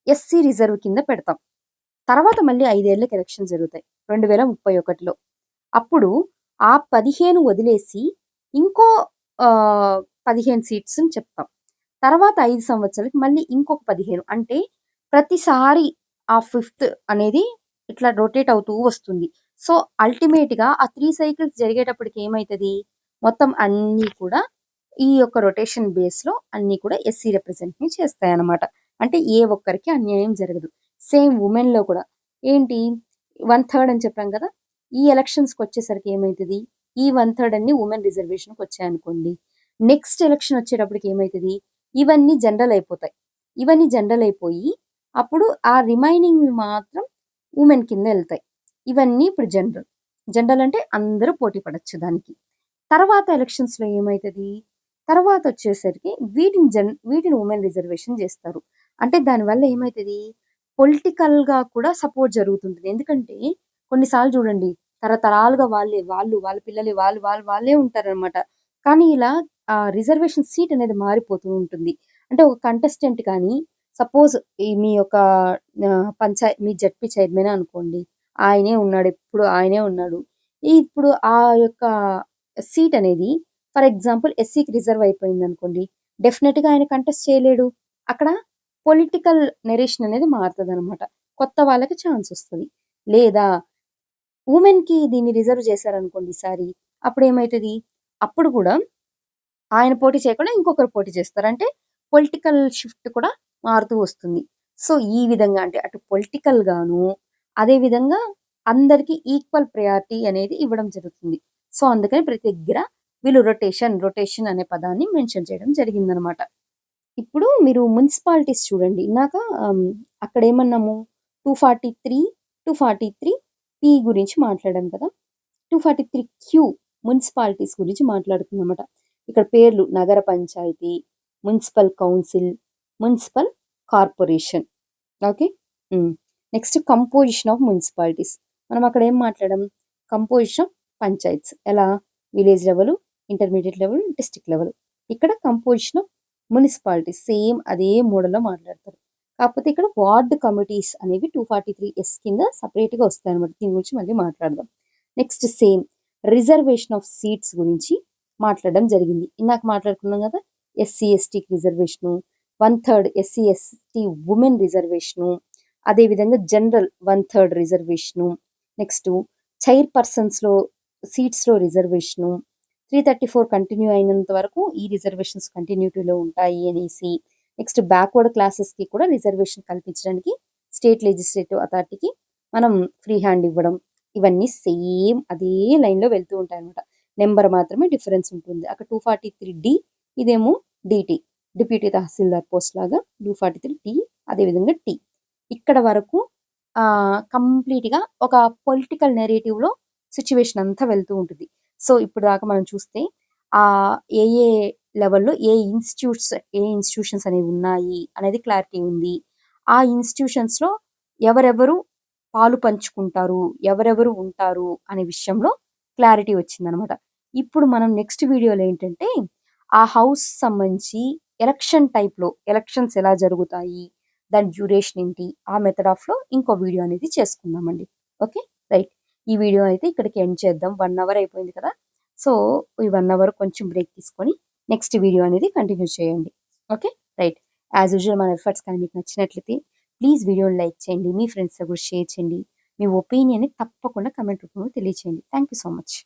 ఎస్సీ రిజర్వ్ కింద పెడతాం. తర్వాత మళ్ళీ 5 ఏళ్ళకి ఎలక్షన్స్ జరుగుతాయి. 2031లో. అప్పుడు ఆ 15 వదిలేసి ఇంకో 15 సీట్స్‌ని చెప్తాం. తర్వాత 5 సంవత్సరాలకి మళ్ళీ ఇంకొక 15 అంటే ప్రతిసారి ఆ ఫిఫ్త్ అనేది ఇట్లా రొటేట్ అవుతూ వస్తుంది. సో, అల్టిమేట్‌గా ఆ 3 సైకిల్స్ జరిగేటప్పటికి ఏమైతది? మొత్తం అన్నీ కూడా ఈ యొక్క రొటేషన్ బేస్‌లో అన్నీ కూడా ఎస్సీ రిప్రజెంట్‌ని చేస్తాయన్నమాట. అంటే ఏ ఒక్కరికి అన్యాయం జరగదు. సేమ్ వుమెన్‌లో కూడా ఏంటి 1/3 అని చెప్పాం కదా! ఈ ఎలక్షన్స్‌కొచ్చేసరికి ఏమైతది? ఈ 1/3 అన్నీ వుమెన్ రిజర్వేషన్‌కొచ్చాయనుకోండి. నెక్స్ట్ ఎలక్షన్ వచ్చేటప్పటికి ఏమైతది? ఇవన్నీ జనరల్ అయిపోతాయి. ఇవన్నీ జనరల్ అయిపోయి అప్పుడు ఆ రిమైనింగ్‌వి మాత్రం వుమెన్ కింద ఎళ్తాయి. ఇవన్నీ ఇప్పుడు జనరల్. జనరల్ అంటే అందరూ పోటీ పడొచ్చు దానికి. తర్వాత ఎలక్షన్స్‌లో ఏమైతది? తర్వాతొచ్చేసరికి వీటిని వుమెన్ రిజర్వేషన్ జేస్తారు. అంటే దానివల్ల ఏమైతది? పొలిటికల్‌గా కూడా సపోర్ట్ జరుగుతుంటది. ఎందుకంటే కొన్ని సార్లు చూడండి తరతరాలుగా వాళ్ళ పిల్లలే వాళ్ళే ఉంటారనమాట. కానీ ఇలా రిజర్వేషన్ సీట్ అనేది మారిపోతూ ఉంటుంది. అంటే ఒక కంటెస్టెంట్ కానీ సపోజ్ ఈ మీ యొక్క మీ జడ్పీ చైర్మనే అనుకోండి. ఎప్పుడు ఆయనే ఉన్నాడు. ఇప్పుడు ఆ యొక్క సీట్ అనేది ఫర్ ఎగ్జాంపుల్ ఎస్సీకి రిజర్వ్ అయిపోయిందనుకోండి. డెఫినిట్‌గా ఆయన కంటెస్ట్ చేయలేడు. అక్కడ పొలిటికల్ నరేషన్ అనేది మారుతదనమాట. కొత్త వాళ్ళకి ఛాన్స్ ఒస్తది. లేదా వుమెన్‌కి దీన్ని రిజర్వ్ చేశారనుకోండి ఈసారి. అప్పుడేమైతది? అప్పుడు గూడా ఆయన పోటీ చేయకుండా ఇంకొకరు పోటీ చేస్తారు. అంటే పొలిటికల్ షిఫ్ట్ కూడా మారుతూ వస్తుంది. సో, ఈ విధంగా అంటే అటు పొలిటికల్‌గాను, అదే విధంగా అందరికి ఈక్వల్ ప్రయారిటీ అనేది ఇవ్వడం జరుగుతుంది. సో, అందుకని ప్రతి దగ్గర వీళ్ళు రొటేషన్ అనే పదాన్ని మెన్షన్ చేయడం జరిగిందనమాట. ఇప్పుడు మీరు మున్సిపాలిటీస్ చూడండి. ఇందాక అక్కడేమన్నాము 243, 243 పి గురించి మాట్లాడాం కదా! 243 క్యూ మున్సిపాలిటీస్ గురించి మాట్లాడుతున్నామట. ఇక్కడ పేర్లు నగర పంచాయతీ, municipal council, municipal corporation. Okay. Hmm. Next composition of municipalities. మనం అక్కడ ఏం మాట్లాడాం? Composition of panchayats. ఎలా? Village level, intermediate level, district level. ఇక్కడ కంపోజిషన్ ఆఫ్ మునిసిపాలిటీస్ సేమ్ అదే మోడల్‌లో మాట్లాడతారు. కాకపోతే ఇక్కడ వార్డ్ కమిటీస్ అనేవి 243 కింద సెపరేట్‌గా వస్తాయన్నమాట. దీని గురించి మళ్ళీ మాట్లాడదాం. Next same reservation of seats గురించి మాట్లాడడం జరిగింది. ఇందాక మాట్లాడుకున్నాం కదా! ఎస్సీ, ఎస్టీకి reservation, 1/3 SC, ST women reservation, అదేవిధంగా జనరల్ 1/3 రిజర్వేషను. నెక్స్టు చైర్‌పర్సన్స్‌లో సీట్స్‌లో రిజర్వేషను. 334 కంటిన్యూ అయినంత వరకు ఈ రిజర్వేషన్స్ కంటిన్యూటీలో ఉంటాయి అనేసి. నెక్స్ట్ బ్యాక్వర్డ్ క్లాసెస్‌కి కూడా రిజర్వేషన్ కల్పించడానికి స్టేట్ లెజిస్లేటివ్ అథారిటీకి మనం ఫ్రీ హ్యాండ్ ఇవ్వడం. ఇవన్నీ సేమ్ అదే లైన్‌లో వెళ్తూ ఉంటాయన్నమాట. నంబర్ మాత్రమే డిఫరెన్స్ ఉంటుంది. అక్కడ 243 ఇదేమో డీటీ డిప్యూటీ తహసీల్దార్ పోస్ట్ లాగా 243 అదేవిధంగా ఇక్కడ వరకు కంప్లీట్‌గా ఒక పొలిటికల్ నేరేటివ్‌లో సిట్యుయేషన్ అంతా వెళ్తూ ఉంటుంది. సో, ఇప్పుడు దాకా మనం చూస్తే ఏ లెవెల్‌లో ఏ ఇన్‌స్టిట్యూషన్స్ అనేవి ఉన్నాయి అనేది క్లారిటీ ఉంది. ఆ ఇన్‌స్టిట్యూషన్స్‌లో ఎవరెవరు పాలు పంచుకుంటారు, ఎవరెవరు ఉంటారు అనే విషయంలో క్లారిటీ వచ్చిందనమాట. ఇప్పుడు మనం నెక్స్ట్ వీడియోలో ఏంటంటే, ఆ హౌస్ సంబంధించి ఎలక్షన్స్ ఎలా జరుగుతాయి, దాని డ్యూరేషన్ ఏంటి, ఆ మెథడ్ ఆఫ్‌లో ఇంకో వీడియో అనేది చేసుకుందామండి. ఓకే. రైట్. ఈ వీడియో అయితే ఇక్కడికి ఎండ్ చేద్దాం. 1 అవర్ అయిపోయింది కదా! సో, ఈ 1 అవర్ కొంచెం బ్రేక్ తీసుకొని నెక్స్ట్ వీడియో అనేది కంటిన్యూ చేయండి. ఓకే. రైట్. యాజ్ యూజువల్ మన ఎఫర్ట్స్ కానీ మీకు నచ్చినట్లయితే ప్లీజ్ వీడియోని లైక్ చేయండి. మీ ఫ్రెండ్స్‌తో కూడా షేర్ చేయండి. మీ ఒపీనియన్‌ని తప్పకుండా కామెంట్ రూపంలో తెలియచేయండి. Thank you so much.